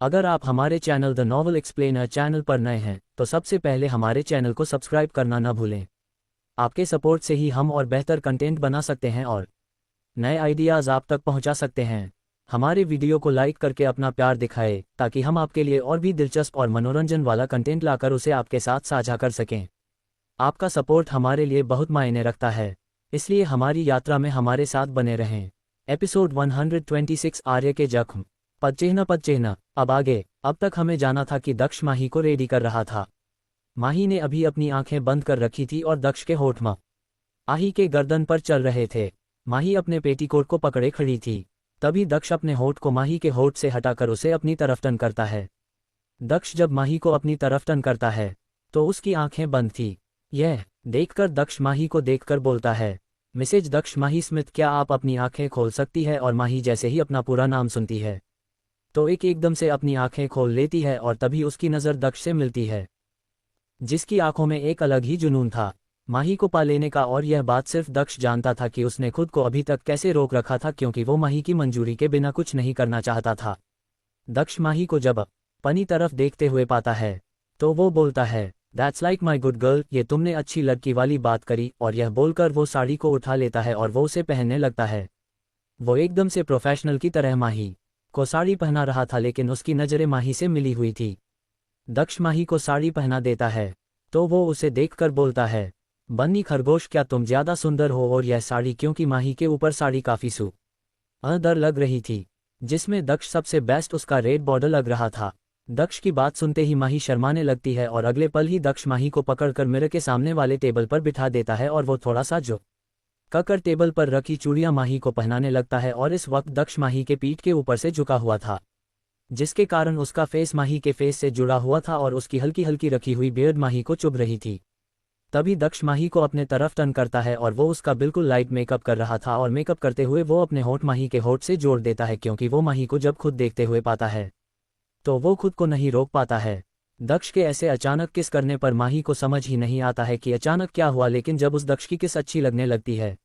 अगर आप हमारे channel the novel explainer channel पर नए हैं तो सबसे पहले हमारे चैनल को सब्सक्राइब करना न भूलें। आपके सपोर्ट से ही हम और बेहतर कंटेंट बना सकते हैं और नए आइडियाज़ आप तक पहुंचा सकते हैं। हमारे वीडियो को लाइक करके अपना प्यार दिखाएं ताकि हम आपके लिए और भी दिलचस्प और मनोरंजन वाला कंटेंट लाकर उसे आपके साथ साझा कर सकें। आपका सपोर्ट हमारे लिए बहुत मायने रखता है, इसलिए हमारी यात्रा में हमारे साथ बने रहें। एपिसोड 126 आर्य के जख्म। पदचिह्न। अब आगे। अब तक हमें जाना था कि दक्ष माही को रेडी कर रहा था। माही ने अभी अपनी आंखें बंद कर रखी थी और दक्ष के होठ माही के गर्दन पर चल रहे थे। माही अपने पेटीकोट को पकड़े खड़ी थी। तभी दक्ष अपने होठ को माही के होठ से हटाकर उसे अपनी तरफ टर्न करता है। दक्ष जब माही को अपनी तरफ टर्न करता है तो उसकी आंखें बंद थी। यह देखकर दक्ष माही को देखकर बोलता है, मिसेज दक्ष माही स्मिथ, क्या आप अपनी आंखें खोल सकती है? और माही जैसे ही अपना पूरा नाम सुनती है तो एकदम से अपनी आंखें खोल लेती है और तभी उसकी नज़र दक्ष से मिलती है, जिसकी आंखों में एक अलग ही जुनून था माही को पा लेने का। और यह बात सिर्फ दक्ष जानता था कि उसने खुद को अभी तक कैसे रोक रखा था, क्योंकि वो माही की मंजूरी के बिना कुछ नहीं करना चाहता था। दक्ष माही को जब अपनी तरफ देखते हुए पाता है तो वो बोलता है, that's like my good girl, ये तुमने अच्छी लड़की वाली बात करी। और यह बोलकर वो साड़ी को उठा लेता है और वो उसे पहनने लगता है। वो एकदम से प्रोफेशनल की तरह माही को साड़ी पहना रहा था, लेकिन उसकी नज़रें माही से मिली हुई थी। दक्ष माही को साड़ी पहना देता है तो वो उसे देखकर बोलता है, बन्नी खरगोश, क्या तुम ज़्यादा सुंदर हो? और यह साड़ी, क्योंकि माही के ऊपर साड़ी काफ़ी सुंदर लग रही थी, जिसमें दक्ष सबसे बेस्ट उसका रेड बॉर्डर लग रहा था। दक्ष की बात सुनते ही माही शर्माने लगती है और अगले पल ही दक्ष माही को पकड़कर मिरर के सामने वाले टेबल पर बिठा देता है और वो थोड़ा सा ककर टेबल पर रखी चूड़ियां माही को पहनाने लगता है। और इस वक्त दक्ष माही के पीठ के ऊपर से झुका हुआ था, जिसके कारण उसका फेस माही के फेस से जुड़ा हुआ था और उसकी हल्की हल्की रखी हुई बियर्ड माही को चुभ रही थी। तभी दक्ष माही को अपने तरफ टर्न करता है और वो उसका बिल्कुल लाइट मेकअप कर रहा था। और मेकअप करते हुए वो अपने होठ माही के होठ से जोड़ देता है, क्योंकि वो माही को जब खुद देखते हुए पाता है तो वो खुद को नहीं रोक पाता है। दक्ष के ऐसे अचानक किस करने पर माही को समझ ही नहीं आता है कि अचानक क्या हुआ, लेकिन जब उस दक्ष की किस अच्छी लगने लगती है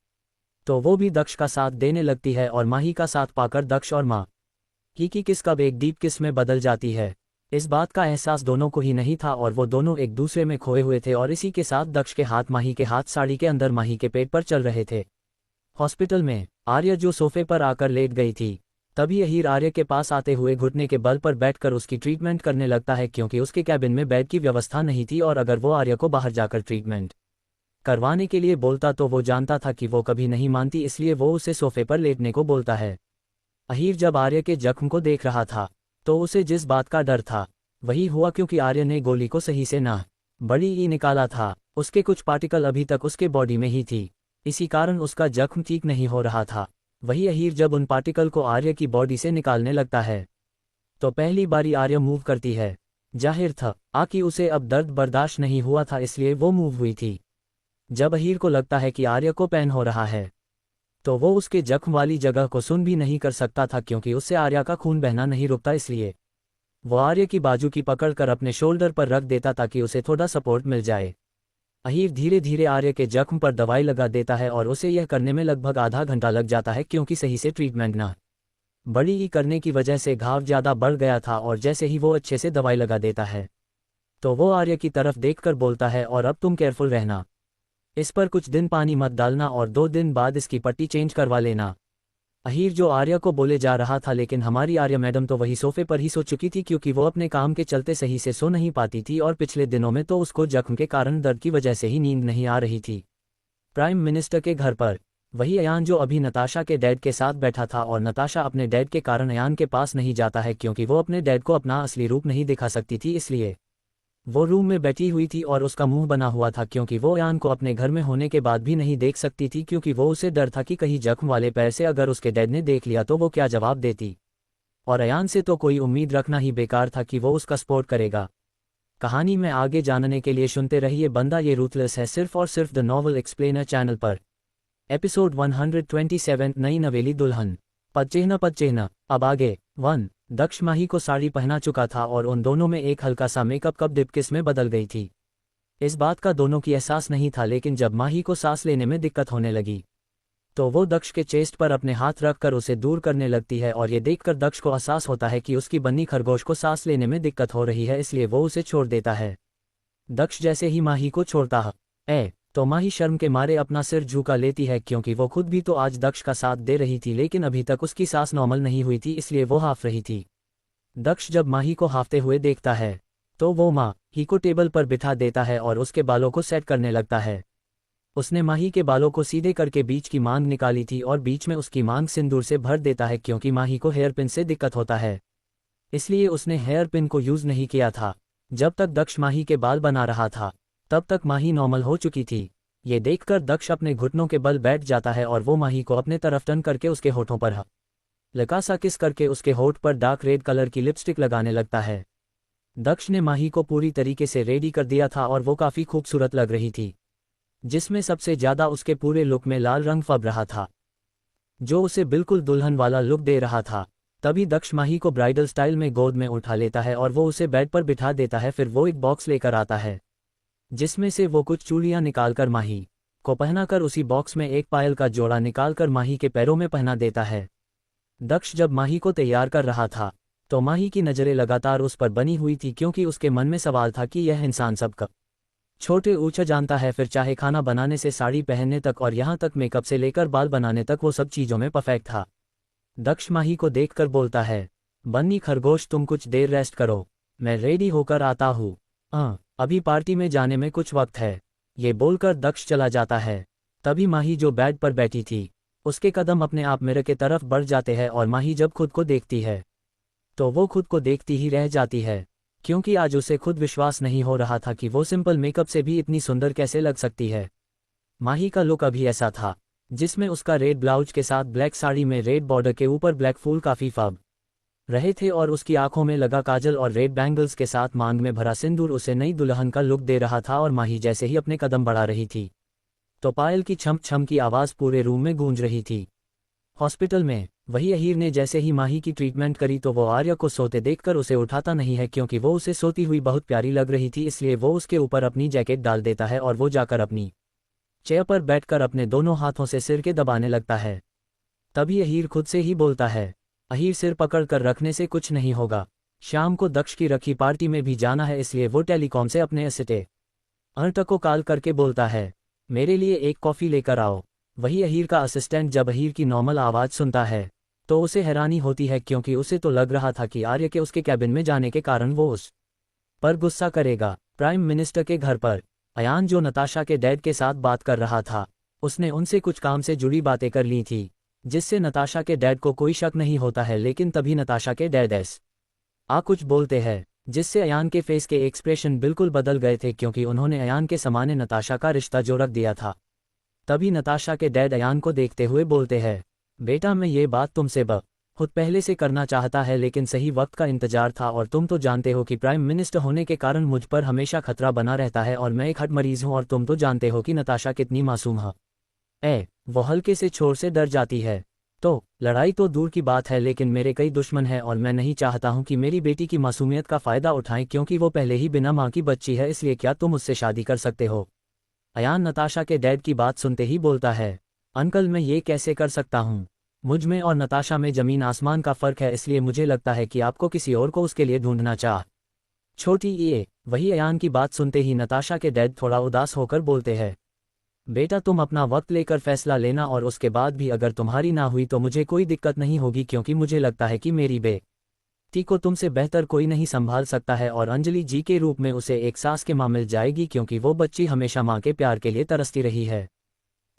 तो वो भी दक्ष का साथ देने लगती है। और माही का साथ पाकर दक्ष और माही की किस कब एक डीप किस में बदल जाती है। इस बात का एहसास दोनों को ही नहीं था और वो दोनों एक दूसरे में खोए हुए थे। और इसी के साथ दक्ष के हाथ माही के हाथ साड़ी के अंदर माही के पेट पर चल रहे थे। हॉस्पिटल में आर्य जो सोफे पर आकर लेट गई थी, तभी अहीर आर्य के पास आते हुए घुटने के बल पर बैठकर उसकी ट्रीटमेंट करने लगता है, क्योंकि उसके कैबिन में बेड की व्यवस्था नहीं थी। और अगर वो आर्य को बाहर जाकर ट्रीटमेंट करवाने के लिए बोलता तो वो जानता था कि वो कभी नहीं मानती, इसलिए वो उसे सोफे पर लेटने को बोलता है। अहीर जब आर्य के जख्म को देख रहा था तो उसे जिस बात का डर था वही हुआ, क्योंकि आर्य ने गोली को सही से ना बड़ी ही निकाला था। उसके कुछ पार्टिकल अभी तक उसके बॉडी में ही थी, इसी कारण उसका जख्म ठीक नहीं हो रहा था। वही अहीर जब उन पार्टिकल को आर्य की बॉडी से निकालने लगता है तो पहली बारी आर्य मूव करती है। जाहिर था कि उसे अब दर्द बर्दाश्त नहीं हुआ था, इसलिए वो मूव हुई थी। जब अहीर को लगता है कि आर्य को पेन हो रहा है तो वो उसके जख्म वाली जगह को सुन भी नहीं कर सकता था, क्योंकि उससे आर्य का खून बहना नहीं रुकता। इसलिए वो आर्य की बाजू की पकड़कर अपने शोल्डर पर रख देता ताकि उसे थोड़ा सपोर्ट मिल जाए। अहीर धीरे धीरे आर्य के जख्म पर दवाई लगा देता है और उसे यह करने में लगभग आधा घंटा लग जाता है, क्योंकि सही से ट्रीटमेंट ना बड़ी ही करने की वजह से घाव ज़्यादा बढ़ गया था। और जैसे ही वो अच्छे से दवाई लगा देता है तो वो आर्य की तरफ देखकर बोलता है, और अब तुम केयरफुल रहना, इस पर कुछ दिन पानी मत डालना और 2 दिन बाद इसकी पट्टी चेंज करवा लेना। अहीर जो आर्य को बोले जा रहा था, लेकिन हमारी आर्य मैडम तो वही सोफे पर ही सो चुकी थी, क्योंकि वो अपने काम के चलते सही से सो नहीं पाती थी और पिछले दिनों में तो उसको जख्म के कारण दर्द की वजह से ही नींद नहीं आ रही थी। प्राइम मिनिस्टर के घर पर वही अयान जो अभी नताशा के डैड के साथ बैठा था, और नताशा अपने डैड के कारण अयान के पास नहीं जाता है, क्योंकि वो अपने डैड को अपना असली रूप नहीं दिखा सकती थी। इसलिए वो रूम में बैठी हुई थी और उसका मुंह बना हुआ था, क्योंकि वो अयान को अपने घर में होने के बाद भी नहीं देख सकती थी, क्योंकि वो उसे डर था कि कहीं जख्म वाले पैर से अगर उसके डैड ने देख लिया तो वो क्या जवाब देती। और अयान से तो कोई उम्मीद रखना ही बेकार था कि वो उसका सपोर्ट करेगा। कहानी में आगे जानने के लिए सुनते रहिए बंदा ये रूथलेस है, सिर्फ और सिर्फ द नॉवल एक्सप्लेनर चैनल पर। एपिसोड 127 नई नवेली दुल्हन। पदचिह्न। अब आगे। 1 दक्ष माही को साड़ी पहना चुका था और उन दोनों में एक हल्का सा मेकअप कब डिपकिस में बदल गई थी। इस बात का दोनों की एहसास नहीं था, लेकिन जब माही को सांस लेने में दिक्कत होने लगी तो वो दक्ष के चेस्ट पर अपने हाथ रखकर उसे दूर करने लगती है और ये देखकर दक्ष को एहसास होता है कि उसकी बन्नी खरगोश को सांस लेने में दिक्कत हो रही है, इसलिए वो उसे छोड़ देता है। दक्ष जैसे ही माही को छोड़ता है तो माही शर्म के मारे अपना सिर झुका लेती है, क्योंकि वो खुद भी तो आज दक्ष का साथ दे रही थी, लेकिन अभी तक उसकी सांस नॉर्मल नहीं हुई थी, इसलिए वो हाफ रही थी। दक्ष जब माही को हाफते हुए देखता है तो वो माही को टेबल पर बिठा देता है और उसके बालों को सेट करने लगता है। उसने माही के बालों को सीधे करके बीच की मांग निकाली थी और बीच में उसकी मांग सिंदूर से भर देता है, क्योंकि माही को हेयर पिन से दिक्कत होता है, इसलिए उसने हेयर पिन को यूज नहीं किया था। जब तक दक्ष माही के बाल बना रहा था तब तक माही नॉर्मल हो चुकी थी। ये देखकर दक्ष अपने घुटनों के बल बैठ जाता है और वो माही को अपने तरफ टर्न करके उसके होठों पर हल्का सा किस करके उसके होठ पर डार्क रेड कलर की लिपस्टिक लगाने लगता है। दक्ष ने माही को पूरी तरीके से रेडी कर दिया था और वो काफी खूबसूरत लग रही थी, जिसमें सबसे ज्यादा उसके पूरे लुक में लाल रंग फब रहा था, जो उसे बिल्कुल दुल्हन वाला लुक दे रहा था। तभी दक्ष माही को ब्राइडल स्टाइल में गोद में उठा लेता है और वो उसे बेड पर बिठा देता है। फिर वो एक बॉक्स लेकर आता है, जिसमें से वो कुछ चूड़ियां निकालकर माही को पहनाकर उसी बॉक्स में एक पायल का जोड़ा निकालकर माही के पैरों में पहना देता है। दक्ष जब माही को तैयार कर रहा था तो माही की नज़रें लगातार उस पर बनी हुई थी, क्योंकि उसके मन में सवाल था कि यह इंसान सबका छोटे ऊंचा जानता है, फिर चाहे खाना बनाने से साड़ी पहनने तक और यहाँ तक मेकअप से लेकर बाल बनाने तक वो सब चीज़ों में परफेक्ट था। दक्ष माही को देखकर बोलता है, बन्नी खरगोश तुम कुछ देर रेस्ट करो, मैं रेडी होकर आता हूँ, अभी पार्टी में जाने में कुछ वक्त है। ये बोलकर दक्ष चला जाता है। तभी माही जो बेड पर बैठी थी उसके कदम अपने आप मिरर के तरफ बढ़ जाते हैं और माही जब खुद को देखती है तो वो खुद को देखती ही रह जाती है, क्योंकि आज उसे खुद विश्वास नहीं हो रहा था कि वो सिंपल मेकअप से भी इतनी सुंदर कैसे लग सकती है। माही का लुक अभी ऐसा था जिसमें उसका रेड ब्लाउज के साथ ब्लैक साड़ी में रेड बॉर्डर के ऊपर ब्लैक फूल काफी फब रहे थे और उसकी आंखों में लगा काजल और रेड बैंगल्स के साथ मांग में भरा सिंदूर उसे नई दुल्हन का लुक दे रहा था। और माही जैसे ही अपने कदम बढ़ा रही थी तो पायल की छम छम की आवाज़ पूरे रूम में गूंज रही थी। हॉस्पिटल में वही अहीर ने जैसे ही माही की ट्रीटमेंट करी तो वो आर्या को सोते देखकर उसे उठाता नहीं है, क्योंकि वो उसे सोती हुई बहुत प्यारी लग रही थी, इसलिए वो उसके ऊपर अपनी जैकेट डाल देता है और वो जाकर अपनी चेयर पर बैठकर अपने दोनों हाथों से सिर के दबाने लगता है। तभी अहीर खुद से ही बोलता है, अहीर सिर पकड़ कर रखने से कुछ नहीं होगा, शाम को दक्ष की रखी पार्टी में भी जाना है, इसलिए वो टेलीकॉम से अपने असिस्टेंट को कॉल करके बोलता है, मेरे लिए एक कॉफ़ी लेकर आओ। वही अहीर का असिस्टेंट जब अहीर की नॉर्मल आवाज़ सुनता है तो उसे हैरानी होती है, क्योंकि उसे तो लग रहा था कि आर्य के उसके कैबिन में जाने के कारण वो उस पर गुस्सा करेगा। प्राइम मिनिस्टर के घर पर अयान जो नताशा के डैड के साथ बात कर रहा था, उसने उनसे कुछ काम से जुड़ी बातें कर ली थी, जिससे नताशा के डैड को कोई शक नहीं होता है। लेकिन तभी नताशा के डैड कुछ बोलते हैं, जिससे अयान के फेस के एक्सप्रेशन बिल्कुल बदल गए थे, क्योंकि उन्होंने अयान के सामने नताशा का रिश्ता जो रख दिया था। तभी नताशा के डैड अयान को देखते हुए बोलते हैं, बेटा मैं ये बात तुमसे खुद पहले से करना चाहता है, लेकिन सही वक्त का इंतजार था, और तुम तो जानते हो कि प्राइम मिनिस्टर होने के कारण मुझ पर हमेशा खतरा बना रहता है और मैं एक हट मरीज हूँ, और तुम तो जानते हो कि नताशा कितनी मासूम है। वो हल्के से छोर से डर जाती है। तो लड़ाई तो दूर की बात है, लेकिन मेरे कई दुश्मन हैं और मैं नहीं चाहता हूं कि मेरी बेटी की मासूमियत का फ़ायदा उठाएं, क्योंकि वो पहले ही बिना मां की बच्ची है, इसलिए क्या तुम उससे शादी कर सकते हो? अयान नताशा के डैड की बात सुनते ही बोलता है, अंकल मैं ये कैसे कर सकता हूँ? मुझ में और नताशा में ज़मीन आसमान का फ़र्क है, इसलिए मुझे लगता है कि आपको किसी और को उसके लिए ढूंढना छोटी ये वही अयान की बात सुनते ही नताशा के डैड थोड़ा उदास होकर बोलते हैं, बेटा तुम अपना वक्त लेकर फैसला लेना, और उसके बाद भी अगर तुम्हारी ना हुई तो मुझे कोई दिक्कत नहीं होगी, क्योंकि मुझे लगता है कि मेरी बेटी को तुमसे बेहतर कोई नहीं संभाल सकता है, और अंजलि जी के रूप में उसे एक सास के मां मिल जाएगी, क्योंकि वो बच्ची हमेशा मां के प्यार के लिए तरसती रही है।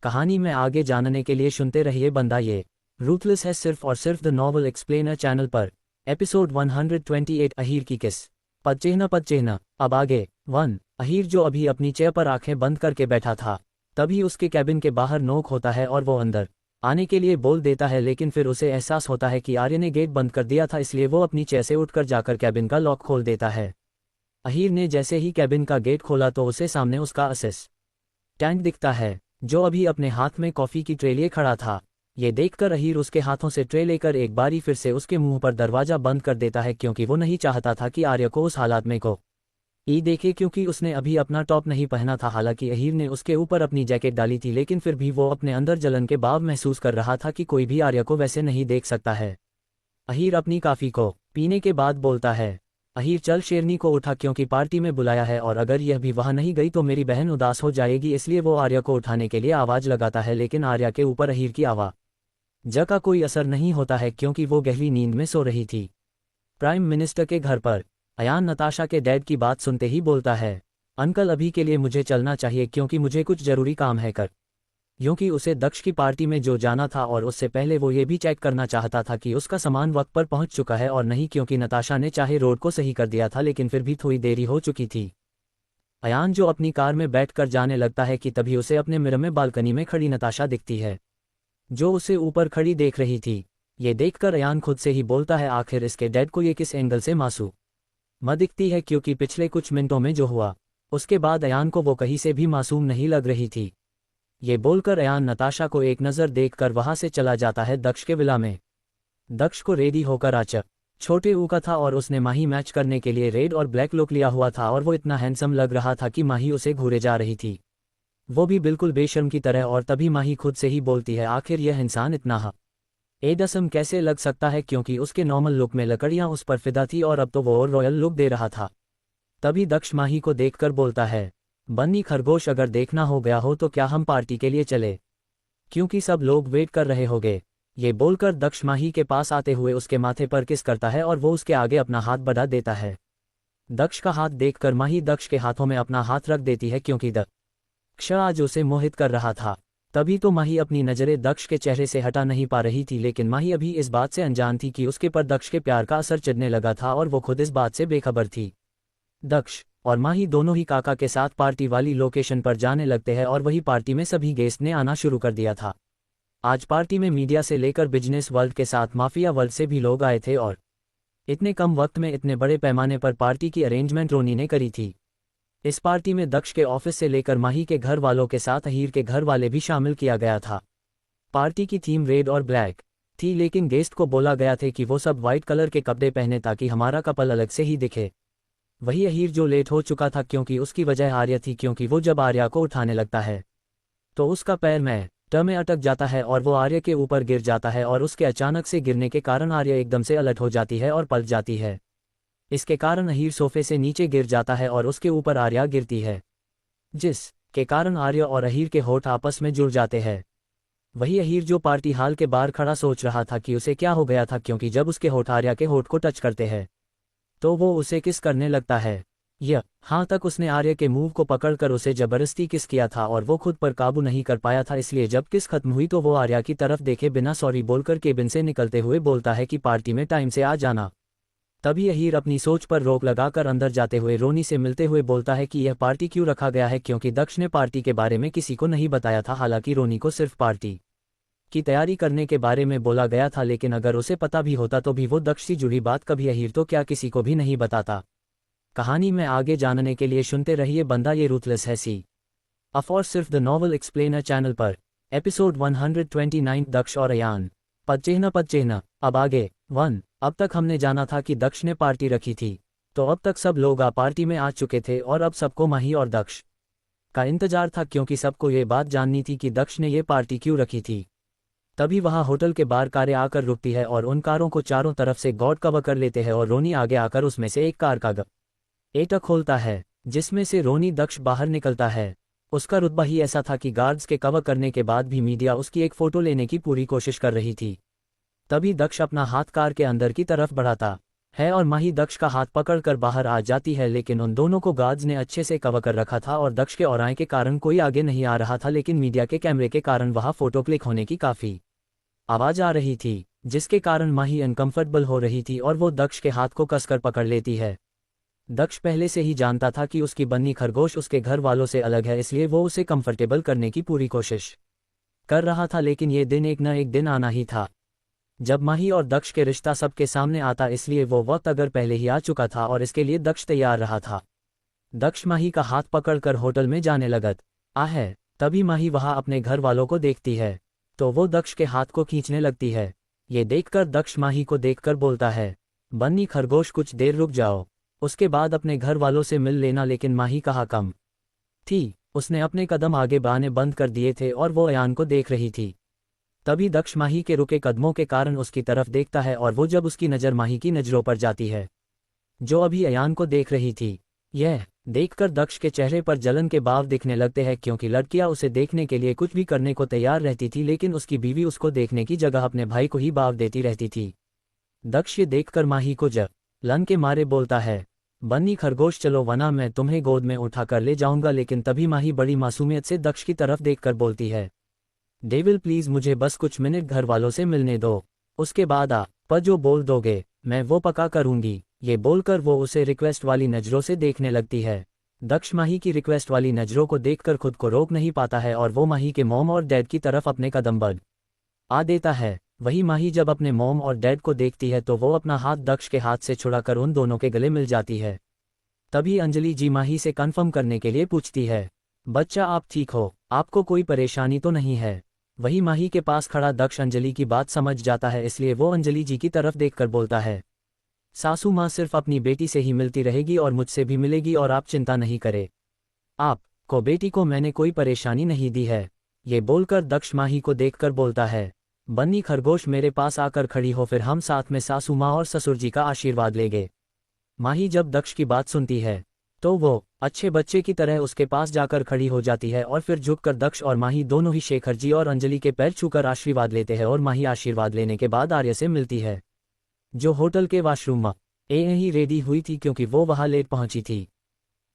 कहानी में आगे जानने के लिए सुनते रहिए बंदा ये रूथलेस है, सिर्फ और सिर्फ द नॉवल एक्सप्लेनर चैनल पर। एपिसोड 128 अहीर की किस पदचिह्न। अब आगे 1 अहीर जो अभी अपनी चेयर पर आंखें बंद करके बैठा था, तभी उसके कैबिन के बाहर नोक होता है और वो अंदर आने के लिए बोल देता है, लेकिन फिर उसे एहसास होता है कि आर्य ने गेट बंद कर दिया था, इसलिए वो अपनी चेयर से उठकर जाकर कैबिन का लॉक खोल देता है। अहीर ने जैसे ही कैबिन का गेट खोला तो उसे सामने उसका असिस्टेंट दिखता है, जो अभी अपने हाथ में कॉफ़ी की ट्रे लिए खड़ा था। ये देखकर अहीर उसके हाथों से ट्रे लेकर एक बारी फिर से उसके मुंह पर दरवाजा बंद कर देता है, क्योंकि वो नहीं चाहता था कि आर्य को उस हालात में ई देखे क्योंकि उसने अभी अपना टॉप नहीं पहना था। हालांकि अहीर ने उसके ऊपर अपनी जैकेट डाली थी, लेकिन फिर भी वो अपने अंदर जलन के भाव महसूस कर रहा था कि कोई भी आर्या को वैसे नहीं देख सकता है। अहीर अपनी काफ़ी को पीने के बाद बोलता है, अहीर चल शेरनी को उठा क्योंकि पार्टी में बुलाया है और अगर यह भी वहां नहीं गई तो मेरी बहन उदास हो जाएगी। इसलिए वो आर्या को उठाने के लिए आवाज़ लगाता है, लेकिन आर्या के ऊपर अहीर की आवाज़ का कोई असर नहीं होता है क्योंकि वो गहरी नींद में सो रही थी। प्राइम मिनिस्टर के घर पर अयान नताशा के डैड की बात सुनते ही बोलता है, अंकल अभी के लिए मुझे चलना चाहिए क्योंकि मुझे कुछ जरूरी काम है कर। क्योंकि उसे दक्ष की पार्टी में जो जाना था और उससे पहले वो ये भी चेक करना चाहता था कि उसका सामान वक्त पर पहुंच चुका है और नहीं, क्योंकि नताशा ने चाहे रोड को सही कर दिया था लेकिन फिर भी थोड़ी देरी हो चुकी थी। अयान जो अपनी कार में बैठकर जाने लगता है कि तभी उसे अपने मिरर में बालकनी में खड़ी नताशा दिखती है, जो उसे ऊपर खड़ी देख रही थी। ये देखकर अयान खुद से ही बोलता है, आखिर इसके डैड को ये किस एंगल से मासूम दिखती है, क्योंकि पिछले कुछ मिनटों में जो हुआ उसके बाद अयान को वो कहीं से भी मासूम नहीं लग रही थी। ये बोलकर अयान नताशा को एक नज़र देखकर वहां से चला जाता है दक्ष के विला में। दक्ष को रेडी होकर आचक छोटे ऊ का था और उसने माही मैच करने के लिए रेड और ब्लैक लुक लिया हुआ था और वो इतना हैंडसम लग रहा था कि माही उसे घूरे जा रही थी, वो भी बिल्कुल बेशर्म की तरह। और तभी माही खुद से ही बोलती है, आखिर यह इंसान इतना एडसम कैसे लग सकता है, क्योंकि उसके नॉर्मल लुक में लकड़ियां उस पर फिदा थी और अब तो वो और रॉयल लुक दे रहा था। तभी दक्ष माही को देखकर बोलता है, बन्नी खरगोश अगर देखना हो गया हो तो क्या हम पार्टी के लिए चले, क्योंकि सब लोग वेट कर रहे होंगे। ये बोलकर दक्ष माही के पास आते हुए उसके माथे पर किस करता है और वो उसके आगे अपना हाथ बढ़ा देता है। दक्ष का हाथ देखकर माही दक्ष के हाथों में अपना हाथ रख देती है क्योंकि दक्ष आज उसे मोहित कर रहा था। तभी तो माही अपनी नज़रें दक्ष के चेहरे से हटा नहीं पा रही थी, लेकिन माही अभी इस बात से अनजान थी कि उसके पर दक्ष के प्यार का असर चढ़ने लगा था और वो खुद इस बात से बेखबर थी। दक्ष और माही दोनों ही काका के साथ पार्टी वाली लोकेशन पर जाने लगते हैं और वही पार्टी में सभी गेस्ट ने आना शुरू कर दिया था। आज पार्टी में मीडिया से लेकर बिजनेस वर्ल्ड के साथ माफिया वर्ल्ड से भी लोग आए थे और इतने कम वक्त में इतने बड़े पैमाने पर पार्टी की अरेंजमेंट रोनी ने करी थी। इस पार्टी में दक्ष के ऑफिस से लेकर माही के घर वालों के साथ अहीर के घर वाले भी शामिल किया गया था। पार्टी की थीम रेड और ब्लैक थी, लेकिन गेस्ट को बोला गया था कि वो सब व्हाइट कलर के कपड़े पहने ताकि हमारा कपल अलग से ही दिखे। वही अहीर जो लेट हो चुका था क्योंकि उसकी वजह आर्या थी, क्योंकि वो जब आर्या को उठाने लगता है तो उसका पैर में अटक जाता है और वो आर्या के ऊपर गिर जाता है और उसके अचानक से गिरने के कारण आर्या एकदम से अलर्ट हो जाती है और पलट जाती है। इसके कारण अहीर सोफे से नीचे गिर जाता है और उसके ऊपर आर्या गिरती है, जिस के कारण आर्या और अहीर के होठ आपस में जुड़ जाते हैं। वही अहीर जो पार्टी हॉल के बाहर खड़ा सोच रहा था कि उसे क्या हो गया था, क्योंकि जब उसके होठ आर्या के होठ को टच करते हैं तो वो उसे किस करने लगता है। हाँ तक उसने आर्या के मुंह को पकड़कर उसे जबरदस्ती किस किया था और वो खुद पर काबू नहीं कर पाया था, इसलिए जब किस खत्म हुई तो वो आर्या की तरफ देखे बिना सॉरी बोलकर केबिन से निकलते हुए बोलता है कि पार्टी में टाइम से आ जाना। तभी अहीर अपनी सोच पर रोक लगाकर अंदर जाते हुए रोनी से मिलते हुए बोलता है कि यह पार्टी क्यों रखा गया है, क्योंकि दक्ष ने पार्टी के बारे में किसी को नहीं बताया था। हालांकि रोनी को सिर्फ पार्टी की तैयारी करने के बारे में बोला गया था, लेकिन अगर उसे पता भी होता तो भी वो दक्ष से जुड़ी बात कभी अहीर तो क्या किसी को भी नहीं बताता। कहानी में आगे जानने के लिए सुनते रहिए बंदा ये रूथलेस है सी अफ और सिर्फ द नॉवल एक्सप्लेनर चैनल पर। एपिसोड 129 दक्ष और अयान पद चिन्ह। अब आगे 1। अब तक हमने जाना था कि दक्ष ने पार्टी रखी थी, तो अब तक सब लोग पार्टी में आ चुके थे और अब सबको माही और दक्ष का इंतजार था, क्योंकि सबको ये बात जाननी थी कि दक्ष ने ये पार्टी क्यों रखी थी। तभी वहां होटल के बाहर कारें आकर रुकती है और उन कारों को चारों तरफ से गॉड कवर कर लेते हैं और रोनी आगे आकर उसमें से एक कार का गेट खोलता है, जिसमें से रोनी दक्ष बाहर निकलता है। उसका रुतबा ही ऐसा था कि गार्ड्स के कवर करने के बाद भी मीडिया उसकी एक फोटो लेने की पूरी कोशिश कर रही थी। तभी दक्ष अपना हाथ कार के अंदर की तरफ बढ़ाता है और माही दक्ष का हाथ पकड़कर बाहर आ जाती है, लेकिन उन दोनों को गार्ड्स ने अच्छे से कवर कर रखा था और दक्ष के औराएं के कारण कोई आगे नहीं आ रहा था, लेकिन मीडिया के कैमरे के कारण वहां फोटो क्लिक होने की काफी आवाज आ रही थी, जिसके कारण माही अनकंफर्टेबल हो रही थी और वो दक्ष के हाथ को कसकर पकड़ लेती है। दक्ष पहले से ही जानता था कि उसकी बन्नी खरगोश उसके घर वालों से अलग है, इसलिए वो उसे कंफर्टेबल करने की पूरी कोशिश कर रहा था, लेकिन ये दिन एक न एक दिन आना ही था जब माही और दक्ष के रिश्ता सबके सामने आता, इसलिए वो वक्त अगर पहले ही आ चुका था और इसके लिए दक्ष तैयार रहा था। दक्ष माही का हाथ पकड़कर होटल में जाने लगता है। तभी माही वहां अपने घर वालों को देखती है तो वो दक्ष के हाथ को खींचने लगती है। ये देखकर दक्ष माही को देखकर बोलता है, बन्नी खरगोश कुछ देर रुक जाओ। उसके बाद अपने घर वालों से मिल लेना, लेकिन माही कहाँ कम थी। उसने अपने कदम आगे बढ़ाने बंद कर दिए थे और वो अयान को देख रही थी। तभी दक्ष माही के रुके कदमों के कारण उसकी तरफ देखता है और वो जब उसकी नज़र माही की नज़रों पर जाती है जो अभी अयान को देख रही थी, यह देखकर दक्ष के चेहरे पर जलन के भाव दिखने लगते हैं, क्योंकि लड़कियां उसे देखने के लिए कुछ भी करने को तैयार रहती थी, लेकिन उसकी बीवी उसको देखने की जगह अपने भाई को ही भाव देती रहती थी। दक्ष ये देखकर माही को जलन के मारे बोलता है, बन्नी खरगोश चलो वरना मैं तुम्हें गोद में उठा कर ले जाऊंगा। लेकिन तभी माही बड़ी मासूमियत से दक्ष की तरफ देखकर बोलती है, डेविल प्लीज मुझे बस कुछ मिनट घर वालों से मिलने दो, उसके बाद आप जो बोल दोगे मैं वो पक्का करूंगी। ये बोलकर वो उसे रिक्वेस्ट वाली नज़रों से देखने लगती है। दक्ष माही की रिक्वेस्ट वाली नज़रों को देखकर खुद को रोक नहीं पाता है और वो माही के मॉम और डैड की तरफ अपने कदम बढ़ा देता है। वही माही जब अपने मॉम और डैड को देखती है तो वो अपना हाथ दक्ष के हाथ से छुड़ाकर उन दोनों के गले मिल जाती है। तभी अंजलि जी माही से कन्फर्म करने के लिए पूछती है, बच्चा आप ठीक हो, आपको कोई परेशानी तो नहीं है। वही माही के पास खड़ा दक्ष अंजलि की बात समझ जाता है, इसलिए वो अंजलि जी की तरफ देखकर बोलता है, सासू माँ सिर्फ अपनी बेटी से ही मिलती रहेगी और मुझसे भी मिलेगी और आप चिंता नहीं करें, आपको बेटी को मैंने कोई परेशानी नहीं दी है। ये बोलकर दक्ष माही को देखकर बोलता है, बन्नी खरगोश मेरे पास आकर खड़ी हो, फिर हम साथ में सासू माँ और ससुर जी का आशीर्वाद लेंगे। माही जब दक्ष की बात सुनती है तो वो अच्छे बच्चे की तरह उसके पास जाकर खड़ी हो जाती है और फिर झुककर दक्ष और माही दोनों ही शेखर जी और अंजलि के पैर छूकर आशीर्वाद लेते हैं। और माही आशीर्वाद लेने के बाद आर्य से मिलती है जो होटल के वॉशरूम में ही रेडी हुई थी, क्योंकि वो वहां लेट पहुंची थी।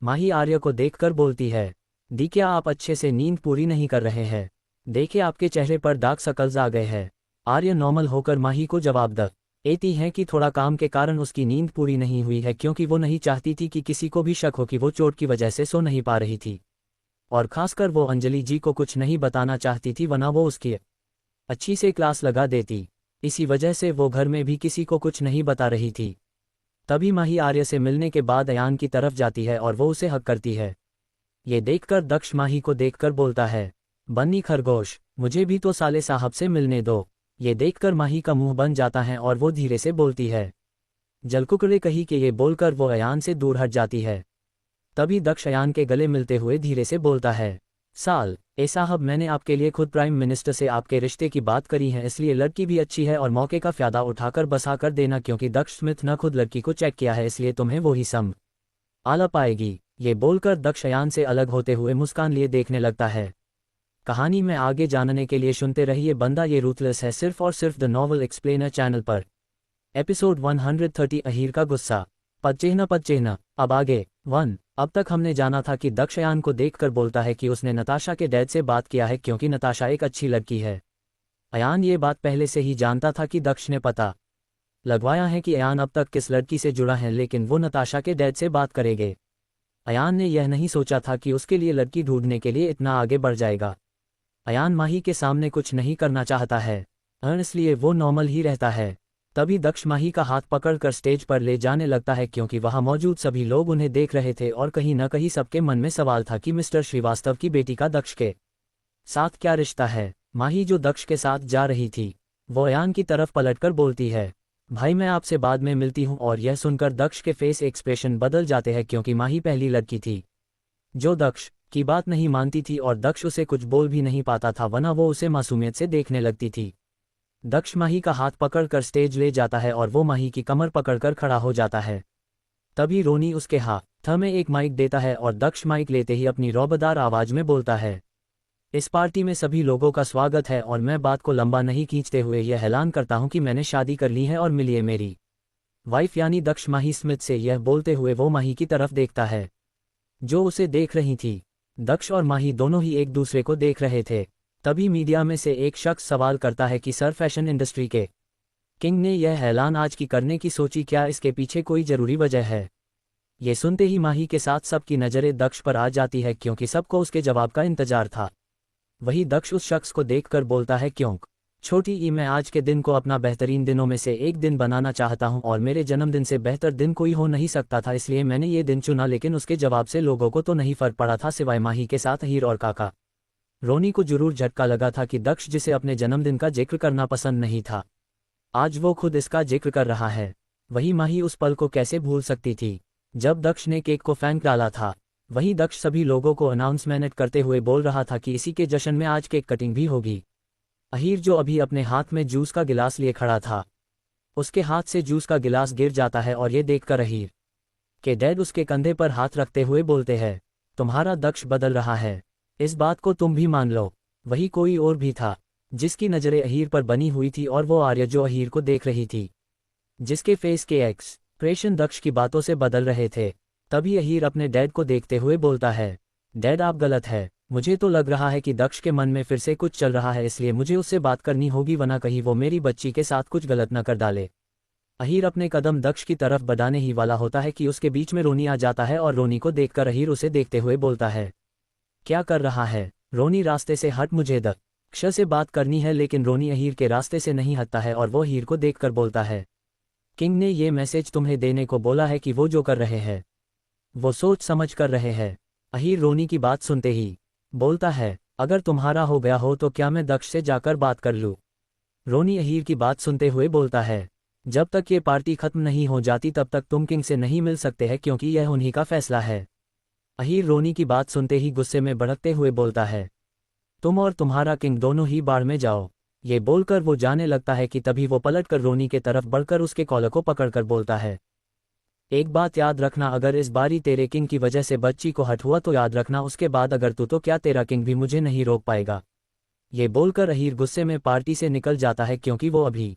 माही आर्य को देखकर बोलती है, दी क्या आप अच्छे से नींद पूरी नहीं कर रहे हैं, देखे आपके चेहरे पर डार्क सर्कल्स आ गए हैं। आर्य नॉर्मल होकर माही को जवाब देती है कि थोड़ा काम के कारण उसकी नींद पूरी नहीं हुई है, क्योंकि वो नहीं चाहती थी कि किसी को भी शक हो कि वो चोट की वजह से सो नहीं पा रही थी, और खासकर वो अंजलि जी को कुछ नहीं बताना चाहती थी, वरना वो उसकी अच्छी से क्लास लगा देती। इसी वजह से वो घर में भी किसी को कुछ नहीं बता रही थी। तभी माही आर्य से मिलने के बाद अयान की तरफ जाती है और वो उसे हक करती है। ये देखकर दक्ष माही को देखकर बोलता है, बन्नी खरगोश मुझे भी तो साले साहब से मिलने दो। ये देखकर माही का मुंह बन जाता है और वो धीरे से बोलती है, जलकुकड़े कही कि ये बोलकर वो अयान से दूर हट जाती है। तभी दक्ष अयान के गले मिलते हुए धीरे से बोलता है, साहब मैंने आपके लिए खुद प्राइम मिनिस्टर से आपके रिश्ते की बात करी है, इसलिए लड़की भी अच्छी है और मौके का फायदा उठाकर बसा कर देना, क्योंकि दक्ष स्मिथ न खुद लड़की को चेक किया है, इसलिए तुम्हें वो ही आला पाएगी। ये बोलकर दक्ष अयान से अलग होते हुए मुस्कान लिए देखने लगता है। कहानी में आगे जानने के लिए सुनते रहिए बंदा ये रूथलेस है, सिर्फ और सिर्फ द नॉवल एक्सप्लेनर चैनल पर। एपिसोड 130 अहीर का गुस्सा पद चिन्ह। अब आगे 1। अब तक हमने जाना था कि दक्ष अयान को देखकर बोलता है कि उसने नताशा के डैड से बात किया है, क्योंकि नताशा एक अच्छी लड़की है। अयान ये बात पहले से ही जानता था कि दक्ष ने पता लगवाया है कि अयान अब तक किस लड़की से जुड़ा है, लेकिन वो नताशा के डैड से बात करेंगे। अयान ने यह नहीं सोचा था कि उसके लिए लड़की ढूंढने के लिए इतना आगे बढ़ जाएगा। अयान माही के सामने कुछ नहीं करना चाहता है, इसलिए वो नॉर्मल ही रहता है। तभी दक्ष माही का हाथ पकड़कर स्टेज पर ले जाने लगता है, क्योंकि वहां मौजूद सभी लोग उन्हें देख रहे थे और कहीं न कहीं सबके मन में सवाल था कि मिस्टर श्रीवास्तव की बेटी का दक्ष के साथ क्या रिश्ता है। माही जो दक्ष के साथ जा रही थी वो अयान की तरफ पलटकर बोलती है, भाई मैं आपसे बाद में मिलती हूं। और यह सुनकर दक्ष के फेस एक्सप्रेशन बदल जाते हैं, क्योंकि माही पहली लड़की थी जो दक्ष की बात नहीं मानती थी और दक्ष उसे कुछ बोल भी नहीं पाता था, वरना वो उसे मासूमियत से देखने लगती थी। दक्ष माही का हाथ पकड़कर स्टेज ले जाता है और वो माही की कमर पकड़कर खड़ा हो जाता है। तभी रोनी उसके हाथ में एक माइक देता है और दक्ष माइक लेते ही अपनी रौबदार आवाज में बोलता है, इस पार्टी में सभी लोगों का स्वागत है और मैं बात को लंबा नहीं खींचते हुए यह ऐलान करता हूं कि मैंने शादी कर ली है और मिलिए मेरी वाइफ यानी दक्ष माही स्मिथ से। यह बोलते हुए वो माही की तरफ देखता है जो उसे देख रही थी। दक्ष और माही दोनों ही एक दूसरे को देख रहे थे। तभी मीडिया में से एक शख्स सवाल करता है कि सर फैशन इंडस्ट्री के किंग ने यह ऐलान आज की करने की सोची, क्या इसके पीछे कोई जरूरी वजह है। ये सुनते ही माही के साथ सबकी नज़रें दक्ष पर आ जाती है, क्योंकि सबको उसके जवाब का इंतजार था। वही दक्ष उस शख्स को देखकर बोलता है, क्यों छोटी ई मैं आज के दिन को अपना बेहतरीन दिनों में से एक दिन बनाना चाहता हूं और मेरे जन्मदिन से बेहतर दिन कोई हो नहीं सकता था, इसलिए मैंने ये दिन चुना। लेकिन उसके जवाब से लोगों को तो नहीं फर्क पड़ा था, सिवाय माही के साथ हीर और काका रोनी को जरूर झटका लगा था कि दक्ष जिसे अपने जन्मदिन का जिक्र करना पसंद नहीं था, आज वो खुद इसका जिक्र कर रहा है। वही माही उस पल को कैसे भूल सकती थी जब दक्ष ने केक को फेंक डाला था, वहीं दक्ष सभी लोगों को अनाउंसमेंट करते हुए बोल रहा था कि इसी के जश्न में आज केक कटिंग भी होगी। अहीर जो अभी अपने हाथ में जूस का गिलास लिए खड़ा था, उसके हाथ से जूस का गिलास गिर जाता है और ये देखकर अहीर के डैड उसके कंधे पर हाथ रखते हुए बोलते हैं, तुम्हारा दक्ष बदल रहा है, इस बात को तुम भी मान लो। वही कोई और भी था जिसकी नज़रें अहीर पर बनी हुई थी, और वो आर्या जो अहीर को देख रही थी, जिसके फेस के एक्सप्रेशन दक्ष की बातों से बदल रहे थे। तभी अहीर अपने डैड को देखते हुए बोलता है, डैड आप गलत है, मुझे तो लग रहा है कि दक्ष के मन में फिर से कुछ चल रहा है, इसलिए मुझे उससे बात करनी होगी, वरना कहीं वो मेरी बच्ची के साथ कुछ गलत न कर डाले। अहीर अपने कदम दक्ष की तरफ बढ़ाने ही वाला होता है कि उसके बीच में रोनी आ जाता है, और रोनी को देखकर अहीर उसे देखते हुए बोलता है, क्या कर रहा है रोनी, रास्ते से हट, मुझे दक्ष से बात करनी है। लेकिन रोनी अहीर के रास्ते से नहीं हटता है, और वो अहीर को देखकर बोलता है, किंग ने ये मैसेज तुम्हें देने को बोला है कि वो जो कर रहे हैं वो सोच समझ कर रहे हैं। अहीर रोनी की बात सुनते ही बोलता है, अगर तुम्हारा हो गया हो तो क्या मैं दक्ष से जाकर बात कर लूँ। रोनी अहीर की बात सुनते हुए बोलता है, जब तक ये पार्टी खत्म नहीं हो जाती तब तक तुम किंग से नहीं मिल सकते हैं, क्योंकि यह उन्हीं का फैसला है। अहीर रोनी की बात सुनते ही गुस्से में भड़कते हुए बोलता है, तुम और तुम्हारा किंग दोनों ही बाढ़ में जाओ। ये बोलकर वो जाने लगता है कि तभी वो पलटकर रोनी के तरफ बढ़कर उसके कॉलर को पकड़कर बोलता है, एक बात याद रखना, अगर इस बारी तेरे किंग की वजह से बच्ची को हट हुआ तो याद रखना, उसके बाद अगर तू तो क्या तेरा किंग भी मुझे नहीं रोक पाएगा। ये बोलकर अहीर गुस्से में पार्टी से निकल जाता है, क्योंकि वो अभी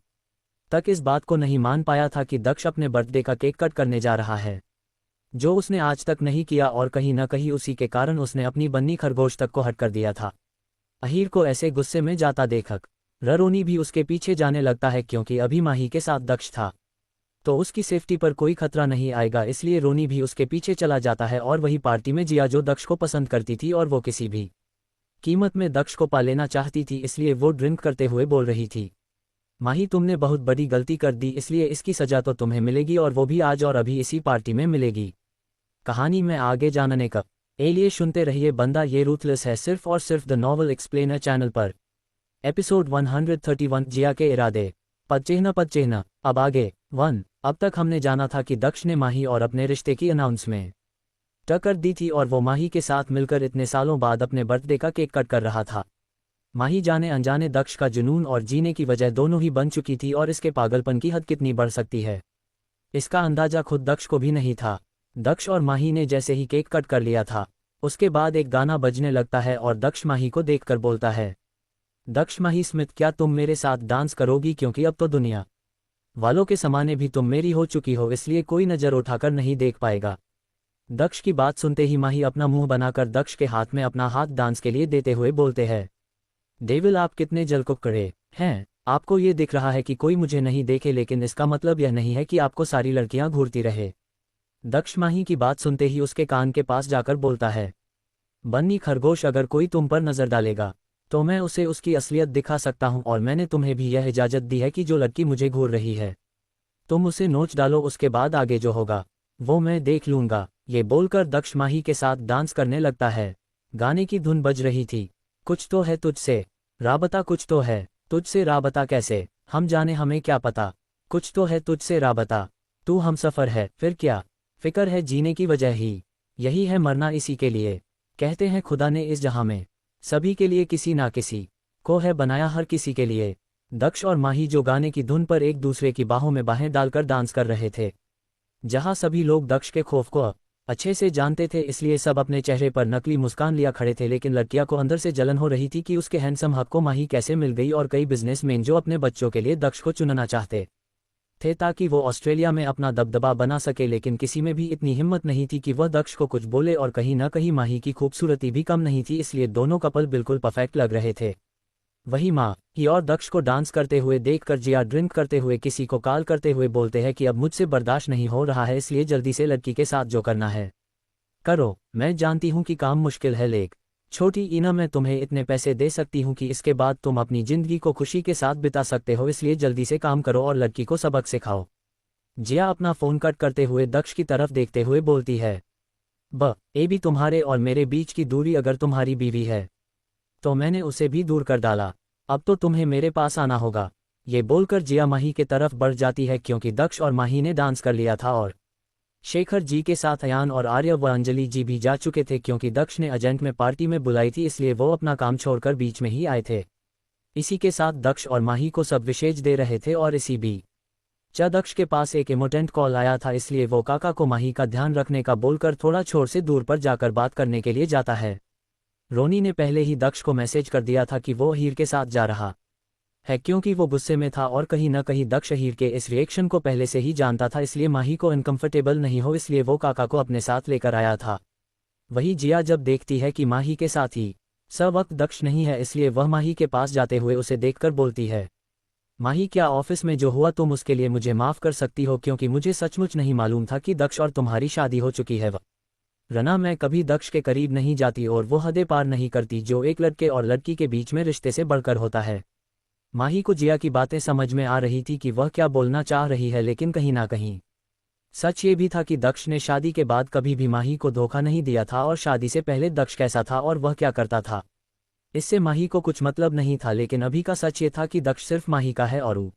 तक इस बात को नहीं मान पाया था कि दक्ष अपने बर्थडे का केक कट करने जा रहा है, जो उसने आज तक नहीं किया, और कहीं न कहीं उसी के कारण उसने अपनी बन्नी खरगोश तक को हट कर दिया था। अहीर को ऐसे गुस्से में जाता देखकर रोनी भी उसके पीछे जाने लगता है, क्योंकि अभी माही के साथ दक्ष था तो उसकी सेफ्टी पर कोई खतरा नहीं आएगा, इसलिए रोनी भी उसके पीछे चला जाता है। और वही पार्टी में जिया जो दक्ष को पसंद करती थी और वो किसी भी कीमत में दक्ष को पा लेना चाहती थी, इसलिए वो ड्रिंक करते हुए बोल रही थी, माही तुमने बहुत बड़ी गलती कर दी, इसलिए इसकी सजा तो तुम्हें मिलेगी, और वो भी आज और अभी इसी पार्टी में मिलेगी। कहानी में आगे जानने का लिए सुनते रहिए बंदा ये रूथलेस है, सिर्फ और सिर्फ द नॉवल एक्सप्लेनर चैनल पर। एपिसोड 131 जिया के इरादे पदचिह्न। अब आगे 1। अब तक हमने जाना था कि दक्ष ने माही और अपने रिश्ते की अनाउंसमेंट कर दी थी, और वो माही के साथ मिलकर इतने सालों बाद अपने बर्थडे का केक कट कर रहा था। माही जाने अनजाने दक्ष का जुनून और जीने की वजह दोनों ही बन चुकी थी, और इसके पागलपन की हद कितनी बढ़ सकती है इसका अंदाजा खुद दक्ष को भी नहीं था। दक्ष और माही ने जैसे ही केक कट कर लिया था, उसके बाद एक गाना बजने लगता है, और दक्ष माही को देखकर बोलता है, दक्ष माही स्मिथ, क्या तुम मेरे साथ डांस करोगी, क्योंकि अब तो दुनिया वालों के समाने भी तुम मेरी हो चुकी हो, इसलिए कोई नज़र उठाकर नहीं देख पाएगा। दक्ष की बात सुनते ही माही अपना मुंह बनाकर दक्ष के हाथ में अपना हाथ डांस के लिए देते हुए बोलते हैं, डेविल आप कितने जलकुक्कड़े हैं, आपको ये दिख रहा है कि कोई मुझे नहीं देखे, लेकिन इसका मतलब यह नहीं है कि आपको सारी लड़कियां घूरती रहे। दक्ष माही की बात सुनते ही उसके कान के पास जाकर बोलता है, बन्नी खरगोश, अगर कोई तुम पर नजर डालेगा तो मैं उसे उसकी असलियत दिखा सकता हूं, और मैंने तुम्हें भी यह इजाजत दी है कि जो लड़की मुझे घूर रही है तुम उसे नोच डालो, उसके बाद आगे जो होगा वो मैं देख लूंगा। ये बोलकर दक्ष माही के साथ डांस करने लगता है। गाने की धुन बज रही थी, कुछ तो है तुझसे राबता, कुछ तो है तुझसे राबता, कैसे हम जाने, हमें क्या पता, कुछ तो है तुझसे राबता, तू हमसफर है, फिर क्या फिक्र है, जीने की वजह ही यही है, मरना इसी के लिए। कहते हैं खुदा ने इस जहां में सभी के लिए किसी ना किसी को है बनाया, हर किसी के लिए। दक्ष और माही जो गाने की धुन पर एक दूसरे की बाहों में बाहें डालकर डांस कर रहे थे। जहां सभी लोग दक्ष के खौफ को अच्छे से जानते थे, इसलिए सब अपने चेहरे पर नकली मुस्कान लिया खड़े थे, लेकिन लड़कियां को अंदर से जलन हो रही थी कि उसके हैंडसम हक को माही कैसे मिल गई, और कई बिजनेसमैन जो अपने बच्चों के लिए दक्ष को चुनना चाहते थे ताकि वो ऑस्ट्रेलिया में अपना दबदबा बना सके, लेकिन किसी में भी इतनी हिम्मत नहीं थी कि वह दक्ष को कुछ बोले, और कहीं ना कहीं माही की खूबसूरती भी कम नहीं थी, इसलिए दोनों कपल बिल्कुल परफेक्ट लग रहे थे। वही माही और दक्ष को डांस करते हुए देखकर जिया ड्रिंक करते हुए किसी को कॉल करते हुए बोलते हैं कि अब मुझसे बर्दाश्त नहीं हो रहा है, इसलिए जल्दी से लड़की के साथ जो करना है करो। मैं जानती हूं कि काम मुश्किल है, लेकिन छोटी ईना मैं तुम्हें इतने पैसे दे सकती हूं कि इसके बाद तुम अपनी जिंदगी को खुशी के साथ बिता सकते हो, इसलिए जल्दी से काम करो और लड़की को सबक सिखाओ। जिया अपना फोन कट करते हुए दक्ष की तरफ देखते हुए बोलती है, ए भी तुम्हारे और मेरे बीच की दूरी अगर तुम्हारी बीवी है तो मैंने उसे भी दूर कर डाला, अब तो तुम्हें मेरे पास आना होगा। ये बोलकर जिया माही के तरफ बढ़ जाती है, क्योंकि दक्ष और माही ने डांस कर लिया था और शेखर जी के साथ अयान और आर्य व अंजलि जी भी जा चुके थे क्योंकि दक्ष ने एजेंट में पार्टी में बुलाई थी, इसलिए वो अपना काम छोड़कर बीच में ही आए थे। इसी के साथ दक्ष और माही को सब विशेष दे रहे थे और इसी बीच दक्ष के पास एक इम्पोर्टेंट कॉल आया था, इसलिए वो काका को माही का ध्यान रखने का बोलकर थोड़ा छोर से दूर पर जाकर बात करने के लिए जाता है। रोनी ने पहले ही दक्ष को मैसेज कर दिया था कि वो हीर के साथ जा रहा है क्योंकि वो गुस्से में था और कहीं न कहीं दक्ष हीर के इस रिएक्शन को पहले से ही जानता था, इसलिए माही को अनकंफर्टेबल नहीं हो इसलिए वो काका को अपने साथ लेकर आया था। वही जिया जब देखती है कि माही के साथ ही वक्त दक्ष नहीं है, इसलिए वह माही के पास जाते हुए उसे देखकर बोलती है, माही क्या ऑफिस में जो हुआ तुम उसके लिए मुझे माफ़ कर सकती हो क्योंकि मुझे सचमुच नहीं मालूम था कि दक्ष और तुम्हारी शादी हो चुकी है। रना मैं कभी दक्ष के करीब नहीं जाती और वो हदें पार नहीं करती जो एक लड़के और लड़की के बीच में रिश्ते से बढ़कर होता है। माही को जिया की बातें समझ में आ रही थी कि वह क्या बोलना चाह रही है, लेकिन कहीं ना कहीं सच ये भी था कि दक्ष ने शादी के बाद कभी भी माही को धोखा नहीं दिया था और शादी से पहले दक्ष कैसा था और वह क्या करता था इससे माही को कुछ मतलब नहीं था। लेकिन अभी का सच ये था कि दक्ष सिर्फ माही का है और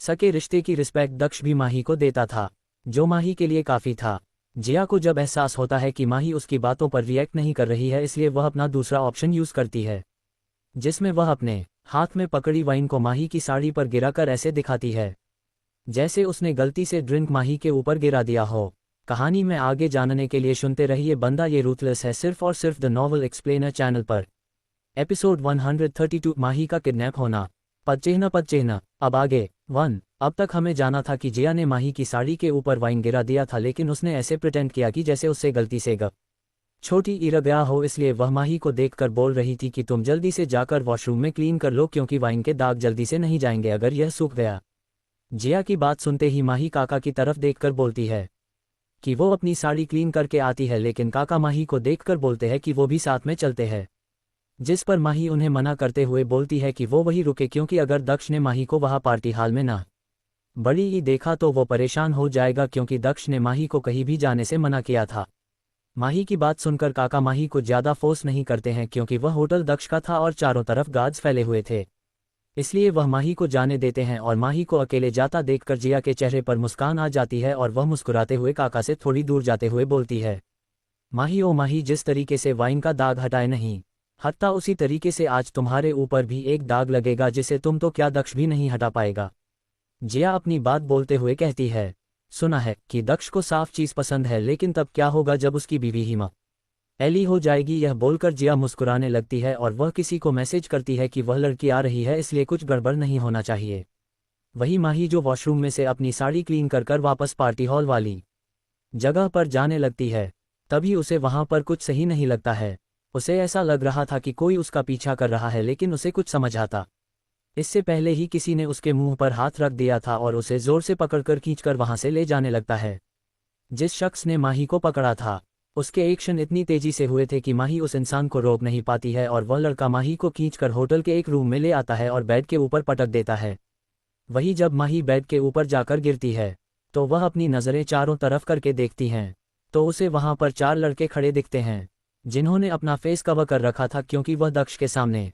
सके रिश्ते की रिस्पेक्ट दक्ष भी माही को देता था, जो माही के लिए काफ़ी था। जिया को जब एहसास होता है कि माही उसकी बातों पर रिएक्ट नहीं कर रही है, इसलिए वह अपना दूसरा ऑप्शन यूज़ करती है, जिसमें वह अपने हाथ में पकड़ी वाइन को माही की साड़ी पर गिराकर ऐसे दिखाती है जैसे उसने गलती से ड्रिंक माही के ऊपर गिरा दिया हो। कहानी में आगे जानने के लिए सुनते रहिए बंदा ये रूथलेस है, सिर्फ और सिर्फ द नॉवल एक्सप्लेनर चैनल पर। एपिसोड 132 माही का किडनैप होना। पद चिन्ह। अब आगे 1। अब तक हमें जाना था कि जिया ने माही की साड़ी के ऊपर वाइन गिरा दिया था, लेकिन उसने ऐसे प्रिटेंड किया कि जैसे उससे गलती से छोटी ईरा गया हो, इसलिए वह माही को देखकर बोल रही थी कि तुम जल्दी से जाकर वॉशरूम में क्लीन कर लो क्योंकि वाइन के दाग जल्दी से नहीं जाएंगे अगर यह सूख गया। जिया की बात सुनते ही माही काका की तरफ देखकर बोलती है कि वो अपनी साड़ी क्लीन करके आती है, लेकिन काका माही को देखकर बोलते हैं कि वो भी साथ में चलते हैं, जिस पर माही उन्हें मना करते हुए बोलती है कि वो वही रुके क्योंकि अगर दक्ष ने माही को वहाँ पार्टी हाल में ना बड़ी ही देखा तो वो परेशान हो जाएगा क्योंकि दक्ष ने माही को कहीं भी जाने से मना किया था। माही की बात सुनकर काका माही को ज़्यादा फोर्स नहीं करते हैं क्योंकि वह होटल दक्ष का था और चारों तरफ गार्ड्स फैले हुए थे, इसलिए वह माही को जाने देते हैं और माही को अकेले जाता देखकर जिया के चेहरे पर मुस्कान आ जाती है और वह मुस्कुराते हुए काका से थोड़ी दूर जाते हुए बोलती है, माही ओ माही, जिस तरीके से वाइन का दाग हटाए नहीं हटता उसी तरीके से आज तुम्हारे ऊपर भी एक दाग लगेगा जिसे तुम तो क्या दक्ष भी नहीं हटा पाएगा। जिया अपनी बात बोलते हुए कहती है, सुना है कि दक्ष को साफ चीज़ पसंद है, लेकिन तब क्या होगा जब उसकी बीवी ही एली हो जाएगी। यह बोलकर जिया मुस्कुराने लगती है और वह किसी को मैसेज करती है कि वह लड़की आ रही है, इसलिए कुछ गड़बड़ नहीं होना चाहिए। वही माही जो वॉशरूम में से अपनी साड़ी क्लीन कर वापस पार्टी हॉल वाली जगह पर जाने लगती है, तभी उसे वहां पर कुछ सही नहीं लगता है। उसे ऐसा लग रहा था कि कोई उसका पीछा कर रहा है, लेकिन उसे कुछ समझ आता इससे पहले ही किसी ने उसके मुंह पर हाथ रख दिया था और उसे जोर से पकड़कर खींचकर वहां से ले जाने लगता है। जिस शख्स ने माही को पकड़ा था उसके एक्शन इतनी तेजी से हुए थे कि माही उस इंसान को रोक नहीं पाती है और वह लड़का माही को खींचकर होटल के एक रूम में ले आता है और बेड के ऊपर पटक देता है। वही जब माही बेड के ऊपर जाकर गिरती है तो वह अपनी नज़रें चारों तरफ करके देखती हैं तो उसे वहां पर 4 लड़के खड़े दिखते हैं जिन्होंने अपना फेस कवर कर रखा था क्योंकि वह दक्ष के सामने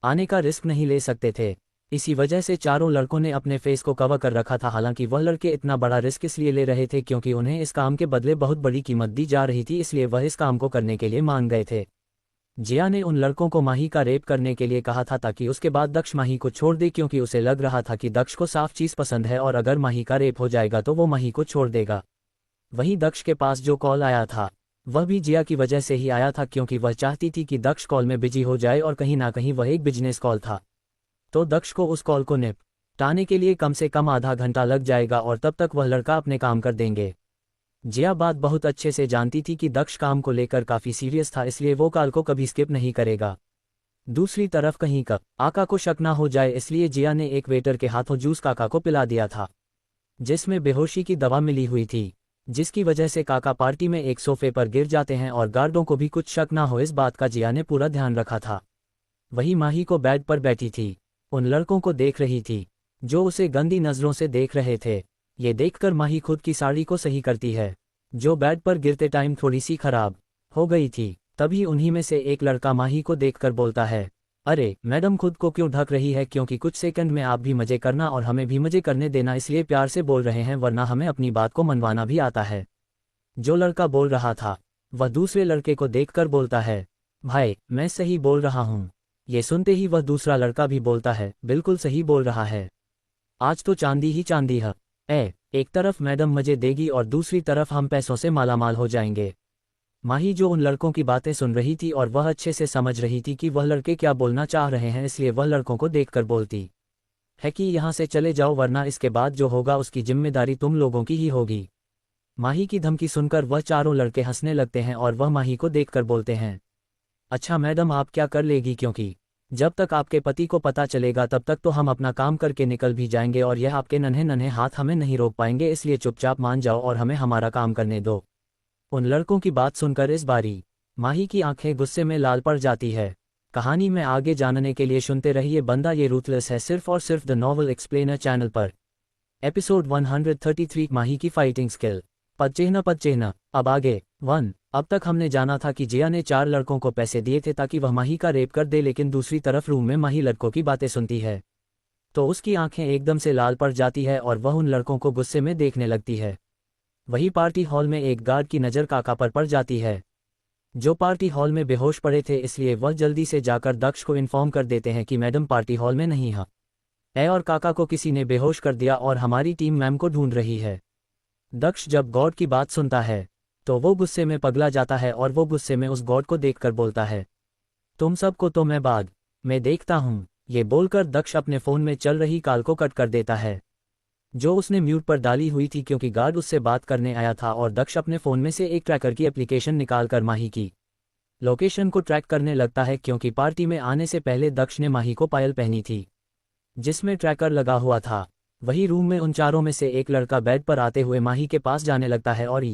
आने का रिस्क नहीं ले सकते थे। इसी वजह से चारों लड़कों ने अपने फेस को कवर कर रखा था। हालांकि वह लड़के इतना बड़ा रिस्क इसलिए ले रहे थे क्योंकि उन्हें इस काम के बदले बहुत बड़ी कीमत दी जा रही थी, इसलिए वह इस काम को करने के लिए मान गए थे। जिया ने उन लड़कों को माही का रेप करने के लिए कहा था ताकि उसके बाद दक्ष माही को छोड़ दे क्योंकि उसे लग रहा था कि दक्ष को साफ चीज़ पसंद है और अगर माही का रेप हो जाएगा तो वो माही को छोड़ देगा। वहीं दक्ष के पास जो कॉल आया था वह भी जिया की वजह से ही आया था क्योंकि वह चाहती थी कि दक्ष कॉल में बिजी हो जाए और कहीं ना कहीं वह एक बिजनेस कॉल था, तो दक्ष को उस कॉल को निपटाने के लिए कम से कम आधा घंटा लग जाएगा और तब तक वह लड़का अपने काम कर देंगे। जिया बात बहुत अच्छे से जानती थी कि दक्ष काम को लेकर काफ़ी सीरियस था, इसलिए वो कॉल को कभी स्किप नहीं करेगा। दूसरी तरफ कहीं आका को शक ना हो जाए, इसलिए जिया ने एक वेटर के हाथों जूस काका को पिला दिया था जिसमें बेहोशी की दवा मिली हुई थी, जिसकी वजह से काका पार्टी में एक सोफे पर गिर जाते हैं और गार्डों को भी कुछ शक ना हो इस बात का जिया ने पूरा ध्यान रखा था। वही माही को बेड पर बैठी थी उन लड़कों को देख रही थी जो उसे गंदी नज़रों से देख रहे थे। ये देखकर माही खुद की साड़ी को सही करती है जो बेड पर गिरते टाइम थोड़ी सी खराब हो गई थी। तभी उन्हीं में से एक लड़का माही को देखकर बोलता है, अरे मैडम खुद को क्यों ढक रही है, क्योंकि कुछ सेकंड में आप भी मजे करना और हमें भी मजे करने देना, इसलिए प्यार से बोल रहे हैं वरना हमें अपनी बात को मनवाना भी आता है। जो लड़का बोल रहा था वह दूसरे लड़के को देखकर बोलता है, भाई मैं सही बोल रहा हूँ। ये सुनते ही वह दूसरा लड़का भी बोलता है, बिल्कुल सही बोल रहा है, आज तो चांदी ही चांदी है। एक तरफ मैडम मजे देगी और दूसरी तरफ हम पैसों से मालामाल हो जाएंगे। माही जो उन लड़कों की बातें सुन रही थी और वह अच्छे से समझ रही थी कि वह लड़के क्या बोलना चाह रहे हैं, इसलिए वह लड़कों को देखकर बोलती है कि यहाँ से चले जाओ वरना इसके बाद जो होगा उसकी जिम्मेदारी तुम लोगों की ही होगी। माही की धमकी सुनकर वह चारों लड़के हंसने लगते हैं और वह माही को देखकर बोलते हैं, अच्छा मैडम आप क्या कर लेगी, क्योंकि जब तक आपके पति को पता चलेगा तब तक तो हम अपना काम करके निकल भी जाएंगे और यह आपके नन्हे नन्हे हाथ हमें नहीं रोक पाएंगे, इसलिए चुपचाप मान जाओ और हमें हमारा काम करने दो। उन लड़कों की बात सुनकर इस बारी माही की आंखें गुस्से में लाल पड़ जाती है। कहानी में आगे जानने के लिए सुनते रहिए बंदा ये रूथलेस है, सिर्फ और सिर्फ द नॉवल एक्सप्लेनर चैनल पर। एपिसोड 133 माही की फाइटिंग स्किल। पद चिन्ह। अब आगे 1। अब तक हमने जाना था कि जिया ने 4 लड़कों को पैसे दिए थे ताकि वह माही का रेप कर दे, लेकिन दूसरी तरफ रूम में माही लड़कों की बातें सुनती है तो उसकी आंखें एकदम से लाल पड़ जाती है और वह उन लड़कों को गुस्से में देखने लगती है। वही पार्टी हॉल में एक गार्ड की नज़र काका पर पड़ जाती है, जो पार्टी हॉल में बेहोश पड़े थे, इसलिए वह जल्दी से जाकर दक्ष को इन्फॉर्म कर देते हैं कि मैडम पार्टी हॉल में नहीं है और काका को किसी ने बेहोश कर दिया और हमारी टीम मैम को ढूंढ रही है। दक्ष जब गॉड की बात सुनता है तो वो गुस्से में पगला जाता है और वो गुस्से में उस गॉड को देखकर बोलता है, तुम सबको तो मैं बाद में देखता हूँ। ये बोलकर दक्ष अपने फ़ोन में चल रही कॉल को कट कर देता है जो उसने म्यूट पर डाली हुई थी, क्योंकि गार्ड उससे बात करने आया था और दक्ष अपने फ़ोन में से एक ट्रैकर की एप्लीकेशन निकालकर माही की लोकेशन को ट्रैक करने लगता है, क्योंकि पार्टी में आने से पहले दक्ष ने माही को पायल पहनी थी जिसमें ट्रैकर लगा हुआ था। वही रूम में उन चारों में से एक लड़का बेड पर आते हुए माही के पास जाने लगता है और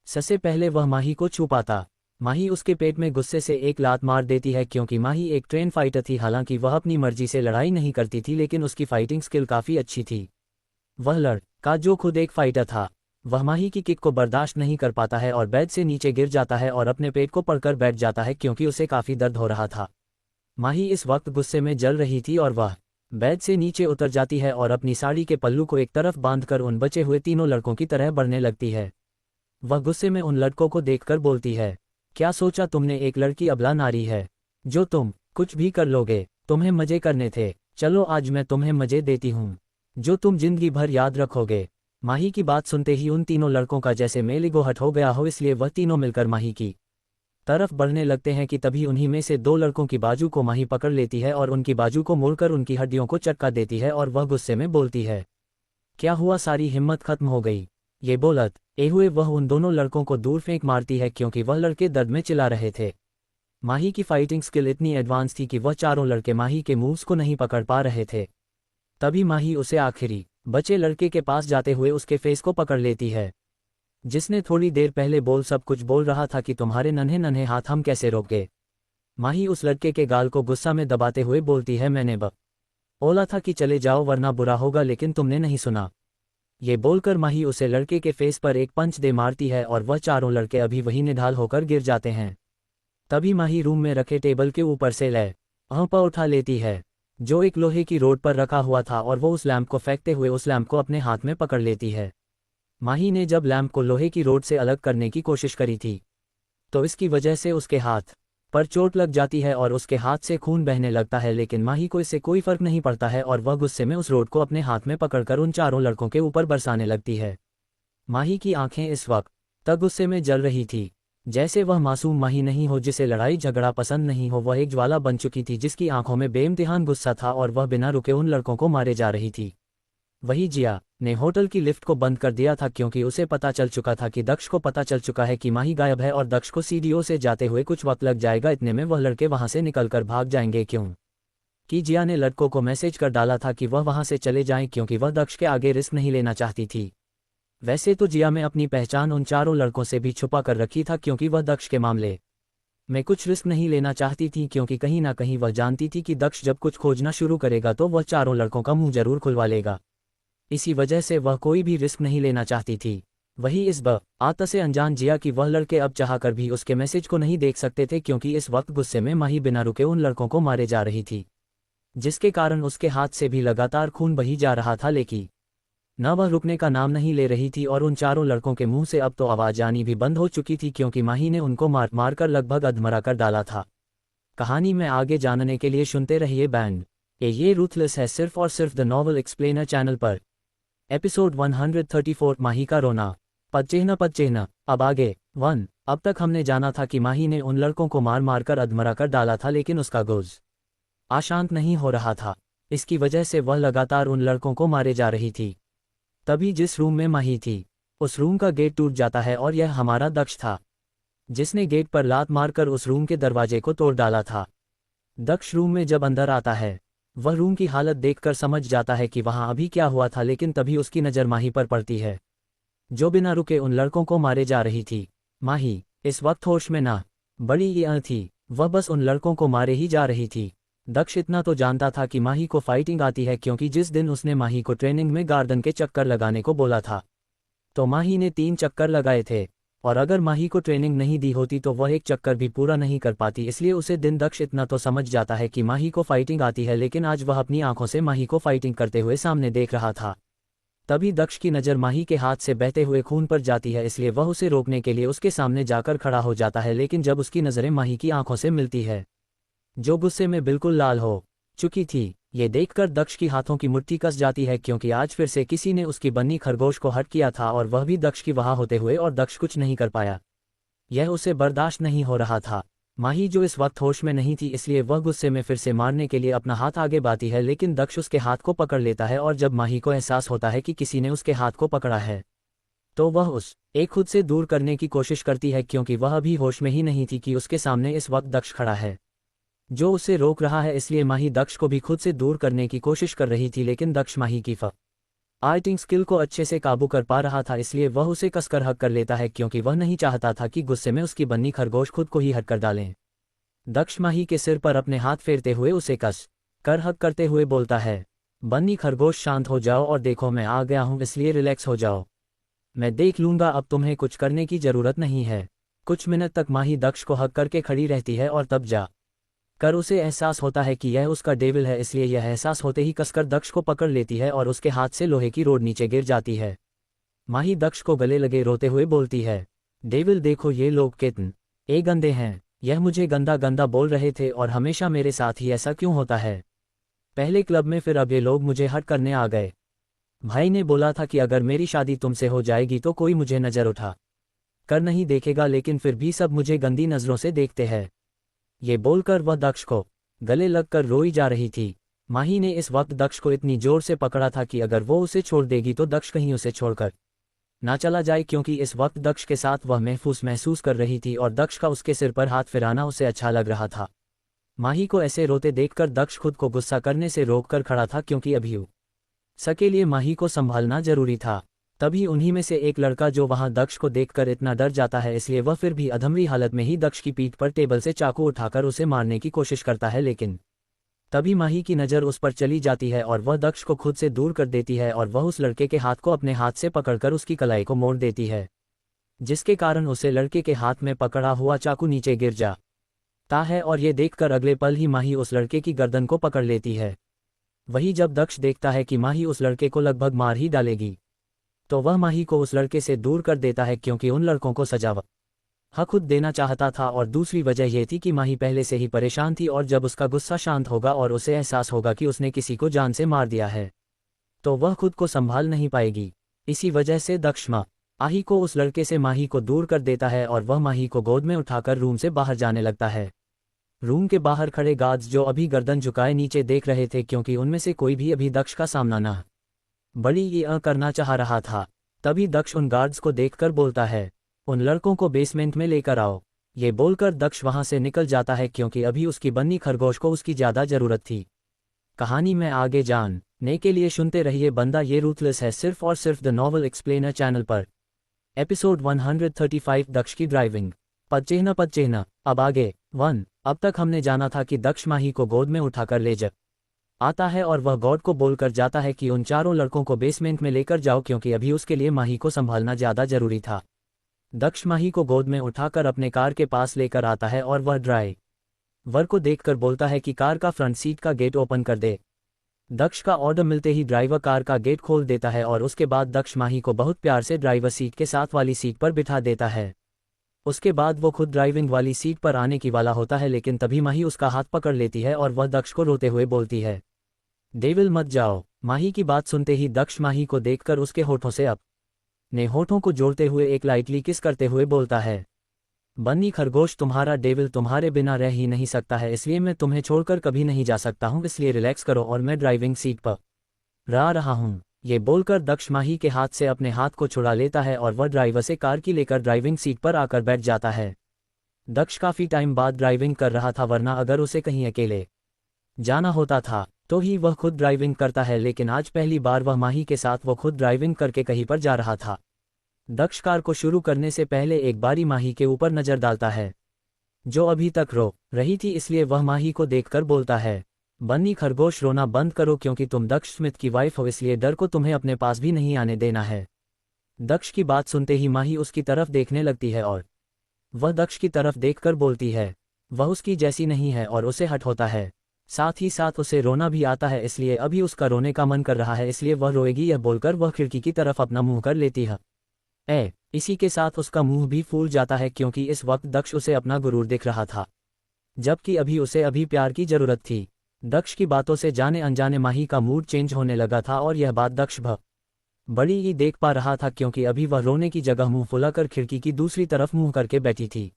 सबसे पहले वह माही को छू पाता। माही उसके पेट में गुस्से से एक लात मार देती है, क्योंकि माही एक ट्रेन फाइटर थी। हालांकि वह अपनी मर्जी से लड़ाई नहीं करती थी, लेकिन उसकी फाइटिंग स्किल काफ़ी अच्छी थी। वह लड़का जो खुद एक फाइटर था वह माही की किक को बर्दाश्त नहीं कर पाता है और बेड से नीचे गिर जाता है और अपने पेट को पकड़कर बैठ जाता है, क्योंकि उसे काफ़ी दर्द हो रहा था। माही इस वक्त गुस्से में जल रही थी और वह बेड से नीचे उतर जाती है और अपनी साड़ी के पल्लू को एक तरफ बांधकर उन बचे हुए तीनों लड़कों की तरह बढ़ने लगती है। वह गुस्से में उन लड़कों को देखकर बोलती है, क्या सोचा तुमने, एक लड़की अबला नारी है जो तुम कुछ भी कर लोगे, तुम्हें मजे करने थे, चलो आज मैं तुम्हें मजे देती हूँ जो तुम जिंदगी भर याद रखोगे। माही की बात सुनते ही उन तीनों लड़कों का जैसे मेलीगोहट हो गया हो, इसलिए वह तीनों मिलकर माही की तरफ बढ़ने लगते हैं कि तभी उन्हीं में से 2 लड़कों की बाजू को माही पकड़ लेती है और उनकी बाजू को मोड़कर उनकी हड्डियों को चटका देती है और वह गुस्से में बोलती है, क्या हुआ, सारी हिम्मत खत्म हो गई। ये बोलत हुए वह उन दोनों लड़कों को दूर फेंक मारती है, क्योंकि वह लड़के दर्द में चिल्ला रहे थे। माही की फाइटिंग स्किल इतनी एडवांस थी कि वह चारों लड़के माही के मूव्स को नहीं पकड़ पा रहे थे। तभी माही उसे आखिरी बचे लड़के के पास जाते हुए उसके फेस को पकड़ लेती है, जिसने थोड़ी देर पहले सब कुछ बोल रहा था कि तुम्हारे नन्हे नन्हे हाथ हम कैसे रोके। माही उस लड़के के गाल को गुस्सा में दबाते हुए बोलती है, मैंने बोला था कि चले जाओ वरना बुरा होगा, लेकिन तुमने नहीं सुना। ये बोलकर माही उसे लड़के के फेस पर एक पंच दे मारती है और वह चारों लड़के अभी वही निढाल होकर गिर जाते हैं। तभी माही रूम में रखे टेबल के ऊपर से लैंप उठा लेती है जो एक लोहे की रोड पर रखा हुआ था और वो उस लैंप को फेंकते हुए उस लैंप को अपने हाथ में पकड़ लेती है। माही ने जब लैंप को लोहे की रोड से अलग करने की कोशिश करी थी तो इसकी वजह से उसके हाथ पर चोट लग जाती है और उसके हाथ से खून बहने लगता है, लेकिन माही को इससे कोई फर्क नहीं पड़ता है और वह गुस्से में उस रोड को अपने हाथ में पकड़कर उन चारों लड़कों के ऊपर बरसाने लगती है। माही की आंखें इस वक्त तक गुस्से में जल रही थी जैसे वह मासूम माही नहीं हो जिसे लड़ाई झगड़ा पसंद नहीं हो। वह एक ज्वाला बन चुकी थी जिसकी आंखों में बेइम्तिहान गुस्सा था और वह बिना रुके उन लड़कों को मारे जा रही थी। वही जिया ने होटल की लिफ्ट को बंद कर दिया था, क्योंकि उसे पता चल चुका था कि दक्ष को पता चल चुका है कि माही गायब है और दक्ष को सीडीओ से जाते हुए कुछ वक्त लग जाएगा। इतने में वह लड़के वहां से निकलकर भाग जाएंगे, क्योंकि जिया ने लड़कों को मैसेज कर डाला था कि वह वहां से चले जाएं, क्योंकि वह दक्ष के आगे रिस्क नहीं लेना चाहती थी। वैसे तो जिया में अपनी पहचान उन चारों लड़कों से भी छुपा कर रखी था, क्योंकि वह दक्ष के मामले में कुछ रिस्क नहीं लेना चाहती थी, क्योंकि कहीं ना कहीं वह जानती थी कि दक्ष जब कुछ खोजना शुरू करेगा तो वह चारों लड़कों का मुंह जरूर खुलवा लेगा। इसी वजह से वह कोई भी रिस्क नहीं लेना चाहती थी। वही इस बात से अनजान जिया कि वह लड़के अब चाहकर भी उसके मैसेज को नहीं देख सकते थे, क्योंकि इस वक्त गुस्से में माही बिना रुके उन लड़कों को मारे जा रही थी, जिसके कारण उसके हाथ से भी लगातार खून बही जा रहा था। लेकिन न वह रुकने का नाम नहीं ले रही थी और उन चारों लड़कों के मुंह से अब तो आवाज आनी भी बंद हो चुकी थी क्योंकि माही ने उनको मार मार कर लगभग अधमरा कर डाला था। कहानी में आगे जानने के लिए सुनते रहिए बैंड ये रूथलेस है सिर्फ और सिर्फ द नॉवल एक्सप्लेनर चैनल पर। एपिसोड 134 माही का रोना। पदचिह्न। अब आगे 1। अब तक हमने जाना था कि माही ने उन लड़कों को मार मार कर अधमरा कर डाला था, लेकिन उसका गुज अशांत नहीं हो रहा था। इसकी वजह से वह लगातार उन लड़कों को मारे जा रही थी। तभी जिस रूम में माही थी उस रूम का गेट टूट जाता है और यह हमारा दक्ष था, जिसने गेट पर लात मारकर उस रूम के दरवाजे को तोड़ डाला था। दक्ष रूम में जब अंदर आता है वह रूम की हालत देखकर समझ जाता है कि वहां अभी क्या हुआ था, लेकिन तभी उसकी नज़र माही पर पड़ती है जो बिना रुके उन लड़कों को मारे जा रही थी। माही इस वक्त होश में ना बड़ी ये थी, वह बस उन लड़कों को मारे ही जा रही थी। दक्ष इतना तो जानता था कि माही को फाइटिंग आती है क्योंकि जिस दिन उसने माही को ट्रेनिंग में गार्डन के चक्कर लगाने को बोला था तो माही ने 3 चक्कर लगाए थे, और अगर माही को ट्रेनिंग नहीं दी होती तो वह एक चक्कर भी पूरा नहीं कर पाती। इसलिए उसे दिन दक्ष इतना तो समझ जाता है कि माही को फाइटिंग आती है, लेकिन आज वह अपनी आंखों से माही को फाइटिंग करते हुए सामने देख रहा था। तभी दक्ष की नज़र माही के हाथ से बहते हुए खून पर जाती है, इसलिए वह उसे रोकने के लिए उसके सामने जाकर खड़ा हो जाता है। लेकिन जब उसकी नज़रें माही की आंखों से मिलती है जो गुस्से में बिल्कुल लाल हो चुकी थी, ये देखकर दक्ष की हाथों की मुट्ठी कस जाती है क्योंकि आज फिर से किसी ने उसकी बन्नी खरगोश को हट किया था और वह भी दक्ष की वहां होते हुए, और दक्ष कुछ नहीं कर पाया। यह उसे बर्दाश्त नहीं हो रहा था। माही जो इस वक्त होश में नहीं थी, इसलिए वह गुस्से में फिर से मारने के लिए अपना हाथ आगे बढ़ाती है, लेकिन दक्ष उसके हाथ को पकड़ लेता है और जब माही को एहसास होता है कि किसी ने उसके हाथ को पकड़ा है तो वह उस एक खुद से दूर करने की कोशिश करती है क्योंकि वह अभी होश में ही नहीं थी कि उसके सामने इस वक्त दक्ष खड़ा है जो उसे रोक रहा है। इसलिए माही दक्ष को भी खुद से दूर करने की कोशिश कर रही थी, लेकिन दक्ष माही की फाइटिंग स्किल को अच्छे से काबू कर पा रहा था, इसलिए वह उसे कसकर हक कर लेता है क्योंकि वह नहीं चाहता था कि गुस्से में उसकी बन्नी खरगोश खुद को ही हक कर डालें। दक्ष माही के सिर पर अपने हाथ फेरते हुए उसे कस कर हक करते हुए बोलता है, बन्नी खरगोश शांत हो जाओ और देखो मैं आ गया हूं, इसलिए रिलैक्स हो जाओ, मैं देख लूंगा, अब तुम्हें कुछ करने की जरूरत नहीं है। कुछ मिनट तक माही दक्ष को हक करके खड़ी रहती है और तब जा कर उसे एहसास होता है कि यह उसका डेविल है, इसलिए यह एहसास होते ही कसकर दक्ष को पकड़ लेती है और उसके हाथ से लोहे की रोड नीचे गिर जाती है। माही दक्ष को गले लगे रोते हुए बोलती है, डेविल देखो ये लोग कितने गंदे हैं, यह मुझे गंदा गंदा बोल रहे थे और हमेशा मेरे साथ ही ऐसा क्यों होता है। पहले क्लब में, फिर अब ये लोग मुझे हट करने आ गए। भाई ने बोला था कि अगर मेरी शादी तुमसे हो जाएगी तो कोई मुझे नजर उठा कर नहीं देखेगा, लेकिन फिर भी सब मुझे गंदी नजरों से देखते हैं। ये बोलकर वह दक्ष को गले लगकर रोई जा रही थी। माही ने इस वक्त दक्ष को इतनी जोर से पकड़ा था कि अगर वो उसे छोड़ देगी तो दक्ष कहीं उसे छोड़कर ना चला जाए, क्योंकि इस वक्त दक्ष के साथ वह महसूस कर रही थी और दक्ष का उसके सिर पर हाथ फिराना उसे अच्छा लग रहा था। माही को ऐसे रोते देखकर दक्ष खुद को गुस्सा करने से रोककर खड़ा था क्योंकि अभी उसके लिए माही को संभालना जरूरी था। तभी उन्हीं में से एक लड़का जो वहां दक्ष को देखकर इतना डर जाता है, इसलिए वह फिर भी अधमरी हालत में ही दक्ष की पीठ पर टेबल से चाकू उठाकर उसे मारने की कोशिश करता है, लेकिन तभी माही की नज़र उस पर चली जाती है और वह दक्ष को खुद से दूर कर देती है और वह उस लड़के के हाथ को अपने हाथ से पकड़कर उसकी कलाई को मोड़ देती है, जिसके कारण उसे लड़के के हाथ में पकड़ा हुआ चाकू नीचे गिर जाता है और ये देखकर अगले पल ही माही उस लड़के की गर्दन को पकड़ लेती है। वही जब दक्ष देखता है कि माही उस लड़के को लगभग मार ही डालेगी तो वह माही को उस लड़के से दूर कर देता है क्योंकि उन लड़कों को सजा वह खुद देना चाहता था, और दूसरी वजह यह थी कि माही पहले से ही परेशान थी और जब उसका गुस्सा शांत होगा और उसे एहसास होगा कि उसने किसी को जान से मार दिया है तो वह खुद को संभाल नहीं पाएगी। इसी वजह से दक्ष माही को उस लड़के से माही को दूर कर देता है और वह माही को गोद में उठाकर रूम से बाहर जाने लगता है। रूम के बाहर खड़े गार्ड्स जो अभी गर्दन झुकाए नीचे देख रहे थे क्योंकि उनमें से कोई भी अभी दक्ष का सामना न बड़ी ये करना चाह रहा था। तभी दक्ष उन गार्ड्स को देखकर बोलता है, उन लड़कों को बेसमेंट में लेकर आओ। ये बोलकर दक्ष वहां से निकल जाता है क्योंकि अभी उसकी बन्नी खरगोश को उसकी ज्यादा जरूरत थी। कहानी में आगे जानने के लिए सुनते रहिए बंदा ये रूथलेस है सिर्फ और सिर्फ द नॉवल एक्सप्लेनर चैनल पर। एपिसोड 135 दक्ष की ड्राइविंग। पदचिह्न। अब आगे 1। अब तक हमने जाना था कि दक्ष माही को गोद में उठाकर ले जा आता है और वह गॉड को बोलकर जाता है कि उन चारों लड़कों को बेसमेंट में लेकर जाओ क्योंकि अभी उसके लिए माही को संभालना ज्यादा जरूरी था। दक्ष माही को गोद में उठाकर अपने कार के पास लेकर आता है और वह ड्राइवर को देखकर बोलता है कि कार का फ्रंट सीट का गेट ओपन कर दे। दक्ष का ऑर्डर मिलते ही ड्राइवर कार का गेट खोल देता है और उसके बाद दक्ष माही को बहुत प्यार से ड्राइवर सीट के साथ वाली सीट पर बिठा देता है। उसके बाद वो खुद ड्राइविंग वाली सीट पर आने की वाला होता है, लेकिन तभी माही उसका हाथ पकड़ लेती है और वह दक्ष को रोते हुए बोलती है, डेविल मत जाओ। माही की बात सुनते ही दक्ष माही को देखकर उसके होठों से अपने होठों को जोड़ते हुए एक लाइटली किस करते हुए बोलता है, बन्नी खरगोश, तुम्हारा डेविल तुम्हारे बिना रह ही नहीं सकता है, इसलिए मैं तुम्हें छोड़कर कभी नहीं जा सकता हूँ, इसलिए रिलैक्स करो और मैं ड्राइविंग सीट पर रहा हूँ। ये बोलकर दक्ष माही के हाथ से अपने हाथ को छुड़ा लेता है और वह ड्राइवर से कार की लेकर ड्राइविंग सीट पर आकर बैठ जाता है। दक्ष काफ़ी टाइम बाद ड्राइविंग कर रहा था, वरना अगर उसे कहीं अकेले जाना होता था तो ही वह खुद ड्राइविंग करता है, लेकिन आज पहली बार वह माही के साथ वो खुद ड्राइविंग करके कहीं पर जा रहा था। दक्ष कार को शुरू करने से पहले एक बारी माही के ऊपर नज़र डालता है, जो अभी तक रो रही थी, इसलिए वह माही को देखकर बोलता है, बन्नी खरगोश रोना बंद करो, क्योंकि तुम दक्ष स्मिथ की वाइफ हो, इसलिए डर को तुम्हें अपने पास भी नहीं आने देना है। दक्ष की बात सुनते ही माही उसकी तरफ देखने लगती है और वह दक्ष की तरफ देखकर बोलती है, वह उसकी जैसी नहीं है, और उसे हट होता है। साथ ही साथ उसे रोना भी आता है, इसलिए अभी उसका रोने का मन कर रहा है, इसलिए वह रोएगी यह बोलकर वह खिड़की की तरफ अपना मुंह कर लेती है। इसी के साथ उसका मुंह भी फूल जाता है, क्योंकि इस वक्त दक्ष उसे अपना गुरूर दिख रहा था, जबकि अभी उसे अभी प्यार की जरूरत थी। दक्ष की बातों से जाने अनजाने माही का मूड चेंज होने लगा था, और यह बात दक्ष बड़ी ही देख पा रहा था, क्योंकि अभी वह रोने की जगह मुंह फुलाकर खिड़की की दूसरी तरफ मुंह करके बैठी थी।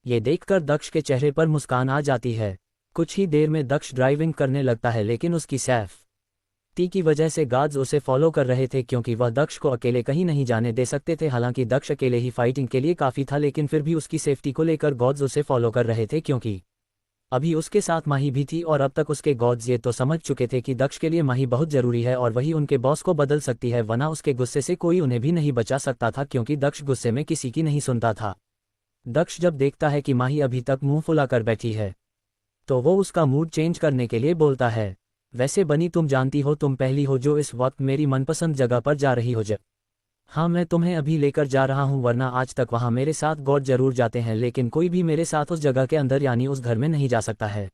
ये देखकर दक्ष के चेहरे पर मुस्कान आ जाती है। कुछ ही देर में दक्ष ड्राइविंग करने लगता है, लेकिन उसकी सेफ्टी की वजह से गार्ड्स उसे फॉलो कर रहे थे, क्योंकि वह दक्ष को अकेले कहीं नहीं जाने दे सकते थे। हालांकि दक्ष अकेले ही फाइटिंग के लिए काफ़ी था, लेकिन फिर भी उसकी सेफ्टी को लेकर गार्ड्स उसे फॉलो कर रहे थे, क्योंकि अभी उसके साथ माही भी थी और अब तक उसके गार्ड्स ये तो समझ चुके थे कि दक्ष के लिए माही बहुत ज़रूरी है और वही उनके बॉस को बदल सकती है, वरना उसके गुस्से से कोई उन्हें भी नहीं बचा सकता था, क्योंकि दक्ष गुस्से में किसी की नहीं सुनता था। दक्ष जब देखता है कि माही अभी तक मुंह फुलाकर बैठी है, तो वो उसका मूड चेंज करने के लिए बोलता है, वैसे बनी तुम जानती हो तुम पहली हो जो इस वक्त मेरी मनपसंद जगह पर जा रही हो। जब हाँ, मैं तुम्हें अभी लेकर जा रहा हूँ, वरना आज तक वहाँ मेरे साथ गॉड जरूर जाते हैं, लेकिन कोई भी मेरे साथ उस जगह के अंदर यानी उस घर में नहीं जा सकता है।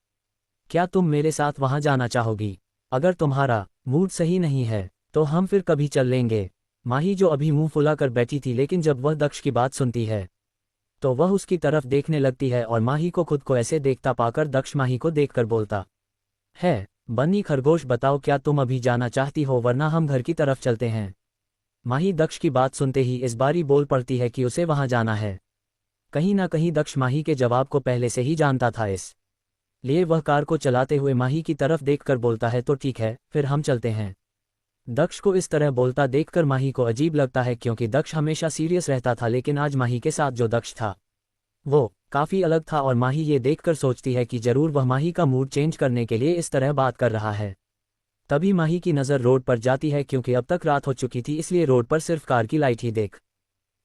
क्या तुम मेरे साथ वहाँ जाना चाहोगी? अगर तुम्हारा मूड सही नहीं है तो हम फिर कभी चल लेंगे। माही जो अभी मुंह फुलाकर बैठी थी, लेकिन जब वह दक्ष की बात सुनती है तो वह उसकी तरफ देखने लगती है, और माही को खुद को ऐसे देखता पाकर दक्ष माही को देखकर बोलता है, बन्नी खरगोश बताओ क्या तुम अभी जाना चाहती हो, वरना हम घर की तरफ चलते हैं। माही दक्ष की बात सुनते ही इस बारी बोल पड़ती है कि उसे वहां जाना है। कहीं ना कहीं दक्ष माही के जवाब को पहले से ही जानता था, इसलिए वह कार को चलाते हुए माही की तरफ देखकर बोलता है, तो ठीक है फिर हम चलते हैं। दक्ष को इस तरह बोलता देखकर माही को अजीब लगता है, क्योंकि दक्ष हमेशा सीरियस रहता था, लेकिन आज माही के साथ जो दक्ष था वो काफ़ी अलग था, और माही ये देखकर सोचती है कि जरूर वह माही का मूड चेंज करने के लिए इस तरह बात कर रहा है। तभी माही की नज़र रोड पर जाती है, क्योंकि अब तक रात हो चुकी थी, इसलिए रोड पर सिर्फ कार की लाइट ही देख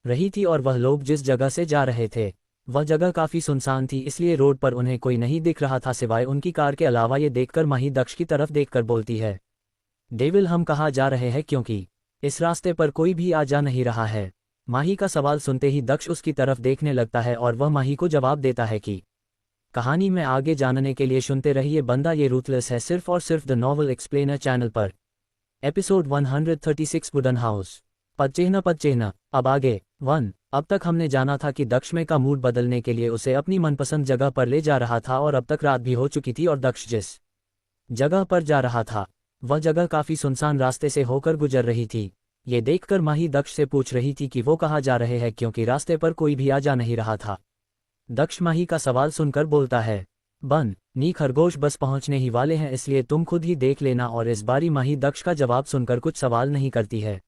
रही थी, और वह लोग जिस जगह से जा रहे थे वह जगह काफ़ी सुनसान थी, इसलिए रोड पर उन्हें कोई नहीं दिख रहा था सिवाय उनकी कार के अलावा। ये देखकर माही दक्ष की तरफ देखकर बोलती है, डेविल हम कहाँ जा रहे हैं, क्योंकि इस रास्ते पर कोई भी आ जा नहीं रहा है। माही का सवाल सुनते ही दक्ष उसकी तरफ देखने लगता है, और वह माही को जवाब देता है कि कहानी में आगे जानने के लिए सुनते रहिए बंदा ये रूथलेस है, सिर्फ और सिर्फ द नॉवल एक्सप्लेनर चैनल पर। Episode 136 wooden house. पदचिह्न। अब आगे 1। अब तक हमने जाना था कि दक्ष में का मूड बदलने के लिए उसे अपनी मनपसंद जगह पर ले जा रहा था, और अब तक रात भी हो चुकी थी, और दक्ष जिस जगह पर जा रहा था वह जगह काफ़ी सुनसान रास्ते से होकर गुजर रही थी। ये देखकर माही दक्ष से पूछ रही थी कि वो कहाँ जा रहे हैं, क्योंकि रास्ते पर कोई भी आ जा नहीं रहा था। दक्ष माही का सवाल सुनकर बोलता है, नी खरगोश बस पहुंचने ही वाले हैं, इसलिए तुम खुद ही देख लेना। और इस बारी माही दक्ष का जवाब सुनकर कुछ सवाल नहीं करती है।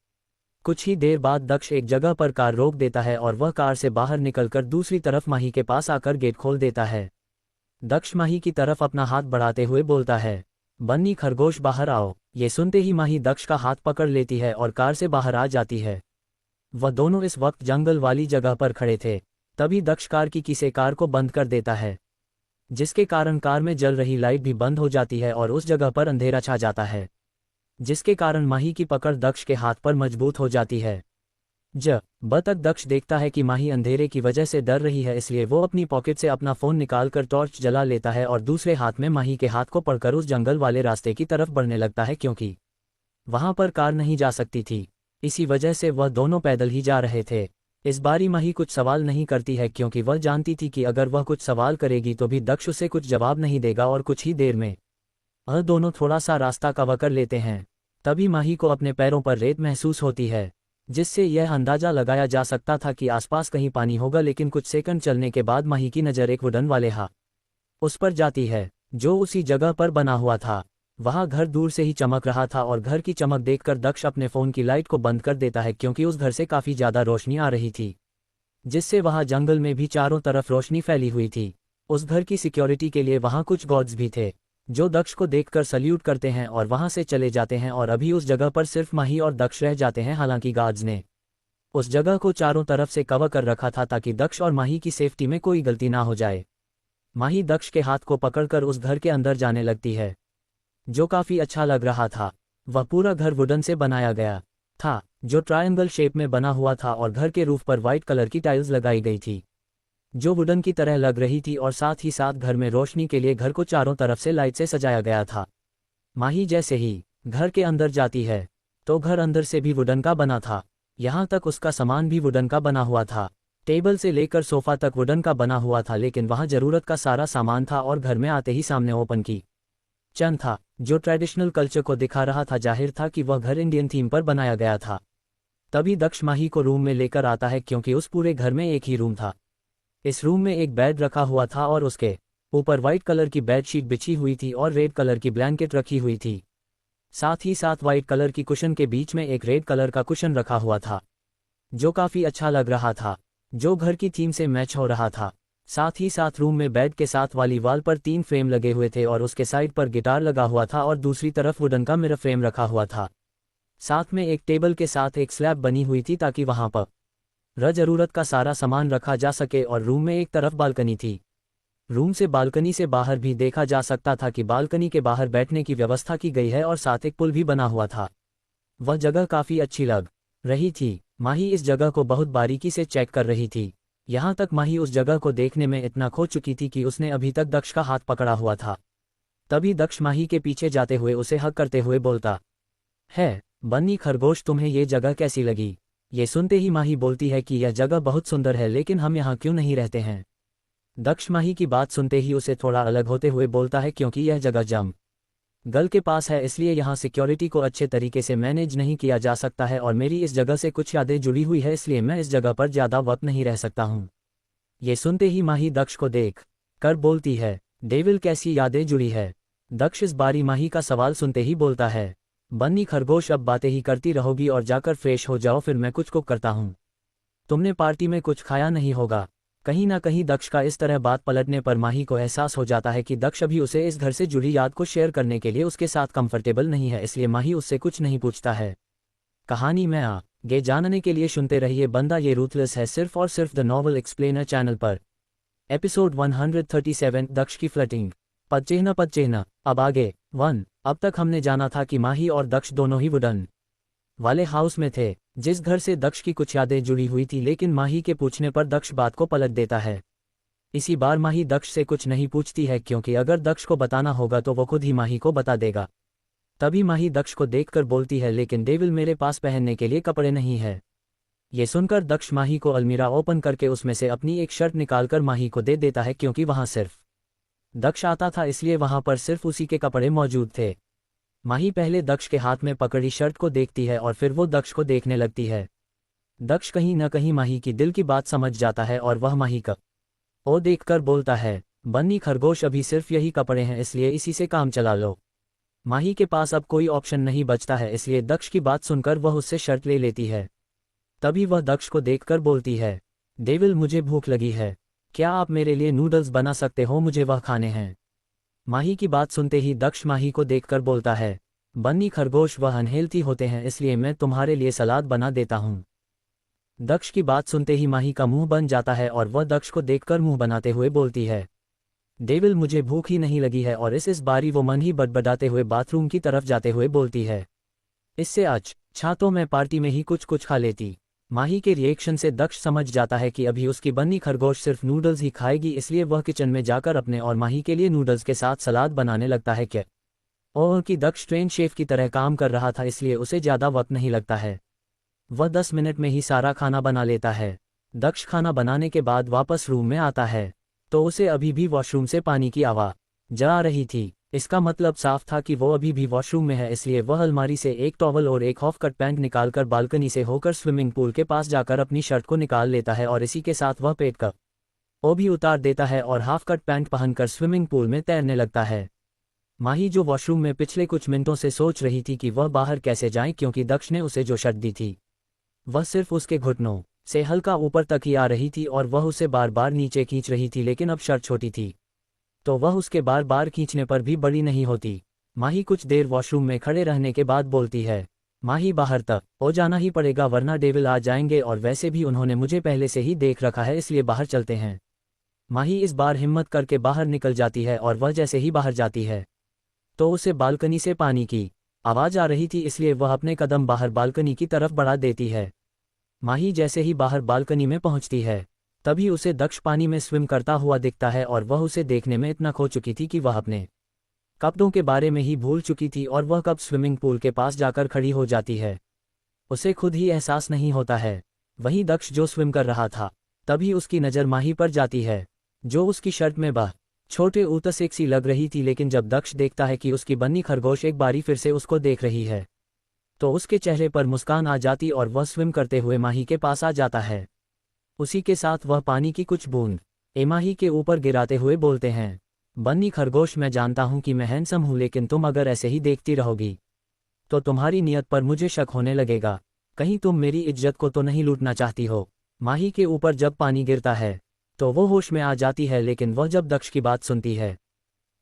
कुछ ही देर बाद दक्ष एक जगह पर कार रोक देता है, और वह कार से बाहर निकलकर दूसरी तरफ माही के पास आकर गेट खोल देता है। दक्ष माही की तरफ अपना हाथ बढ़ाते हुए बोलता है, बन्नी खरगोश बाहर आओ। ये सुनते ही माही दक्ष का हाथ पकड़ लेती है और कार से बाहर आ जाती है। वह दोनों इस वक्त जंगल वाली जगह पर खड़े थे। तभी दक्ष कार की की से कार को बंद कर देता है, जिसके कारण कार में जल रही लाइट भी बंद हो जाती है और उस जगह पर अंधेरा छा जाता है, जिसके कारण माही की पकड़ दक्ष के हाथ पर मजबूत हो जाती है। ब तक दक्ष देखता है कि माही अंधेरे की वजह से डर रही है, इसलिए वो अपनी पॉकेट से अपना फ़ोन निकालकर टॉर्च जला लेता है और दूसरे हाथ में माही के हाथ को पकड़कर उस जंगल वाले रास्ते की तरफ बढ़ने लगता है, क्योंकि वहां पर कार नहीं जा सकती थी। इसी वजह से वह दोनों पैदल ही जा रहे थे। इस बारी माही कुछ सवाल नहीं करती है, क्योंकि वह जानती थी कि अगर वह कुछ सवाल करेगी तो भी दक्ष उसे कुछ जवाब नहीं देगा और कुछ ही देर में दोनों थोड़ा सा रास्ता कवर कर लेते हैं। तभी माही को अपने पैरों पर रेत महसूस होती है, जिससे यह अंदाजा लगाया जा सकता था कि आसपास कहीं पानी होगा। लेकिन कुछ सेकंड चलने के बाद माही की नज़र एक वुडन वाले उस पर जाती है, जो उसी जगह पर बना हुआ था। वहां घर दूर से ही चमक रहा था और घर की चमक देखकर दक्ष अपने फ़ोन की लाइट को बंद कर देता है, क्योंकि उस घर से काफ़ी ज़्यादा रोशनी आ रही थी, जिससे वहां जंगल में भी चारों तरफ रोशनी फैली हुई थी। उस घर की सिक्योरिटी के लिए वहां कुछ गार्ड्स भी थे, जो दक्ष को देखकर सल्यूट करते हैं और वहां से चले जाते हैं। और अभी उस जगह पर सिर्फ माही और दक्ष रह जाते हैं। हालांकि गार्ड्स ने उस जगह को चारों तरफ से कवर कर रखा था ताकि दक्ष और माही की सेफ्टी में कोई गलती ना हो जाए। माही दक्ष के हाथ को पकड़कर उस घर के अंदर जाने लगती है, जो काफ़ी अच्छा लग रहा था। वह पूरा घर वुडन से बनाया गया था, जो ट्रायंगल शेप में बना हुआ था, और घर के रूफ पर वाइट कलर की टाइल्स लगाई गई थी, जो वुडन की तरह लग रही थी। और साथ ही साथ घर में रोशनी के लिए घर को चारों तरफ से लाइट से सजाया गया था। माही जैसे ही घर के अंदर जाती है तो घर अंदर से भी वुडन का बना था। यहाँ तक उसका सामान भी वुडन का बना हुआ था। टेबल से लेकर सोफा तक वुडन का बना हुआ था, लेकिन वहाँ ज़रूरत का सारा सामान था। और घर में आते ही सामने ओपन की चन था, जो ट्रेडिशनल कल्चर को दिखा रहा था। जाहिर था कि वह घर इंडियन थीम पर बनाया गया था। तभी दक्ष माही को रूम में लेकर आता है, क्योंकि उस पूरे घर में एक ही रूम था। इस रूम में एक बेड रखा हुआ था और उसके ऊपर वाइट कलर की बेडशीट बिछी हुई थी और रेड कलर की ब्लैंकेट रखी हुई थी। साथ ही साथ वाइट कलर की कुशन के बीच में एक रेड कलर का कुशन रखा हुआ था, जो काफ़ी अच्छा लग रहा था, जो घर की थीम से मैच हो रहा था। साथ ही साथ रूम में बेड के साथ वाली वाल पर 3 फ्रेम लगे हुए थे और उसके साइड पर गिटार लगा हुआ था और दूसरी तरफ वुडन का मिरर फ्रेम रखा हुआ था। साथ में एक टेबल के साथ एक स्लैब बनी हुई थी, ताकि वहां पर ज़रूरत का सारा सामान रखा जा सके। और रूम में एक तरफ बालकनी थी। रूम से बालकनी से बाहर भी देखा जा सकता था कि बालकनी के बाहर बैठने की व्यवस्था की गई है और साथ एक पुल भी बना हुआ था। वह जगह काफ़ी अच्छी लग रही थी। माही इस जगह को बहुत बारीकी से चेक कर रही थी। यहाँ तक माही उस जगह को देखने में इतना खो चुकी थी कि उसने अभी तक दक्ष का हाथ पकड़ा हुआ था। तभी दक्ष माही के पीछे जाते हुए उसे हक करते हुए बोलता है, बन्नी खरगोश, तुम्हें ये जगह कैसी लगी? ये सुनते ही माही बोलती है कि यह जगह बहुत सुंदर है, लेकिन हम यहाँ क्यों नहीं रहते हैं? दक्ष माही की बात सुनते ही उसे थोड़ा अलग होते हुए बोलता है, क्योंकि यह जगह जंगल के पास है, इसलिए यहाँ सिक्योरिटी को अच्छे तरीके से मैनेज नहीं किया जा सकता है। और मेरी इस जगह से कुछ यादें जुड़ी हुई है, इसलिए मैं इस जगह पर ज़्यादा वक्त नहीं रह सकता हूँ। ये सुनते ही माही दक्ष को देख कर बोलती है, डेविल, कैसी यादें जुड़ी है? दक्ष इस बारी माही का सवाल सुनते ही बोलता है, बन्नी खरगोश, अब बातें ही करती रहोगी और जाकर फ्रेश हो जाओ, फिर मैं कुछ कुक करता हूँ। तुमने पार्टी में कुछ खाया नहीं होगा। कहीं ना कहीं दक्ष का इस तरह बात पलटने पर माही को एहसास हो जाता है कि दक्ष अभी उसे इस घर से जुड़ी याद को शेयर करने के लिए उसके साथ कंफर्टेबल नहीं है, इसलिए माही उससे कुछ नहीं पूछता है। कहानी में आगे जानने के लिए सुनते रहिए बंदा ये रूथलेस है, सिर्फ और सिर्फ द नॉवल एक्सप्लेनर चैनल पर। एपिसोड 137, दक्ष की फ्लर्टिंग। पद चिन्ह। अब आगे 1। अब तक हमने जाना था कि माही और दक्ष दोनों ही वुडन वाले हाउस में थे, जिस घर से दक्ष की कुछ यादें जुड़ी हुई थी। लेकिन माही के पूछने पर दक्ष बात को पलट देता है। इसी बार माही दक्ष से कुछ नहीं पूछती है, क्योंकि अगर दक्ष को बताना होगा तो वो खुद ही माही को बता देगा। तभी माही दक्ष को देखकर बोलती है, लेकिन डेविल, मेरे पास पहनने के लिए कपड़े नहीं है। ये सुनकर दक्ष माही को अलमीरा ओपन करके उसमें से अपनी एक शर्ट निकालकर माही को दे देता है, क्योंकि वहां सिर्फ दक्ष आता था, इसलिए वहां पर सिर्फ उसी के कपड़े मौजूद थे। माही पहले दक्ष के हाथ में पकड़ी शर्ट को देखती है और फिर वो दक्ष को देखने लगती है। दक्ष कहीं न कहीं माही की दिल की बात समझ जाता है और वह माही का ओ देखकर बोलता है, बन्नी खरगोश, अभी सिर्फ यही कपड़े हैं, इसलिए इसी से काम चला लो। माही के पास अब कोई ऑप्शन नहीं बचता है, इसलिए दक्ष की बात सुनकर वह उससे शर्ट ले लेती है। तभी वह दक्ष को देखकर बोलती है, डेविल, मुझे भूख लगी है, क्या आप मेरे लिए नूडल्स बना सकते हो? मुझे वह खाने हैं। माही की बात सुनते ही दक्ष माही को देखकर बोलता है, बन्नी खरगोश, वह अनहेल्दी होते हैं, इसलिए मैं तुम्हारे लिए सलाद बना देता हूँ। दक्ष की बात सुनते ही माही का मुंह बन जाता है और वह दक्ष को देखकर मुंह बनाते हुए बोलती है, डेविल, मुझे भूख ही नहीं लगी है। और इस बारी वो मन ही बड़बड़ाते हुए बाथरूम की तरफ जाते हुए बोलती है, इससे अच्छा तो मैं पार्टी में ही कुछ खा लेती। माही के रिएक्शन से दक्ष समझ जाता है कि अभी उसकी बन्नी खरगोश सिर्फ नूडल्स ही खाएगी, इसलिए वह किचन में जाकर अपने और माही के लिए नूडल्स के साथ सलाद बनाने लगता है और कि दक्ष ट्रेन शेफ की तरह काम कर रहा था, इसलिए उसे ज़्यादा वक्त नहीं लगता है। वह 10 मिनट में ही सारा खाना बना लेता है। दक्ष खाना बनाने के बाद वापस रूम में आता है तो उसे अभी भी वॉशरूम से पानी की आवाज़ आ रही थी। इसका मतलब साफ था कि वो अभी भी वॉशरूम में है, इसलिए वह अलमारी से एक टॉवल और एक हाफ कट पैंट निकालकर बालकनी से होकर स्विमिंग पूल के पास जाकर अपनी शर्ट को निकाल लेता है और इसी के साथ वह पेट का वो भी उतार देता है और हाफ कट पैंट पहनकर स्विमिंग पूल में तैरने लगता है। माही जो वॉशरूम में पिछले कुछ मिनटों से सोच रही थी कि वह बाहर कैसे जाए, क्योंकि दक्ष ने उसे जो शर्ट दी थी वह सिर्फ उसके घुटनों से हल्का ऊपर तक ही आ रही थी और वह उसे बार बार नीचे खींच रही थी, लेकिन अब शर्ट छोटी थी तो वह उसके बार बार खींचने पर भी बड़ी नहीं होती। माही कुछ देर वॉशरूम में खड़े रहने के बाद बोलती है, माही बाहर तक हो जाना ही पड़ेगा वरना डेविल आ जाएंगे, और वैसे भी उन्होंने मुझे पहले से ही देख रखा है, इसलिए बाहर चलते हैं। माही इस बार हिम्मत करके बाहर निकल जाती है और वह जैसे ही बाहर जाती है तो उसे बालकनी से पानी की आवाज़ आ रही थी, इसलिए वह अपने कदम बाहर बालकनी की तरफ बढ़ा देती है। माही जैसे ही बाहर बालकनी में पहुंचती है तभी उसे दक्ष पानी में स्विम करता हुआ दिखता है और वह उसे देखने में इतना खो चुकी थी कि वह अपने कपड़ों के बारे में ही भूल चुकी थी और वह कब स्विमिंग पूल के पास जाकर खड़ी हो जाती है उसे खुद ही एहसास नहीं होता है। वहीं दक्ष जो स्विम कर रहा था तभी उसकी नज़र माही पर जाती है जो उसकी शर्ट में छोटे ऊतस एक सी लग रही थी, लेकिन जब दक्ष देखता है कि उसकी बन्नी खरगोश एक बारी फिर से उसको देख रही है तो उसके चेहरे पर मुस्कान आ जाती और वह स्विम करते हुए माही के पास आ जाता है। उसी के साथ वह पानी की कुछ बूंद माही के ऊपर गिराते हुए बोलते हैं, बन्नी खरगोश मैं जानता हूं कि मैं हैंडसम हूं, लेकिन तुम अगर ऐसे ही देखती रहोगी तो तुम्हारी नियत पर मुझे शक होने लगेगा। कहीं तुम मेरी इज्जत को तो नहीं लूटना चाहती हो। माही के ऊपर जब पानी गिरता है तो वो होश में आ जाती है, लेकिन वह जब दक्ष की बात सुनती है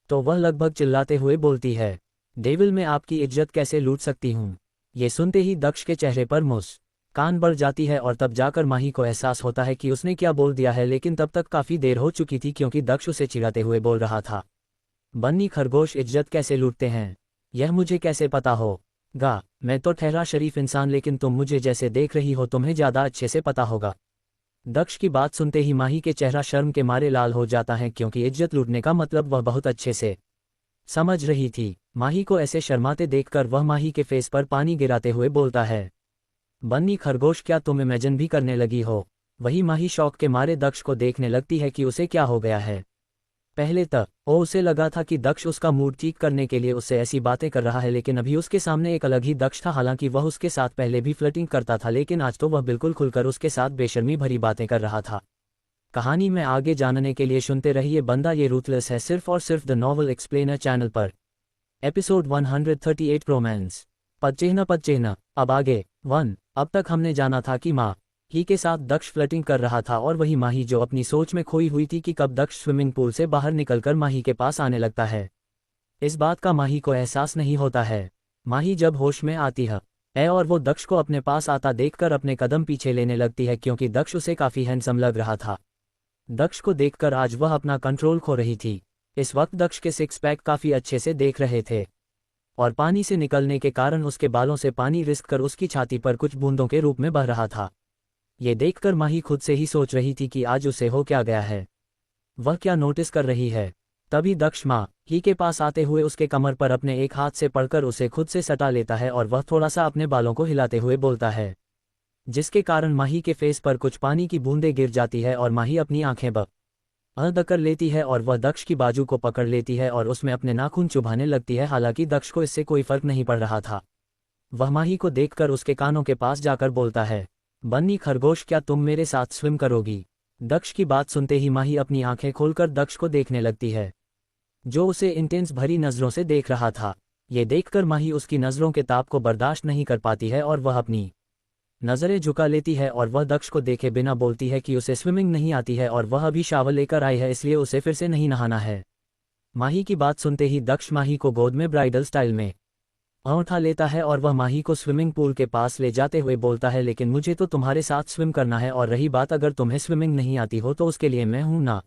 तो वह लगभग चिल्लाते हुए बोलती है, डेविल मैं आपकी इज्जत कैसे लूट सकती हूँ। ये सुनते ही दक्ष के चेहरे पर मुस्कान बढ़ जाती है और तब जाकर माही को एहसास होता है कि उसने क्या बोल दिया है, लेकिन तब तक काफ़ी देर हो चुकी थी क्योंकि दक्ष उसे चिढ़ाते हुए बोल रहा था, बन्नी खरगोश इज्जत कैसे लूटते हैं यह मुझे कैसे पता होगा। मैं तो ठहरा शरीफ इंसान, लेकिन तुम मुझे जैसे देख रही हो तुम्हें ज़्यादा अच्छे से पता होगा। दक्ष की बात सुनते ही माही के चेहरा शर्म के मारे लाल हो जाता है, क्योंकि इज्जत लूटने का मतलब वह बहुत अच्छे से समझ रही थी। माही को ऐसे शर्माते देखकर वह माही के फेस पर पानी गिराते हुए बोलता है, बन्नी खरगोश क्या तुम इमेजिन भी करने लगी हो। वही माही शौक के मारे दक्ष को देखने लगती है कि उसे क्या हो गया है। पहले तक उसे लगा था कि दक्ष उसका मूड ठीक करने के लिए उससे ऐसी बातें कर रहा है, लेकिन अभी उसके सामने एक अलग ही दक्ष था। हालांकि वह उसके साथ पहले भी फ्लर्टिंग करता था, लेकिन आज तो वह बिल्कुल खुलकर उसके साथ बेशर्मी भरी बातें कर रहा था। कहानी में आगे जानने के लिए सुनते रहिए बंदा ये रूथलेस है, सिर्फ और सिर्फ द नॉवल एक्सप्लेनर चैनल पर। एपिसोड 138 रोमांस पदचिह्न। अब आगे 1। अब तक हमने जाना था कि माही के साथ दक्ष फ्लर्टिंग कर रहा था और वही माही जो अपनी सोच में खोई हुई थी कि कब दक्ष स्विमिंग पूल से बाहर निकलकर माही के पास आने लगता है। इस बात का माही को एहसास नहीं होता है। माही जब होश में आती है और वो दक्ष को अपने पास आता देखकर अपने कदम पीछे लेने लगती है, क्योंकि दक्ष उसे काफ़ी हैंडसम लग रहा था। दक्ष को देखकर आज वह अपना कंट्रोल खो रही थी। इस वक्त दक्ष के सिक्स पैक काफ़ी अच्छे से देख रहे थे और पानी से निकलने के कारण उसके बालों से पानी रिस्क कर उसकी छाती पर कुछ बूंदों के रूप में बह रहा था। ये देखकर माही खुद से ही सोच रही थी कि आज उसे हो क्या गया है, वह क्या नोटिस कर रही है। तभी दक्ष माही के पास आते हुए उसके कमर पर अपने एक हाथ से पड़कर उसे खुद से सटा लेता है और वह थोड़ा सा अपने बालों को हिलाते हुए बोलता है, जिसके कारण माही के फेस पर कुछ पानी की बूंदें गिर जाती है और माही अपनी आंखें बंद कर लेती है और वह दक्ष की बाजू को पकड़ लेती है और उसमें अपने नाखून चुभाने लगती है। हालांकि दक्ष को इससे कोई फर्क नहीं पड़ रहा था। वह माही को देखकर उसके कानों के पास जाकर बोलता है, बन्नी खरगोश क्या तुम मेरे साथ स्विम करोगी। दक्ष की बात सुनते ही माही अपनी आंखें खोलकर दक्ष को देखने लगती है, जो उसे इंटेंस भरी नज़रों से देख रहा था। ये देखकर माही उसकी नज़रों के ताप को बर्दाश्त नहीं कर पाती है और वह अपनी नज़रें झुका लेती है और वह दक्ष को देखे बिना बोलती है कि उसे स्विमिंग नहीं आती है और वह अभी शावर लेकर आई है, इसलिए उसे फिर से नहीं नहाना है। माही की बात सुनते ही दक्ष माही को गोद में ब्राइडल स्टाइल में उठा लेता है और वह माही को स्विमिंग पूल के पास ले जाते हुए बोलता है, लेकिन मुझे तो तुम्हारे साथ स्विम करना है, और रही बात अगर तुम्हें स्विमिंग नहीं आती हो तो उसके लिए मैं हूं ना,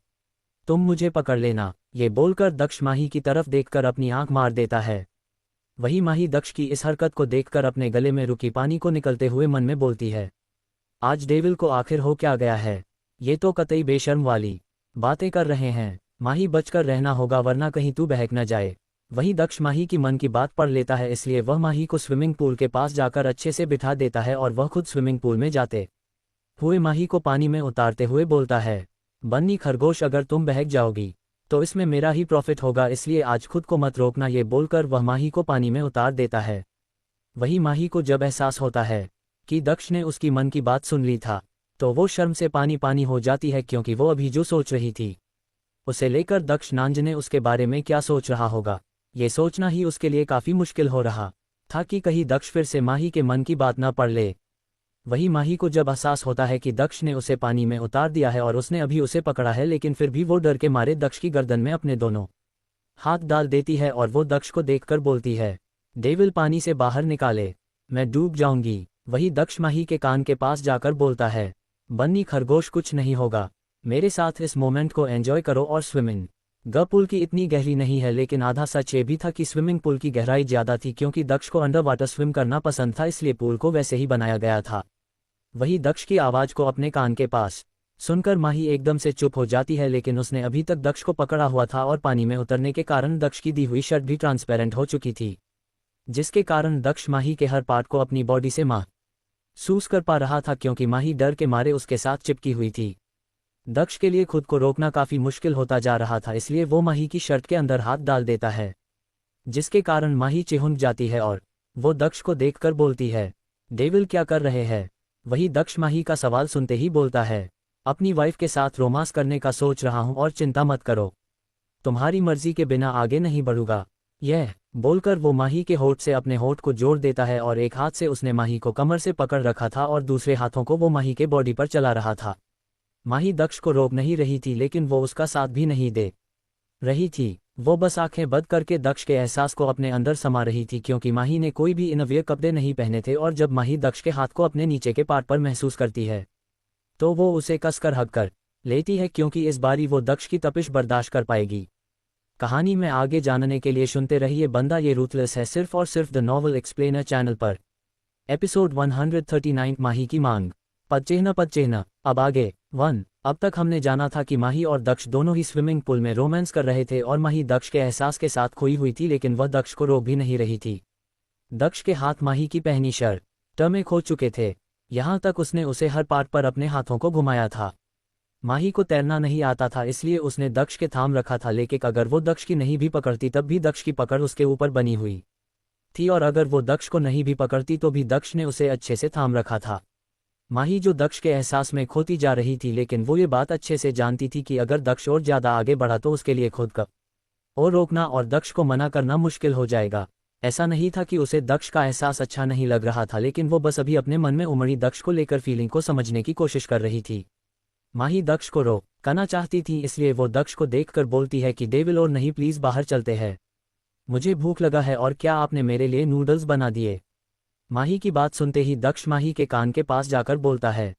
तुम मुझे पकड़ लेना। ये बोलकर दक्ष माही की तरफ देखकर अपनी आंख मार देता है। वही माही दक्ष की इस हरकत को देखकर अपने गले में रुकी पानी को निकलते हुए मन में बोलती है, आज डेविल को आखिर हो क्या गया है? ये तो कतई बेशर्म वाली बातें कर रहे हैं। माही बचकर रहना होगा वरना कहीं तू बहक न जाए। वहीं दक्ष माही की मन की बात पढ़ लेता है, इसलिए वह माही को स्विमिंग पूल के पास जाकर अच्छे से बिठा देता है और वह खुद स्विमिंग पूल में जाते हुए माही को पानी में उतारते हुए बोलता है, बन्नी खरगोश, अगर तुम बहक जाओगी तो इसमें मेरा ही प्रॉफिट होगा, इसलिए आज खुद को मत रोकना। ये बोलकर वह माही को पानी में उतार देता है। वही माही को जब एहसास होता है कि दक्ष ने उसकी मन की बात सुन ली था, तो वो शर्म से पानी पानी हो जाती है, क्योंकि वो अभी जो सोच रही थी उसे लेकर दक्ष ना जाने उसके बारे में क्या सोच रहा होगा। ये सोचना ही उसके लिए काफ़ी मुश्किल हो रहा था कि कहीं दक्ष फिर से माही के मन की बात ना पढ़ ले। वही माही को जब एहसास होता है कि दक्ष ने उसे पानी में उतार दिया है और उसने अभी उसे पकड़ा है, लेकिन फिर भी वो डर के मारे दक्ष की गर्दन में अपने दोनों हाथ डाल देती है और वो दक्ष को देखकर बोलती है, डेविल पानी से बाहर निकाले, मैं डूब जाऊंगी। वही दक्ष माही के कान के पास जाकर बोलता है, बन्नी खरगोश, कुछ नहीं होगा, मेरे साथ इस मोमेंट को एंजॉय करो। और स्विमिंग पूल की इतनी गहरी नहीं है, लेकिन आधा सच ये भी था कि स्विमिंग पूल की गहराई ज़्यादा थी, क्योंकि दक्ष को अंडर वाटर स्विम करना पसंद था, इसलिए पूल को वैसे ही बनाया गया था। वही दक्ष की आवाज़ को अपने कान के पास सुनकर माही एकदम से चुप हो जाती है, लेकिन उसने अभी तक दक्ष को पकड़ा हुआ था और पानी में उतरने के कारण दक्ष की दी हुई शर्ट भी ट्रांसपेरेंट हो चुकी थी, जिसके कारण दक्ष माही के हर पार्ट को अपनी बॉडी से महसूस कर पा रहा था, क्योंकि माही डर के मारे उसके साथ चिपकी हुई थी। दक्ष के लिए खुद को रोकना काफ़ी मुश्किल होता जा रहा था, इसलिए वो माही की शर्ट के अंदर हाथ डाल देता है, जिसके कारण माही चिहुंक जाती है और वो दक्ष को देखकर बोलती है, डेविल क्या कर रहे हैं? वही दक्ष माही का सवाल सुनते ही बोलता है, अपनी वाइफ के साथ रोमांस करने का सोच रहा हूं और चिंता मत करो, तुम्हारी मर्जी के बिना आगे नहीं बढ़ूंगा। यह बोलकर वो माही के होठ से अपने होठ को जोड़ देता है और एक हाथ से उसने माही को कमर से पकड़ रखा था और दूसरे हाथों को वो माही के बॉडी पर चला रहा था। माही दक्ष को रोक नहीं रही थी, लेकिन वो उसका साथ भी नहीं दे रही थी। वो बस आंखें बंद करके दक्ष के एहसास को अपने अंदर समा रही थी, क्योंकि माही ने कोई भी इनवियर कपड़े नहीं पहने थे, और जब माही दक्ष के हाथ को अपने नीचे के पार्ट पर महसूस करती है तो वो उसे कसकर हग कर लेती है, क्योंकि इस बारी वो दक्ष की तपिश बर्दाश्त कर पाएगी। कहानी में आगे जानने के लिए सुनते रहिए बंदा ये रूथलेस है, सिर्फ और सिर्फ द नॉवल एक्सप्लेनर चैनल पर। एपिसोड 139 माही की मांग। पदचिह्न। अब आगे 1। अब तक हमने जाना था कि माही और दक्ष दोनों ही स्विमिंग पूल में रोमांस कर रहे थे और माही दक्ष के एहसास के साथ खोई हुई थी, लेकिन वह दक्ष को रोक भी नहीं रही थी। दक्ष के हाथ माही की पहनी शर्ट में खो चुके थे, यहाँ तक उसने उसे हर पार्ट पर अपने हाथों को घुमाया था। माही को तैरना नहीं आता था, इसलिए उसने दक्ष के थाम रखा था, लेकिन अगर वो दक्ष की नहीं भी पकड़ती तब भी दक्ष की पकड़ उसके ऊपर बनी हुई थी, और अगर वो दक्ष को नहीं भी पकड़ती तो भी दक्ष ने उसे अच्छे से थाम रखा था। माही जो दक्ष के एहसास में खोती जा रही थी, लेकिन वो ये बात अच्छे से जानती थी कि अगर दक्ष और ज़्यादा आगे बढ़ा तो उसके लिए खुद को और रोकना और दक्ष को मना करना मुश्किल हो जाएगा। ऐसा नहीं था कि उसे दक्ष का एहसास अच्छा नहीं लग रहा था, लेकिन वो बस अभी अपने मन में उमड़ी दक्ष को लेकर फीलिंग को समझने की कोशिश कर रही थी। माही दक्ष को रोकना चाहती थी, इसलिए वो दक्ष को देखकर बोलती है कि डेविल और नहीं, प्लीज़ बाहर चलते हैं, मुझे भूख लगा है और क्या आपने मेरे लिए नूडल्स बना दिए? माही की बात सुनते ही दक्ष माही के कान के पास जाकर बोलता है,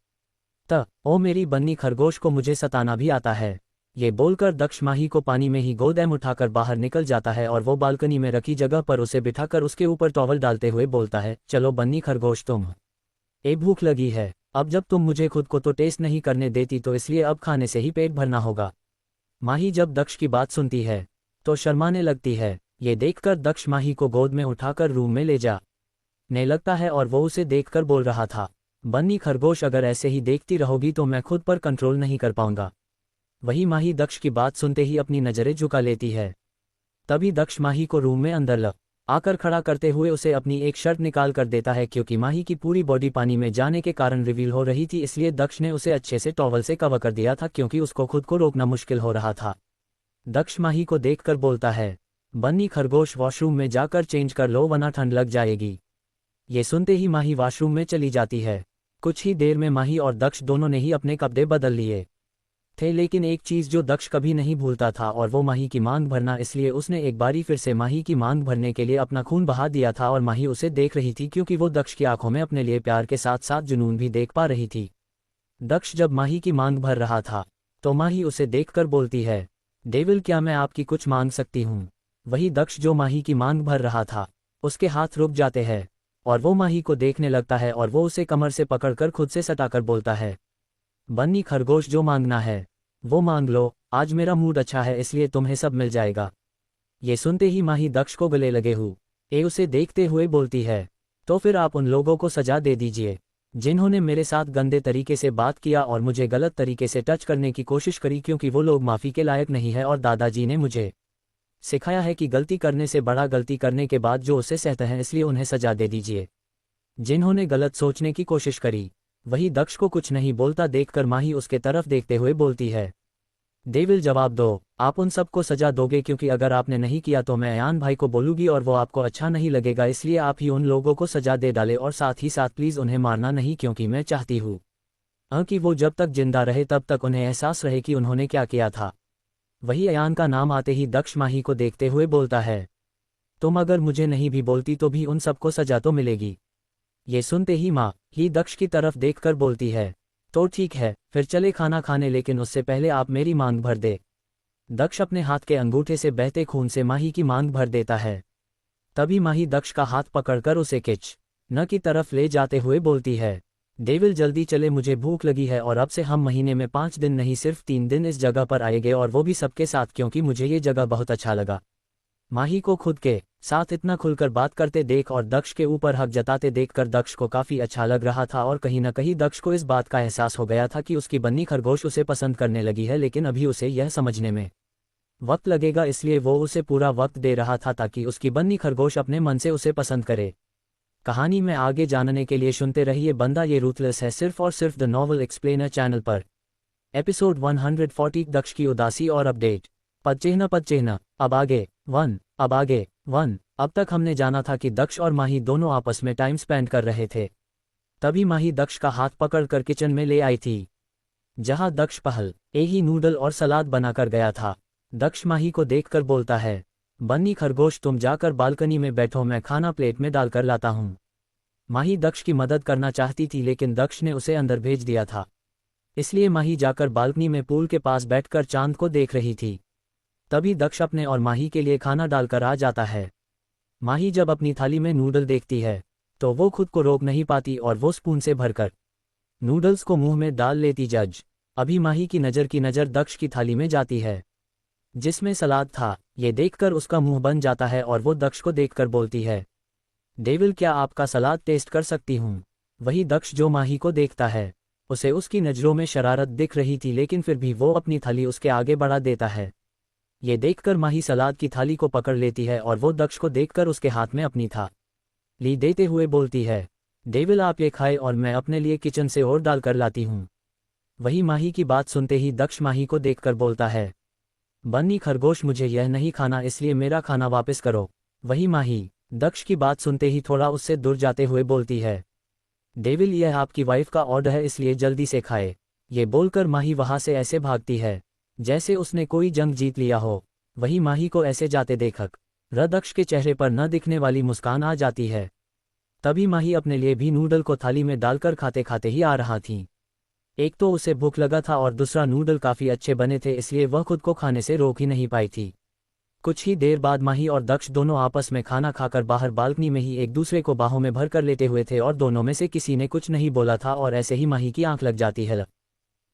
ओ मेरी बन्नी खरगोश को मुझे सताना भी आता है। ये बोलकर दक्ष माही को पानी में ही गोदम उठाकर बाहर निकल जाता है और वो बालकनी में रखी जगह पर उसे बिठाकर उसके ऊपर टॉवल डालते हुए बोलता है, चलो बन्नी खरगोश, तुम भूख लगी है, अब जब तुम मुझे खुद को तो टेस्ट नहीं करने देती तो इसलिए अब खाने से ही पेट भरना होगा। माही जब दक्ष की बात सुनती है तो शर्माने लगती है। ये देखकर दक्ष माही को गोद में उठाकर रूम में ले जाने लगता है और वो उसे देखकर बोल रहा था, बन्नी खरगोश, अगर ऐसे ही देखती रहोगी तो मैं खुद पर कंट्रोल नहीं कर पाऊंगा। वही माही दक्ष की बात सुनते ही अपनी नज़रें झुका लेती है। तभी दक्ष माही को रूम में अंदर आकर खड़ा करते हुए उसे अपनी एक शर्ट निकाल कर देता है, क्योंकि माही की पूरी बॉडी पानी में जाने के कारण रिवील हो रही थी, इसलिए दक्ष ने उसे अच्छे से टॉवल से कवर कर दिया था, क्योंकि उसको खुद को रोकना मुश्किल हो रहा था। दक्ष माही को देखकर बोलता है, बन्नी खरगोश, वॉशरूम में जाकर चेंज कर लो वरना ठंड लग जाएगी। ये सुनते ही माही वॉशरूम में चली जाती है। कुछ ही देर में माही और दक्ष दोनों ने ही अपने कपड़े बदल लिए थे, लेकिन एक चीज़ जो दक्ष कभी नहीं भूलता था और वो माही की मांग भरना, इसलिए उसने एक बारी फिर से माही की मांग भरने के लिए अपना खून बहा दिया था और माही उसे देख रही थी, क्योंकि वो दक्ष की आंखों में अपने लिए प्यार के साथ साथ जुनून भी देख पा रही थी। दक्ष जब माही की मांग भर रहा था तो माही उसे देखकर बोलती है, डेविल, क्या मैं आपकी कुछ मांग सकती हूँ? वही दक्ष जो माही की मांग भर रहा था उसके हाथ रुक जाते हैं, और वो माही को देखने लगता है और वो उसे कमर से पकड़कर खुद से सटाकर बोलता है, बन्नी खरगोश, जो मांगना है वो मांग लो, आज मेरा मूड अच्छा है इसलिए तुम्हें सब मिल जाएगा। ये सुनते ही माही दक्ष को गले लगे हुए उसे देखते हुए बोलती है, तो फिर आप उन लोगों को सजा दे दीजिए जिन्होंने मेरे साथ गंदे तरीके से बात किया और मुझे गलत तरीके से टच करने की कोशिश करी, क्योंकि वो लोग माफ़ी के लायक नहीं है और दादाजी ने मुझे सिखाया है कि गलती करने से बड़ा गलती करने के बाद जो उसे सहता है, इसलिए उन्हें सजा दे दीजिए। जिन्होंने गलत सोचने की कोशिश करी। वही दक्ष को कुछ नहीं बोलता देखकर माही उसके तरफ देखते हुए बोलती है, डेविल जवाब दो, आप उन सबको सजा दोगे, क्योंकि अगर आपने नहीं किया तो मैं अयान भाई को बोलूंगी और वो आपको अच्छा नहीं लगेगा, इसलिए आप ही उन लोगों को सजा दे डाले और साथ ही साथ प्लीज़ उन्हें मारना नहीं, क्योंकि मैं चाहती हूँ कि वो जब तक जिंदा रहे तब तक उन्हें एहसास रहे कि उन्होंने क्या किया था। वही अयान का नाम आते ही दक्ष माही को देखते हुए बोलता है, तुम अगर मुझे नहीं भी बोलती तो भी उन सबको सजा तो मिलेगी। ये सुनते ही माँ ही दक्ष की तरफ देखकर बोलती है, तो ठीक है फिर चले खाना खाने, लेकिन उससे पहले आप मेरी मांग भर दे। दक्ष अपने हाथ के अंगूठे से बहते खून से माही की मांग भर देता है। तभी माही दक्ष का हाथ पकड़कर उसे किच न की तरफ ले जाते हुए बोलती है, डेविल जल्दी चले, मुझे भूख लगी है और अब से हम महीने में 5 दिन नहीं सिर्फ 3 दिन इस जगह पर आएंगे और वो भी सबके साथ, क्योंकि मुझे ये जगह बहुत अच्छा लगा। माही को खुद के साथ इतना खुलकर बात करते देख और दक्ष के ऊपर हक जताते देखकर दक्ष को काफी अच्छा लग रहा था और कहीं न कहीं दक्ष को इस बात का एहसास हो गया था कि उसकी बन्नी खरगोश उसे पसंद करने लगी है, लेकिन अभी उसे यह समझने में वक्त लगेगा, इसलिए वो उसे पूरा वक्त दे रहा था ताकि उसकी बन्नी खरगोश अपने मन से उसे पसंद करे। कहानी में आगे जानने के लिए सुनते रहिए बंदा ये रूथलेस है, सिर्फ और सिर्फ द नॉवल एक्सप्लेनर चैनल पर। एपिसोड 140 दक्ष की उदासी और अपडेट। पदचिह्न अब आगे 1। अब तक हमने जाना था कि दक्ष और माही दोनों आपस में टाइम स्पेंड कर रहे थे। तभी माही दक्ष का हाथ पकड़कर किचन में ले आई थी, जहां दक्ष पहले ही नूडल और सलाद बनाकर गया था। दक्ष माही को देखकर बोलता है, बन्नी खरगोश तुम जाकर बालकनी में बैठो, मैं खाना प्लेट में डालकर लाता हूँ। माही दक्ष की मदद करना चाहती थी, लेकिन दक्ष ने उसे अंदर भेज दिया था, इसलिए माही जाकर बालकनी में पूल के पास बैठकर चांद को देख रही थी। तभी दक्ष अपने और माही के लिए खाना डालकर आ जाता है। माही जब अपनी थाली में नूडल देखती है तो वो खुद को रोक नहीं पाती और वो स्पून से भरकर नूडल्स को मुंह में डाल लेती। अभी माही की नज़र दक्ष की थाली में जाती है जिसमें सलाद था। ये देखकर उसका मुंह बन जाता है और वो दक्ष को देखकर बोलती है, डेविल क्या आपका सलाद टेस्ट कर सकती हूँ। वही दक्ष जो माही को देखता है, उसे उसकी नज़रों में शरारत दिख रही थी, लेकिन फिर भी वो अपनी थाली उसके आगे बढ़ा देता है। ये देखकर माही सलाद की थाली को पकड़ लेती है और वो दक्ष को देखकर उसके हाथ में अपनी थाली देते हुए बोलती है, डेविल आप ये खाए और मैं अपने लिए किचन से और डालकर लाती हूँ। वही माही की बात सुनते ही दक्ष माही को देखकर बोलता है, बन्नी खरगोश मुझे यह नहीं खाना, इसलिए मेरा खाना वापस करो। वही माही दक्ष की बात सुनते ही थोड़ा उससे दूर जाते हुए बोलती है, डेविल यह आपकी वाइफ का ऑर्डर है, इसलिए जल्दी से खाए। ये बोलकर माही वहां से ऐसे भागती है जैसे उसने कोई जंग जीत लिया हो। वही माही को ऐसे जाते देखकर दक्ष के चेहरे पर न दिखने वाली मुस्कान आ जाती है। तभी माही अपने लिए भी नूडल को थाली में डालकर खाते खाते ही आ रहा थी। एक तो उसे भूख लगा था और दूसरा नूडल काफ़ी अच्छे बने थे, इसलिए वह खुद को खाने से रोक ही नहीं पाई थी। कुछ ही देर बाद माही और दक्ष दोनों आपस में खाना खाकर बाहर बालकनी में ही एक दूसरे को बाहों में भर कर लेते हुए थे और दोनों में से किसी ने कुछ नहीं बोला था और ऐसे ही माही की आंख लग जाती है।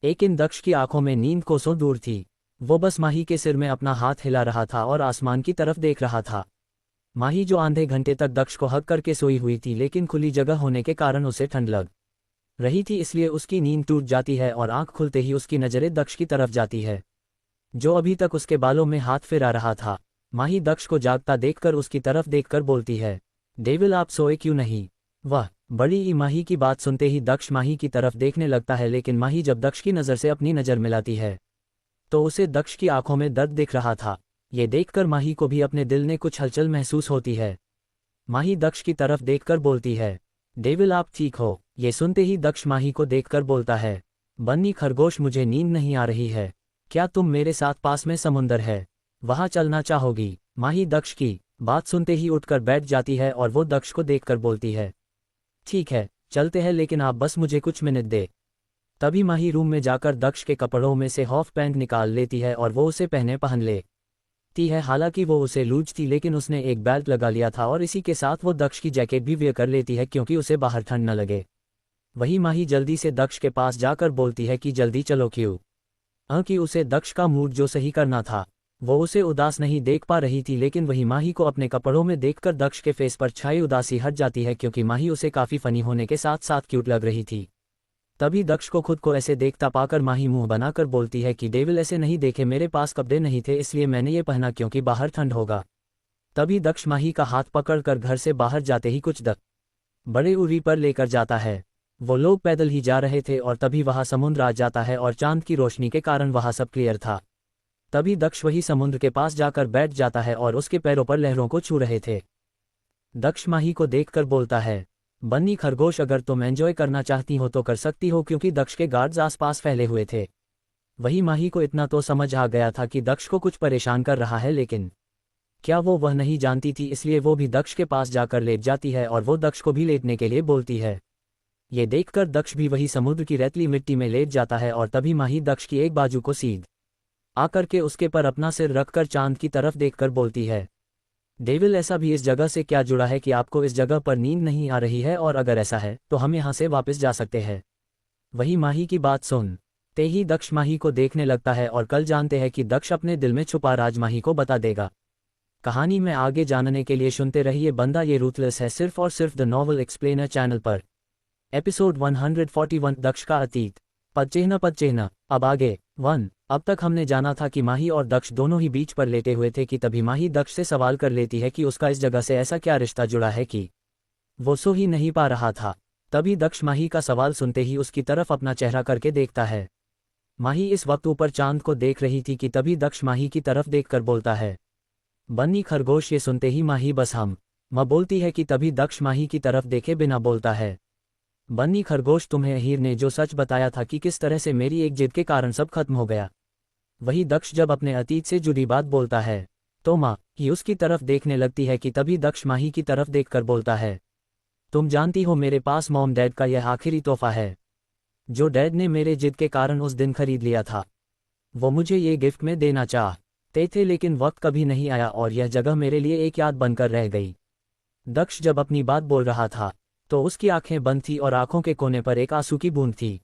लेकिन दक्ष की आंखों में नींद कोसों दूर थी। वो बस माही के सिर में अपना हाथ हिला रहा था और आसमान की तरफ देख रहा था। माही जो आधे घंटे तक दक्ष को हक करके सोई हुई थी, लेकिन खुली जगह होने के कारण उसे ठंड लग रही थी, इसलिए उसकी नींद टूट जाती है और आंख खुलते ही उसकी नज़रें दक्ष की तरफ जाती है, जो अभी तक उसके बालों में हाथ फिरा रहा था। माही दक्ष को जागता देखकर उसकी तरफ देखकर बोलती है, डेविल आप सोए क्यों नहीं। वह बड़ी माही की बात सुनते ही दक्ष माही की तरफ देखने लगता है, लेकिन माही जब दक्ष की नज़र से अपनी नज़र मिलाती है तो उसे दक्ष की आंखों में दर्द दिख रहा था। ये देखकर माही को भी अपने दिल में कुछ हलचल महसूस होती है। माही दक्ष की तरफ देखकर बोलती है, डेविल आप ठीक हो। ये सुनते ही दक्ष माही को देखकर बोलता है, बन्नी खरगोश मुझे नींद नहीं आ रही है, क्या तुम मेरे साथ पास में समुंदर है, वहां चलना चाहोगी। माही दक्ष की बात सुनते ही उठकर बैठ जाती है और वो दक्ष को देखकर बोलती है, ठीक है चलते हैं, लेकिन आप बस मुझे कुछ मिनट दे। तभी माही रूम में जाकर दक्ष के कपड़ों में से हाफ पैंट निकाल लेती है और वो उसे पहन ले ती है। हालांकि वो उसे लूझती, लेकिन उसने एक बेल्ट लगा लिया था और इसी के साथ वो दक्ष की जैकेट भी वेयर कर लेती है क्योंकि उसे बाहर ठंड न लगे। वही माही जल्दी से दक्ष के पास जाकर बोलती है कि जल्दी चलो क्यों। कि उसे दक्ष का मूड जो सही करना था। वो उसे उदास नहीं देख पा रही थी, लेकिन वही माही को अपने कपड़ों में देखकर दक्ष के फेस पर छाई उदासी हट जाती है क्योंकि माही उसे काफी फनी होने के साथ साथ क्यूट लग रही थी। तभी दक्ष को खुद को ऐसे देखता पाकर माही मुंह बनाकर बोलती है कि डेविल ऐसे नहीं देखे, मेरे पास कपड़े नहीं थे इसलिए मैंने ये पहना क्योंकि बाहर ठंड होगा। तभी दक्ष माही का हाथ पकड़कर घर से बाहर जाते ही कुछ बड़े उरी पर लेकर जाता है। वो लोग पैदल ही जा रहे थे और तभी वहां समुद्र आ जाता है और चांद की रोशनी के कारण वहां सब क्लियर था। तभी दक्ष वही समुद्र के पास जाकर बैठ जाता है और उसके पैरों पर लहरों को छू रहे थे। दक्ष माही को देखकर बोलता है, बन्नी खरगोश अगर तुम एंजॉय करना चाहती हो तो कर सकती हो, क्योंकि दक्ष के गार्ड्स आसपास फैले हुए थे। वही माही को इतना तो समझ आ गया था कि दक्ष को कुछ परेशान कर रहा है, लेकिन क्या वो वह नहीं जानती थी, इसलिए वो भी दक्ष के पास जाकर लेट जाती है और वो दक्ष को भी लेटने के लिए बोलती है। ये देखकर दक्ष भी वही समुद्र की रेतली मिट्टी में लेट जाता है और तभी माही दक्ष की एक बाजू को सीध आकर के उसके पर अपना सिर रखकर चांद की तरफ देखकर बोलती है, डेविल ऐसा भी इस जगह से क्या जुड़ा है कि आपको इस जगह पर नींद नहीं आ रही है, और अगर ऐसा है तो हम यहाँ से वापस जा सकते हैं। वही माही की बात सुनते ही दक्ष माही को देखने लगता है और कल जानते हैं कि दक्ष अपने दिल में छुपा राज माही को बता देगा। कहानी में आगे जानने के लिए सुनते रहिए बंदा ये रूथलेस है, सिर्फ और सिर्फ द नॉवल एक्सप्लेनर चैनल पर। एपिसोड 141 दक्ष का अतीत। पदचिह्न। अब आगे 1। अब तक हमने जाना था कि माही और दक्ष दोनों ही बीच पर लेटे हुए थे कि तभी माही दक्ष से सवाल कर लेती है कि उसका इस जगह से ऐसा क्या रिश्ता जुड़ा है कि वो सो ही नहीं पा रहा था। तभी दक्ष माही का सवाल सुनते ही उसकी तरफ अपना चेहरा करके देखता है। माही इस वक्त ऊपर चांद को देख रही थी कि तभी दक्ष माही की तरफ देखकर बोलता है, बन्नी खरगोश। ये सुनते ही माही बस माँ बोलती है कि तभी दक्ष माही की तरफ देखे बिना बोलता है, बन्नी खरगोश तुम्हें अहीर ने जो सच बताया था कि किस तरह से मेरी एक जिद के कारण सब खत्म हो गया। वही दक्ष जब अपने अतीत से जुड़ी बात बोलता है तो माँ ही उसकी तरफ देखने लगती है कि तभी दक्ष माही की तरफ देखकर बोलता है, तुम जानती हो मेरे पास मॉम डैड का यह आखिरी तोहफा है जो डैड ने मेरे जिद के कारण उस दिन खरीद लिया था। वो मुझे ये गिफ्ट में देना चाहते थे, लेकिन वक्त कभी नहीं आया और यह जगह मेरे लिए एक याद बनकर रह गई। दक्ष जब अपनी बात बोल रहा था तो उसकी आंखें बंद थी और आंखों के कोने पर एक आंसू की बूंद थी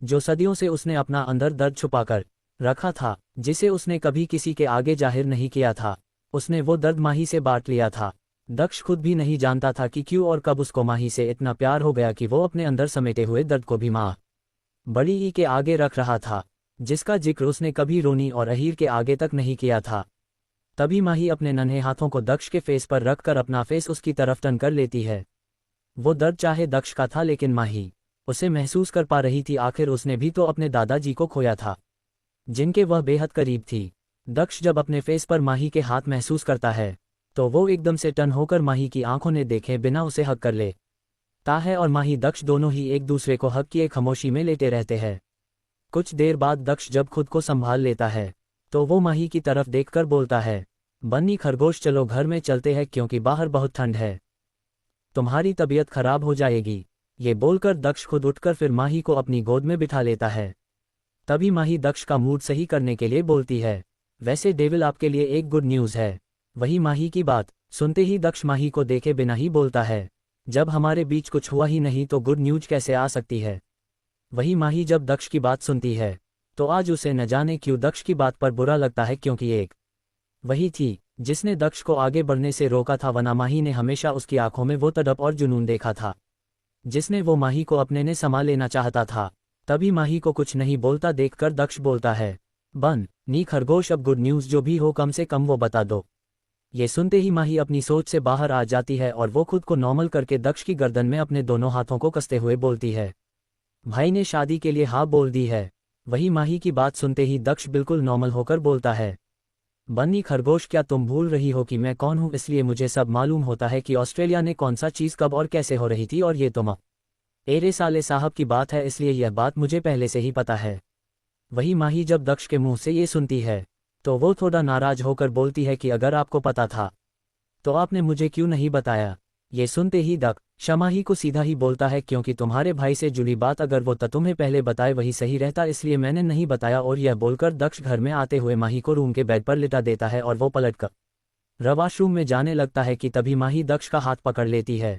जो सदियों से उसने अपना अंदर दर्द छुपाकर रखा था, जिसे उसने कभी किसी के आगे जाहिर नहीं किया था। उसने वो दर्द माही से बांट लिया था। दक्ष खुद भी नहीं जानता था कि क्यों और कब उसको माही से इतना प्यार हो गया कि वो अपने अंदर समेटे हुए दर्द को भी माँ बड़ी ई के आगे रख रहा था, जिसका जिक्र उसने कभी रोनी और अहीर के आगे तक नहीं किया था। तभी माही अपने नन्हे हाथों को दक्ष के फेस पर रखकर अपना फेस उसकी तरफ टर्न कर लेती है। वो दर्द चाहे दक्ष का था, लेकिन माही उसे महसूस कर पा रही थी। आखिर उसने भी तो अपने दादाजी को खोया था जिनके वह बेहद करीब थी। दक्ष जब अपने फेस पर माही के हाथ महसूस करता है तो वो एकदम से टर्न होकर माही की आंखों ने देखे बिना उसे हक कर लेता है और माही दक्ष दोनों ही एक दूसरे को हक किए खामोशी में लेटे रहते हैं। कुछ देर बाद दक्ष जब खुद को संभाल लेता है तो वो माही की तरफ देखकर बोलता है, बन्नी खरगोश चलो घर में चलते हैं क्योंकि बाहर बहुत ठंड है, तुम्हारी तबीयत खराब हो जाएगी। ये बोलकर दक्ष खुद उठकर फिर माही को अपनी गोद में बिठा लेता है। तभी माही दक्ष का मूड सही करने के लिए बोलती है, वैसे डेविल आपके लिए एक गुड न्यूज़ है। वही माही की बात सुनते ही दक्ष माही को देखे बिना ही बोलता है, जब हमारे बीच कुछ हुआ ही नहीं तो गुड न्यूज कैसे आ सकती है। वही माही जब दक्ष की बात सुनती है तो आज उसे न जाने क्यों दक्ष की बात पर बुरा लगता है, क्योंकि एक वही थी जिसने दक्ष को आगे बढ़ने से रोका था, वरना माही ने हमेशा उसकी आंखों में वो तड़प और जुनून देखा था जिसने वो माही को अपने ने समा लेना चाहता था। तभी माही को कुछ नहीं बोलता देखकर दक्ष बोलता है, बन्नी खरगोश अब गुड न्यूज़ जो भी हो कम से कम वो बता दो। ये सुनते ही माही अपनी सोच से बाहर आ जाती है और वो खुद को नॉर्मल करके दक्ष की गर्दन में अपने दोनों हाथों को कसते हुए बोलती है, भाई ने शादी के लिए हाँ बोल दी है। वही माही की बात सुनते ही दक्ष बिल्कुल नॉर्मल होकर बोलता है, बन्नी खरगोश क्या तुम भूल रही हो कि मैं कौन हूँ, इसलिए मुझे सब मालूम होता है कि ऑस्ट्रेलिया ने कौन सा चीज़ कब और कैसे हो रही थी, और ये तो एरे साले साहब की बात है, इसलिए यह बात मुझे पहले से ही पता है। वही माही जब दक्ष के मुंह से ये सुनती है तो वो थोड़ा नाराज होकर बोलती है कि अगर आपको पता था तो आपने मुझे क्यों नहीं बताया। ये सुनते ही दक्ष माही को सीधा ही बोलता है, क्योंकि तुम्हारे भाई से जुड़ी बात अगर वो तुम्हें पहले बताए वही सही रहता, इसलिए मैंने नहीं बताया। और यह बोलकर दक्ष घर में आते हुए माही को रूम के बेड पर लिटा देता है और वो पलटकर वॉशरूम में जाने लगता है कि तभी माही दक्ष का हाथ पकड़ लेती है।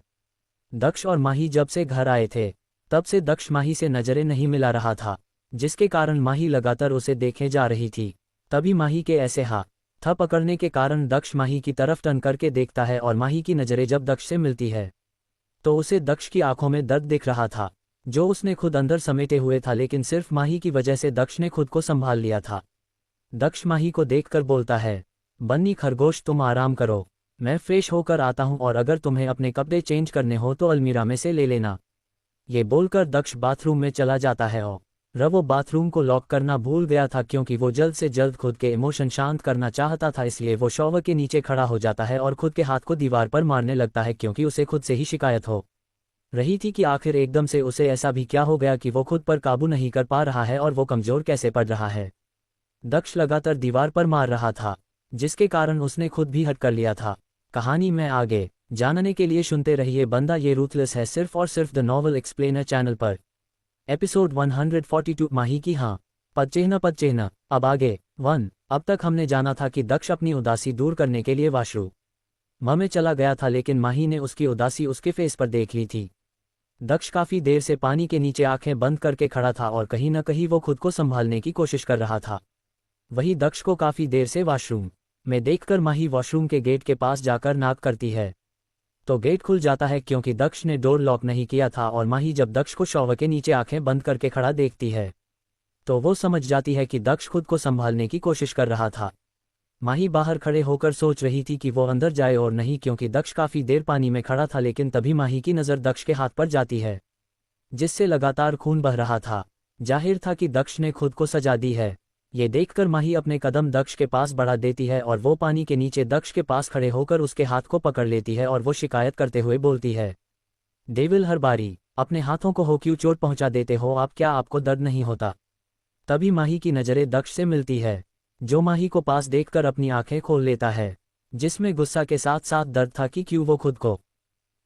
दक्ष और माही जब से घर आए थे तब से दक्ष माही से नजरें नहीं मिला रहा था, जिसके कारण माही लगातार उसे देखे जा रही थी। तभी माही के ऐसे हाथ पकड़ने के कारण दक्ष माही की तरफ टर्न करके देखता है और माही की नजरें जब दक्ष से मिलती है तो उसे दक्ष की आंखों में दर्द दिख रहा था, जो उसने खुद अंदर समेटे हुए था, लेकिन सिर्फ माही की वजह से दक्ष ने खुद को संभाल लिया था। दक्ष माही को देखकर बोलता है, बन्नी खरगोश तुम आराम करो, मैं फ्रेश होकर आता हूं और अगर तुम्हें अपने कपड़े चेंज करने हो तो अलमीरा में से ले लेना। ये बोलकर दक्ष बाथरूम में चला जाता है और वो बाथरूम को लॉक करना भूल गया था, क्योंकि वो जल्द से जल्द खुद के इमोशन शांत करना चाहता था। इसलिए वो शॉवर के नीचे खड़ा हो जाता है और खुद के हाथ को दीवार पर मारने लगता है, क्योंकि उसे खुद से ही शिकायत हो रही थी कि आखिर एकदम से उसे ऐसा भी क्या हो गया कि वो खुद पर काबू नहीं कर पा रहा है और वो कमजोर कैसे पड़ रहा है। दक्ष लगातार दीवार पर मार रहा था, जिसके कारण उसने खुद भी हट कर लिया था। कहानी में आगे जानने के लिए सुनते रहिए बंदा ये रूथलेस है, सिर्फ और सिर्फ द नॉवल एक्सप्लेनर चैनल पर। एपिसोड 142 माही की हाँ पदचिह्न। अब आगे 1। अब तक हमने जाना था कि दक्ष अपनी उदासी दूर करने के लिए वॉशरूम में चला गया था, लेकिन माही ने उसकी उदासी उसके फेस पर देख ली थी। दक्ष काफी देर से पानी के नीचे आंखें बंद करके खड़ा था और कहीं न कहीं वो खुद को संभालने की कोशिश कर रहा था। वही दक्ष को काफी देर से वॉशरूम में देखकर माही वॉशरूम के गेट के पास जाकर नॉक करती है, तो गेट खुल जाता है क्योंकि दक्ष ने डोर लॉक नहीं किया था। और माही जब दक्ष को शॉवर के नीचे आंखें बंद करके खड़ा देखती है तो वो समझ जाती है कि दक्ष खुद को संभालने की कोशिश कर रहा था। माही बाहर खड़े होकर सोच रही थी कि वो अंदर जाए और नहीं, क्योंकि दक्ष काफी देर पानी में खड़ा था। लेकिन तभी माही की नज़र दक्ष के हाथ पर जाती है, जिससे लगातार खून बह रहा था। जाहिर था कि दक्ष ने खुद को सजा दी है। ये देखकर माही अपने कदम दक्ष के पास बढ़ा देती है और वो पानी के नीचे दक्ष के पास खड़े होकर उसके हाथ को पकड़ लेती है और वो शिकायत करते हुए बोलती है, डेविल हर बारी अपने हाथों को हो क्यों चोट पहुंचा देते हो आप, क्या आपको दर्द नहीं होता। तभी माही की नज़रें दक्ष से मिलती है, जो माही को पास देखकर अपनी आंखें खोल लेता है, जिसमें गुस्सा के साथ साथ दर्द था कि क्यों वो खुद को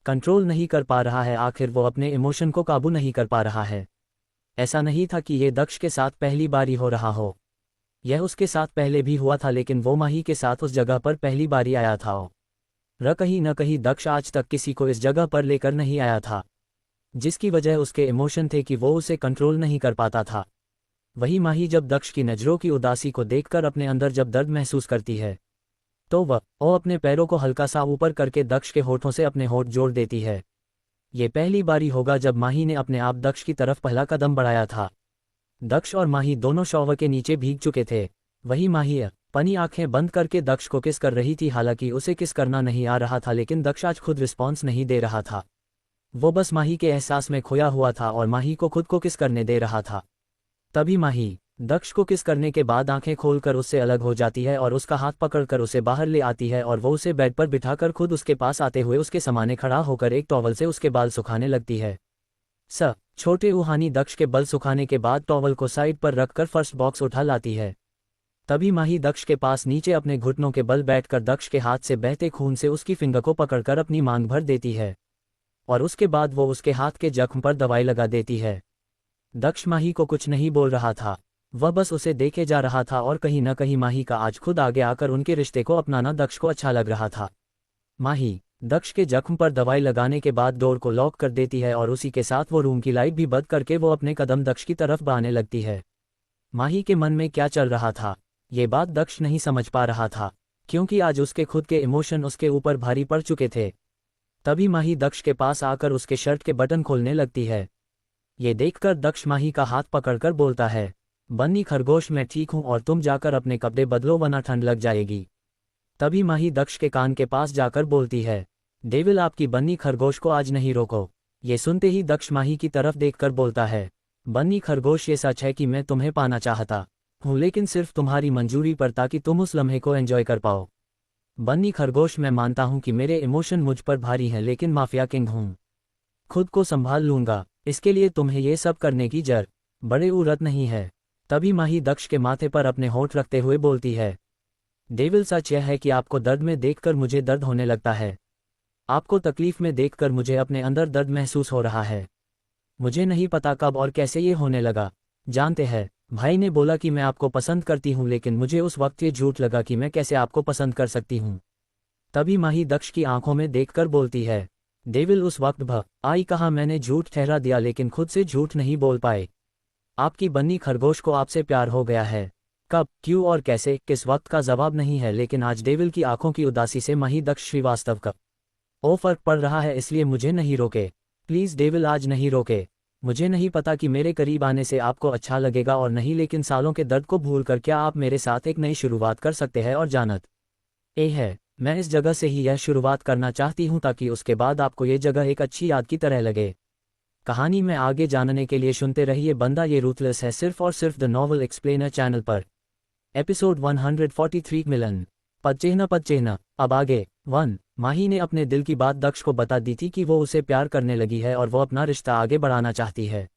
कंट्रोल नहीं कर पा रहा है। आखिर वो अपने इमोशन को काबू नहीं कर पा रहा है। ऐसा नहीं था कि ये दक्ष के साथ पहली बार ही हो रहा हो, यह उसके साथ पहले भी हुआ था, लेकिन वो माही के साथ उस जगह पर पहली बारी आया था और कहीं न कहीं दक्ष आज तक किसी को इस जगह पर लेकर नहीं आया था, जिसकी वजह उसके इमोशन थे कि वो उसे कंट्रोल नहीं कर पाता था। वही माही जब दक्ष की नज़रों की उदासी को देखकर अपने अंदर जब दर्द महसूस करती है तो वह अपने पैरों को हल्का सा ऊपर करके दक्ष के होठों से अपने होठ जोड़ देती है। ये पहली बारी होगा जब माही ने अपने आप दक्ष की तरफ पहला कदम बढ़ाया था। दक्ष और माही दोनों शॉवर के नीचे भीग चुके थे। वही माही अपनी आंखें बंद करके दक्ष को किस कर रही थी। हालांकि उसे किस करना नहीं आ रहा था, लेकिन दक्ष आज खुद रिस्पॉन्स नहीं दे रहा था। वो बस माही के एहसास में खोया हुआ था और माही को खुद को किस करने दे रहा था। तभी माही दक्ष को किस करने के बाद आंखें खोलकर उससे अलग हो जाती है और उसका हाथ पकड़कर उसे बाहर ले आती है और वो उसे बेड पर बिठाकर खुद उसके पास आते हुए उसके सामने खड़ा होकर एक टॉवल से उसके बाल सुखाने लगती है। छोटे ऊहानी दक्ष के बल सुखाने के बाद टॉवल को साइड पर रखकर फर्स्ट बॉक्स उठा लाती है। तभी माही दक्ष के पास नीचे अपने घुटनों के बल बैठकर दक्ष के हाथ से बहते खून से उसकी फिंगर को पकड़कर अपनी मांग भर देती है और उसके बाद वो उसके हाथ के जख्म पर दवाई लगा देती है। दक्ष माही को कुछ नहीं बोल रहा था, वह बस उसे देखे जा रहा था और कहीं न कहीं माही का आज खुद आगे आकर उनके रिश्ते को अपनाना दक्ष को अच्छा लग रहा था। माही दक्ष के जख्म पर दवाई लगाने के बाद डोर को लॉक कर देती है और उसी के साथ वो रूम की लाइट भी बंद करके वो अपने कदम दक्ष की तरफ बढ़ाने लगती है। माही के मन में क्या चल रहा था ये बात दक्ष नहीं समझ पा रहा था, क्योंकि आज उसके खुद के इमोशन उसके ऊपर भारी पड़ चुके थे। तभी माही दक्ष के पास आकर उसके शर्ट के बटन खोलने लगती है। ये देखकर दक्ष माही का हाथ पकड़कर बोलता है, बन्नी खरगोश मैं ठीक हूं और तुम जाकर अपने कपड़े बदलो वरना ठंड लग जाएगी। तभी माही दक्ष के कान के पास जाकर बोलती है, डेविल आपकी बन्नी खरगोश को आज नहीं रोको। ये सुनते ही दक्ष माही की तरफ देखकर बोलता है, बन्नी खरगोश ये सच है कि मैं तुम्हें पाना चाहता हूँ, लेकिन सिर्फ तुम्हारी मंजूरी पर, ताकि तुम उस लम्हे को एंजॉय कर पाओ। बन्नी खरगोश मैं मानता हूँ कि मेरे इमोशन मुझ पर भारी हैं, लेकिन माफिया किंग हूँ, खुद को संभाल लूंगा। इसके लिए तुम्हें ये सब करने की बड़े उरत नहीं है। तभी माही दक्ष के माथे पर अपने होंठ रखते हुए बोलती है, डेविल सच यह है कि आपको दर्द में देखकर मुझे दर्द होने लगता है। आपको तकलीफ में देखकर मुझे अपने अंदर दर्द महसूस हो रहा है। मुझे नहीं पता कब और कैसे ये होने लगा। जानते हैं, भाई ने बोला कि मैं आपको पसंद करती हूँ, लेकिन मुझे उस वक्त ये झूठ लगा कि मैं कैसे आपको पसंद कर सकती हूँ। तभी माही दक्ष की आंखों में देखकर बोलती है। डेविल उस वक्त आई कहा, मैंने झूठ ठहरा दिया लेकिन खुद से झूठ नहीं बोल पाए। आपकी बन्नी खरगोश को आपसे प्यार हो गया है। कब, क्यों और कैसे, किस वक्त का जवाब नहीं है, लेकिन आज डेविल की आंखों की उदासी से माही दक्ष श्रीवास्तव का फर्क पड़ रहा है, इसलिए मुझे नहीं रोके। प्लीज़ डेविल, आज नहीं रोके। मुझे नहीं पता कि मेरे करीब आने से आपको अच्छा लगेगा और नहीं, लेकिन सालों के दर्द को भूल कर क्या आप मेरे साथ एक नई शुरुआत कर सकते हैं। और जानत है, मैं इस जगह से ही यह शुरुआत करना चाहती हूँ ताकि उसके बाद आपको ये जगह एक अच्छी याद की तरह लगे। कहानी में आगे जानने के लिए सुनते रहिए बंदा ये रूथलेस है, सिर्फ और सिर्फ द नॉवल एक्सप्लेनर चैनल पर। एपिसोड 143 मिलन पद चिह्न। अब आगे 1। माही ने अपने दिल की बात दक्ष को बता दी थी कि वो उसे प्यार करने लगी है और वो अपना रिश्ता आगे बढ़ाना चाहती है।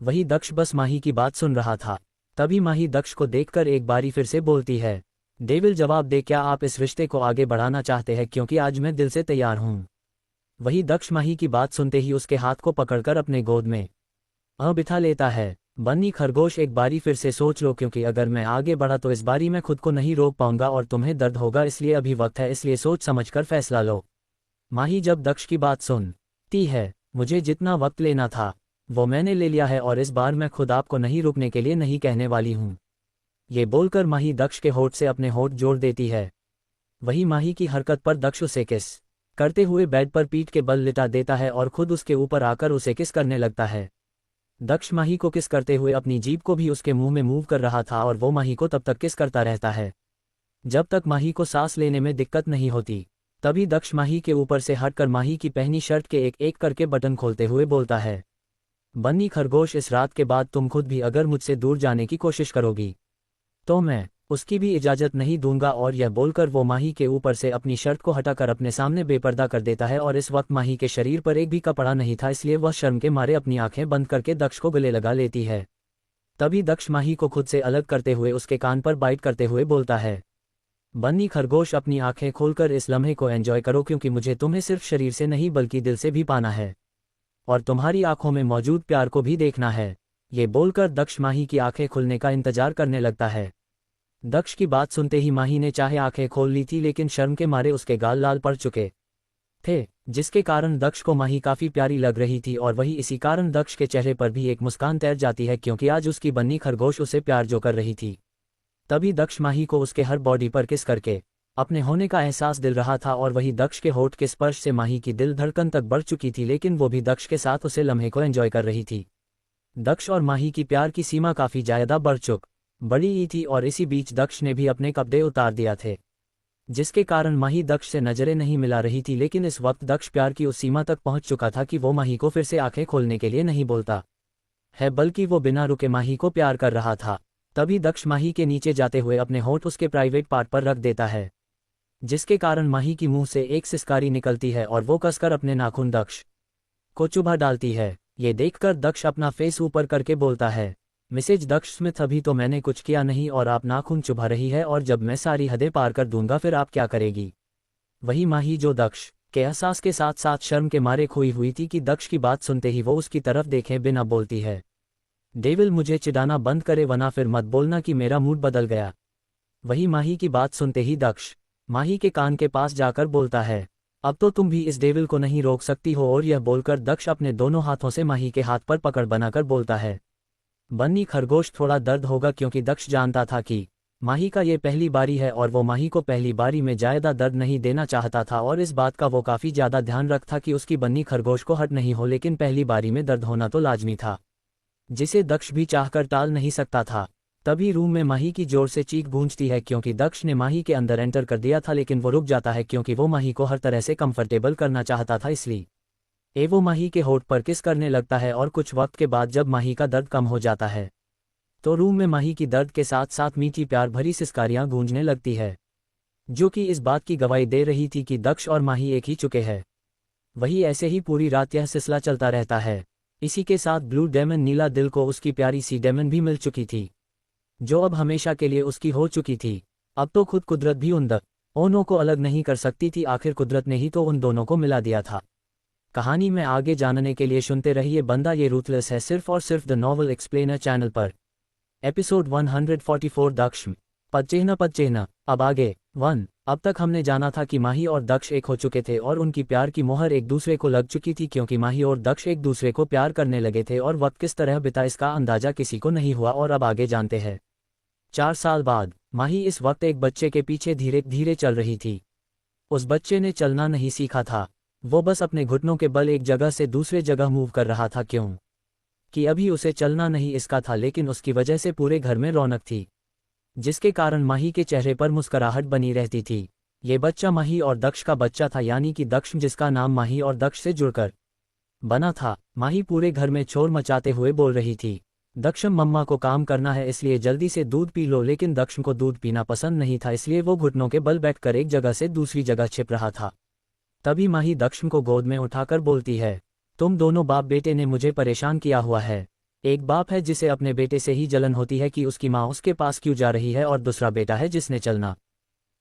वही दक्ष बस माही की बात सुन रहा था। तभी माही दक्ष को देखकर एक बारी फिर से बोलती है, डेविल जवाब दे, क्या आप इस रिश्ते को आगे बढ़ाना चाहते हैं, क्योंकि आज मैं दिल से तैयार हूँ। वही दक्ष माही की बात सुनते ही उसके हाथ को पकड़कर अपने गोद में बिठा लेता है। बन्नी खरगोश, एक बारी फिर से सोच लो, क्योंकि अगर मैं आगे बढ़ा तो इस बारी मैं खुद को नहीं रोक पाऊंगा और तुम्हें दर्द होगा, इसलिए अभी वक्त है, इसलिए सोच समझकर फैसला लो। माही जब दक्ष की बात सुनती है, मुझे जितना वक्त लेना था वो मैंने ले लिया है और इस बार मैं खुद आपको नहीं रुकने के लिए नहीं कहने वाली हूँ। ये बोलकर माही दक्ष के होठ से अपने होठ जोड़ देती है। वही माही की हरकत पर दक्ष उसे किस करते हुए बेड पर पीठ के बल लिटा देता है और खुद उसके ऊपर आकर उसे किस करने लगता है। दक्ष माही को किस करते हुए अपनी जीभ को भी उसके मुंह में मूव कर रहा था और वो माही को तब तक किस करता रहता है जब तक माही को सांस लेने में दिक्कत नहीं होती। तभी दक्ष माही के ऊपर से हटकर माही की पहनी शर्ट के एक एक करके बटन खोलते हुए बोलता है, बन्नी खरगोश, इस रात के बाद तुम खुद भी अगर मुझसे दूर जाने की कोशिश करोगी तो मैं उसकी भी इजाजत नहीं दूंगा। और यह बोलकर वो माही के ऊपर से अपनी शर्ट को हटाकर अपने सामने बेपर्दा कर देता है और इस वक्त माही के शरीर पर एक भी कपड़ा नहीं था, इसलिए वह शर्म के मारे अपनी आंखें बंद करके दक्ष को गले लगा लेती है। तभी दक्ष माही को खुद से अलग करते हुए उसके कान पर बाइट करते हुए बोलता है, बन्नी खरगोश, अपनी आंखें खोलकर इस लम्हे को एंजॉय करो, क्योंकि मुझे तुम्हें सिर्फ शरीर से नहीं बल्कि दिल से भी पाना है और तुम्हारी आंखों में मौजूद प्यार को भी देखना है। ये बोलकर दक्ष माही की आंखें खुलने का इंतजार करने लगता है। दक्ष की बात सुनते ही माही ने चाहे आंखें खोल ली थी, लेकिन शर्म के मारे उसके गाल लाल पड़ चुके थे, जिसके कारण दक्ष को माही काफी प्यारी लग रही थी। और वही इसी कारण दक्ष के चेहरे पर भी एक मुस्कान तैर जाती है, क्योंकि आज उसकी बन्नी खरगोश उसे प्यार जो कर रही थी। तभी दक्ष माही को उसके हर बॉडी पर किस करके अपने होने का एहसास दिल रहा था और वही दक्ष के होठ के स्पर्श से माही की दिल धड़कन तक बढ़ चुकी थी, लेकिन वो भी दक्ष के साथ उसे लम्हे को एंजॉय कर रही थी। दक्ष और माही की प्यार की सीमा काफी ज्यादा बढ़ बड़ी थी और इसी बीच दक्ष ने भी अपने कपड़े उतार दिया थे, जिसके कारण माही दक्ष से नजरें नहीं मिला रही थी। लेकिन इस वक्त दक्ष प्यार की उस सीमा तक पहुंच चुका था कि वो माही को फिर से आंखें खोलने के लिए नहीं बोलता है, बल्कि वो बिना रुके माही को प्यार कर रहा था। तभी दक्ष माही के नीचे जाते हुए अपने होठ उसके प्राइवेट पार्ट पर रख देता है, जिसके कारण माही की मुंह से एक सिसकारी निकलती है और वो कसकर अपने नाखून दक्ष को चुभा डालती है। ये देखकर दक्ष अपना फेस ऊपर करके बोलता है, मिसेज दक्ष स्मिथ, अभी तो मैंने कुछ किया नहीं और आप नाखून चुभा रही है, और जब मैं सारी हदें पार कर दूंगा फिर आप क्या करेगी। वही माही जो दक्ष के एहसास के साथ साथ शर्म के मारे खोई हुई थी कि दक्ष की बात सुनते ही वो उसकी तरफ देखे बिना बोलती है, डेविल मुझे चिढ़ाना बंद करे वरना फिर मत बोलना कि मेरा मूड बदल गया। वही माही की बात सुनते ही दक्ष माही के कान के पास जाकर बोलता है, अब तो तुम भी इस डेविल को नहीं रोक सकती हो। और यह बोलकर दक्ष अपने दोनों हाथों से माही के हाथ पर पकड़ बनाकर बोलता है, बन्नी खरगोश, थोड़ा दर्द होगा, क्योंकि दक्ष जानता था कि माही का ये पहली बारी है और वो माही को पहली बारी में ज्यादा दर्द नहीं देना चाहता था और इस बात का वो काफी ज्यादा ध्यान रखता कि उसकी बन्नी खरगोश को हर्ट नहीं हो, लेकिन पहली बारी में दर्द होना तो लाजमी था, जिसे दक्ष भी चाहकर टाल नहीं सकता था। तभी रूम में माही की जोर से चीख गूंजती है, क्योंकि दक्ष ने माही के अंदर एंटर कर दिया था, लेकिन वो रुक जाता है क्योंकि वो माही को हर तरह से कंफर्टेबल करना चाहता था, इसलिए वो माही के होठ पर किस करने लगता है। और कुछ वक्त के बाद जब माही का दर्द कम हो जाता है तो रूम में माही की दर्द के साथ साथ मीठी प्यार भरी सिसकारियां गूंजने लगती है, जो कि इस बात की गवाही दे रही थी कि दक्ष और माही एक ही चुके हैं। वही ऐसे ही पूरी रात यह सिलसिला चलता रहता है। इसी के साथ ब्लू डेमन नीला दिल को उसकी प्यारी सी डेमन भी मिल चुकी थी, जो अब हमेशा के लिए उसकी हो चुकी थी। अब तो खुद कुदरत भी उन दोनों को अलग नहीं कर सकती थी, आखिर कुदरत ने ही तो उन दोनों को मिला दिया था। कहानी में आगे जानने के लिए सुनते रहिए बंदा ये रूथलेस है, सिर्फ और सिर्फ द नॉवल एक्सप्लेनर चैनल पर। एपिसोड 144 दक्ष पदचिह्न। अब आगे 1। अब तक हमने जाना था कि माही और दक्ष एक हो चुके थे और उनकी प्यार की मोहर एक दूसरे को लग चुकी थी, क्योंकि माही और दक्ष एक दूसरे को प्यार करने लगे थे और वक्त किस तरह बिता इसका अंदाजा किसी को नहीं हुआ। और अब आगे जानते हैं। 4 साल बाद माही इस वक्त एक बच्चे के पीछे धीरे धीरे चल रही थी। उस बच्चे ने चलना नहीं सीखा था, वो बस अपने घुटनों के बल एक जगह से दूसरे जगह मूव कर रहा था। क्यों कि अभी उसे चलना नहीं इसका था, लेकिन उसकी वजह से पूरे घर में रौनक थी, जिसके कारण माही के चेहरे पर मुस्कुराहट बनी रहती थी। ये बच्चा माही और दक्ष का बच्चा था, यानी कि दक्ष जिसका नाम माही और दक्ष से जुड़कर बना था। माही पूरे घर में शोर मचाते हुए बोल रही थी, दक्ष मम्मा को काम करना है इसलिए जल्दी से दूध पी लो। लेकिन दक्ष को दूध पीना पसंद नहीं था, इसलिए वो घुटनों के बल बैठकर एक जगह से दूसरी जगह छिप रहा था। तभी माही दक्ष को गोद में उठाकर बोलती है, तुम दोनों बाप बेटे ने मुझे परेशान किया हुआ है। एक बाप है जिसे अपने बेटे से ही जलन होती है कि उसकी माँ उसके पास क्यों जा रही है, और दूसरा बेटा है जिसने चलना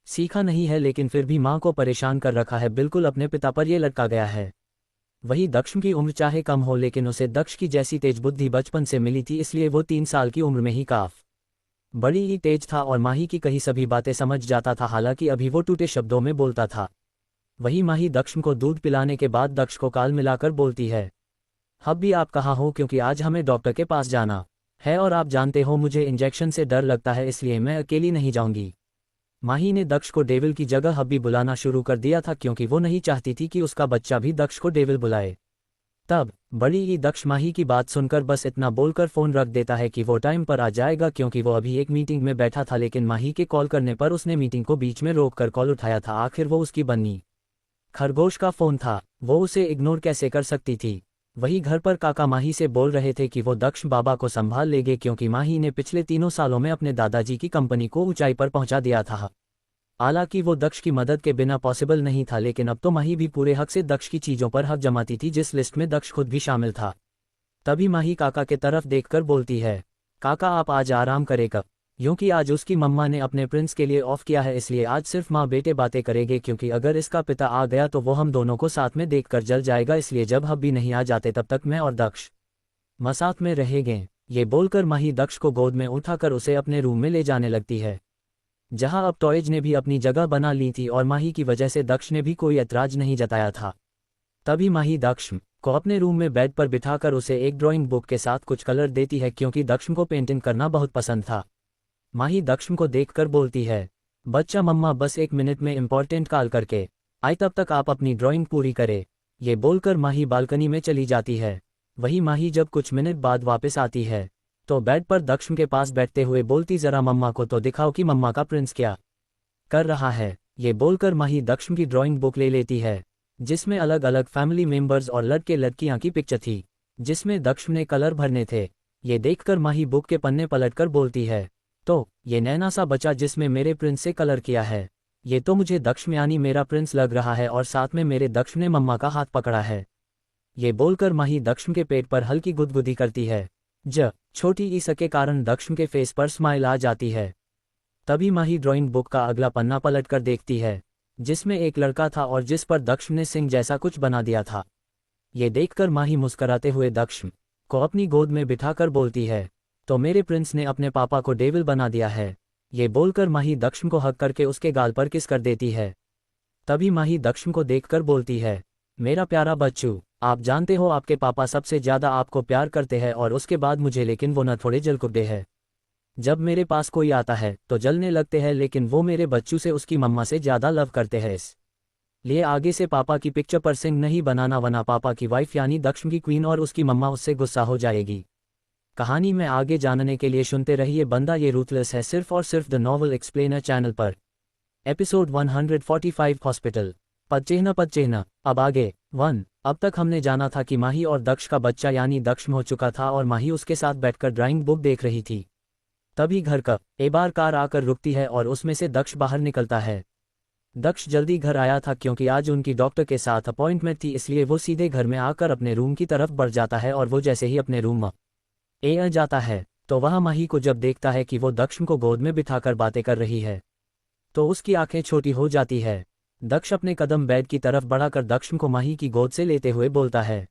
सीखा नहीं है लेकिन फिर भी माँ को परेशान कर रखा है, बिल्कुल अपने पिता पर ये लटका गया है। वही दक्ष की उम्र चाहे कम हो, लेकिन उसे दक्ष की जैसी तेज बुद्धि बचपन से मिली थी, इसलिए वो 3 साल की उम्र में ही बड़ी ही तेज था और माही की कही सभी बातें समझ जाता था, हालांकि अभी वो टूटे शब्दों में बोलता था। वही माही दक्ष को दूध पिलाने के बाद दक्ष को काल मिलाकर बोलती है, अब भी आप कहाँ हो, क्योंकि आज हमें डॉक्टर के पास जाना है और आप जानते हो मुझे इंजेक्शन से डर लगता है, इसलिए मैं अकेली नहीं जाऊंगी। माही ने दक्ष को डेविल की जगह हब्बी बुलाना शुरू कर दिया था, क्योंकि वो नहीं चाहती थी कि उसका बच्चा भी दक्ष को डेविल बुलाए। तब बड़ी ही दक्ष माही की बात सुनकर बस इतना बोलकर फ़ोन रख देता है कि वो टाइम पर आ जाएगा, क्योंकि वो अभी एक मीटिंग में बैठा था। लेकिन माही के कॉल करने पर उसने मीटिंग को बीच में रोककर कॉल उठाया था। आखिर वो उसकी बन्नी खरगोश का फ़ोन था, वो उसे इग्नोर कैसे कर सकती थी। वही घर पर काका माही से बोल रहे थे कि वो दक्ष बाबा को संभाल लेंगे, क्योंकि माही ने पिछले 3 सालों में अपने दादाजी की कंपनी को ऊंचाई पर पहुंचा दिया था। हालांकि वो दक्ष की मदद के बिना पॉसिबल नहीं था, लेकिन अब तो माही भी पूरे हक से दक्ष की चीज़ों पर हक जमाती थी, जिस लिस्ट में दक्ष खुद भी शामिल था। तभी माही काका के तरफ देखकर बोलती है, काका आप आज आराम करें कब, क्योंकि आज उसकी मम्मा ने अपने प्रिंस के लिए ऑफ किया है, इसलिए आज सिर्फ माँ बेटे बातें करेंगे, क्योंकि अगर इसका पिता आ गया तो वो हम दोनों को साथ में देखकर जल जाएगा। इसलिए जब हम भी नहीं आ जाते तब तक मैं और दक्ष साथ में रहेंगे। ये बोलकर माही दक्ष को गोद में उठाकर उसे अपने रूम में ले जाने लगती है, जहां अब टॉयज ने भी अपनी जगह बना ली थी और माही की वजह से दक्ष ने भी कोई ऐतराज नहीं जताया था। तभी माही दक्ष को अपने रूम में बेड पर बिठाकर उसे एक ड्राइंग बुक के साथ कुछ कलर देती है, क्योंकि दक्ष को पेंटिंग करना बहुत पसंद था। माही दक्ष को देखकर बोलती है, बच्चा मम्मा बस 1 मिनट में इम्पोर्टेंट कॉल करके आई, तब तक आप अपनी ड्राइंग पूरी करें। ये बोलकर माही बालकनी में चली जाती है। वही माही जब कुछ मिनट बाद वापस आती है तो बेड पर दक्ष के पास बैठते हुए बोलती, जरा मम्मा को तो दिखाओ कि मम्मा का प्रिंस क्या कर रहा है। ये बोलकर माही दक्ष की ड्राइंग बुक ले लेती है, जिसमें अलग अलग फैमिली मेंबर्स और लड़के लड़कियां की पिक्चर थी, जिसमें दक्ष ने कलर भरने थे। ये देखकर माही बुक के पन्ने पलटकर बोलती है, तो ये नैना सा बचा जिसमें मेरे प्रिंस से कलर किया है, ये तो मुझे दक्ष यानी मेरा प्रिंस लग रहा है, और साथ में मेरे दक्ष ने मम्मा का हाथ पकड़ा है। ये बोलकर माही दक्ष के पेट पर हल्की गुदगुदी करती है। छोटी ईसा के कारण दक्ष के फेस पर स्माइल आ जाती है। तभी माही ड्राइंग बुक का अगला पन्ना पलटकर देखती है, जिसमें एक लड़का था और जिस पर दक्ष ने सिंह जैसा कुछ बना दिया था। ये देखकर माही मुस्कुराते हुए दक्ष को अपनी गोद में बिठाकर बोलती है, तो मेरे प्रिंस ने अपने पापा को डेविल बना दिया है। ये बोलकर माही दक्ष को हक करके उसके गाल पर किस कर देती है। तभी माही दक्ष को देखकर बोलती है, मेरा प्यारा बच्चू, आप जानते हो आपके पापा सबसे ज़्यादा आपको प्यार करते हैं और उसके बाद मुझे, लेकिन वो न थोड़े जलकुब्बे हैं। जब मेरे पास कोई आता है तो जलने लगते हैं, लेकिन वो मेरे बच्चू से उसकी मम्मा से ज़्यादा लव करते हैं। इसलिए आगे से पापा की पिक्चर पर सिंह नहीं बनाना, वरना पापा की वाइफ यानी दक्ष की क्वीन और उसकी मम्मा उससे गुस्सा हो जाएगी। कहानी में आगे जानने के लिए सुनते रहिए बंदा ये रूथलेस है, सिर्फ और सिर्फ द नॉवल एक्सप्लेनर चैनल पर। एपिसोड 145 हॉस्पिटल पदचिह्न। अब आगे 1। अब तक हमने जाना था कि माही और दक्ष का बच्चा यानी दक्ष हो चुका था और माही उसके साथ बैठकर ड्राइंग बुक देख रही थी। तभी घर का एक बार कार आकर रुकती है और उसमें से दक्ष बाहर निकलता है। दक्ष जल्दी घर आया था क्योंकि आज उनकी डॉक्टर के साथ अपॉइंटमेंट थी, इसलिए वो सीधे घर में आकर अपने रूम की तरफ बढ़ जाता है। और वो जैसे ही अपने रूम में जाता है तो वह माही को जब देखता है कि वो दक्ष को गोद में बिठाकर बातें कर रही है, तो उसकी आंखें छोटी हो जाती है। दक्ष अपने कदम बेड की तरफ बढ़ाकर दक्ष को माही की गोद से लेते हुए बोलता है,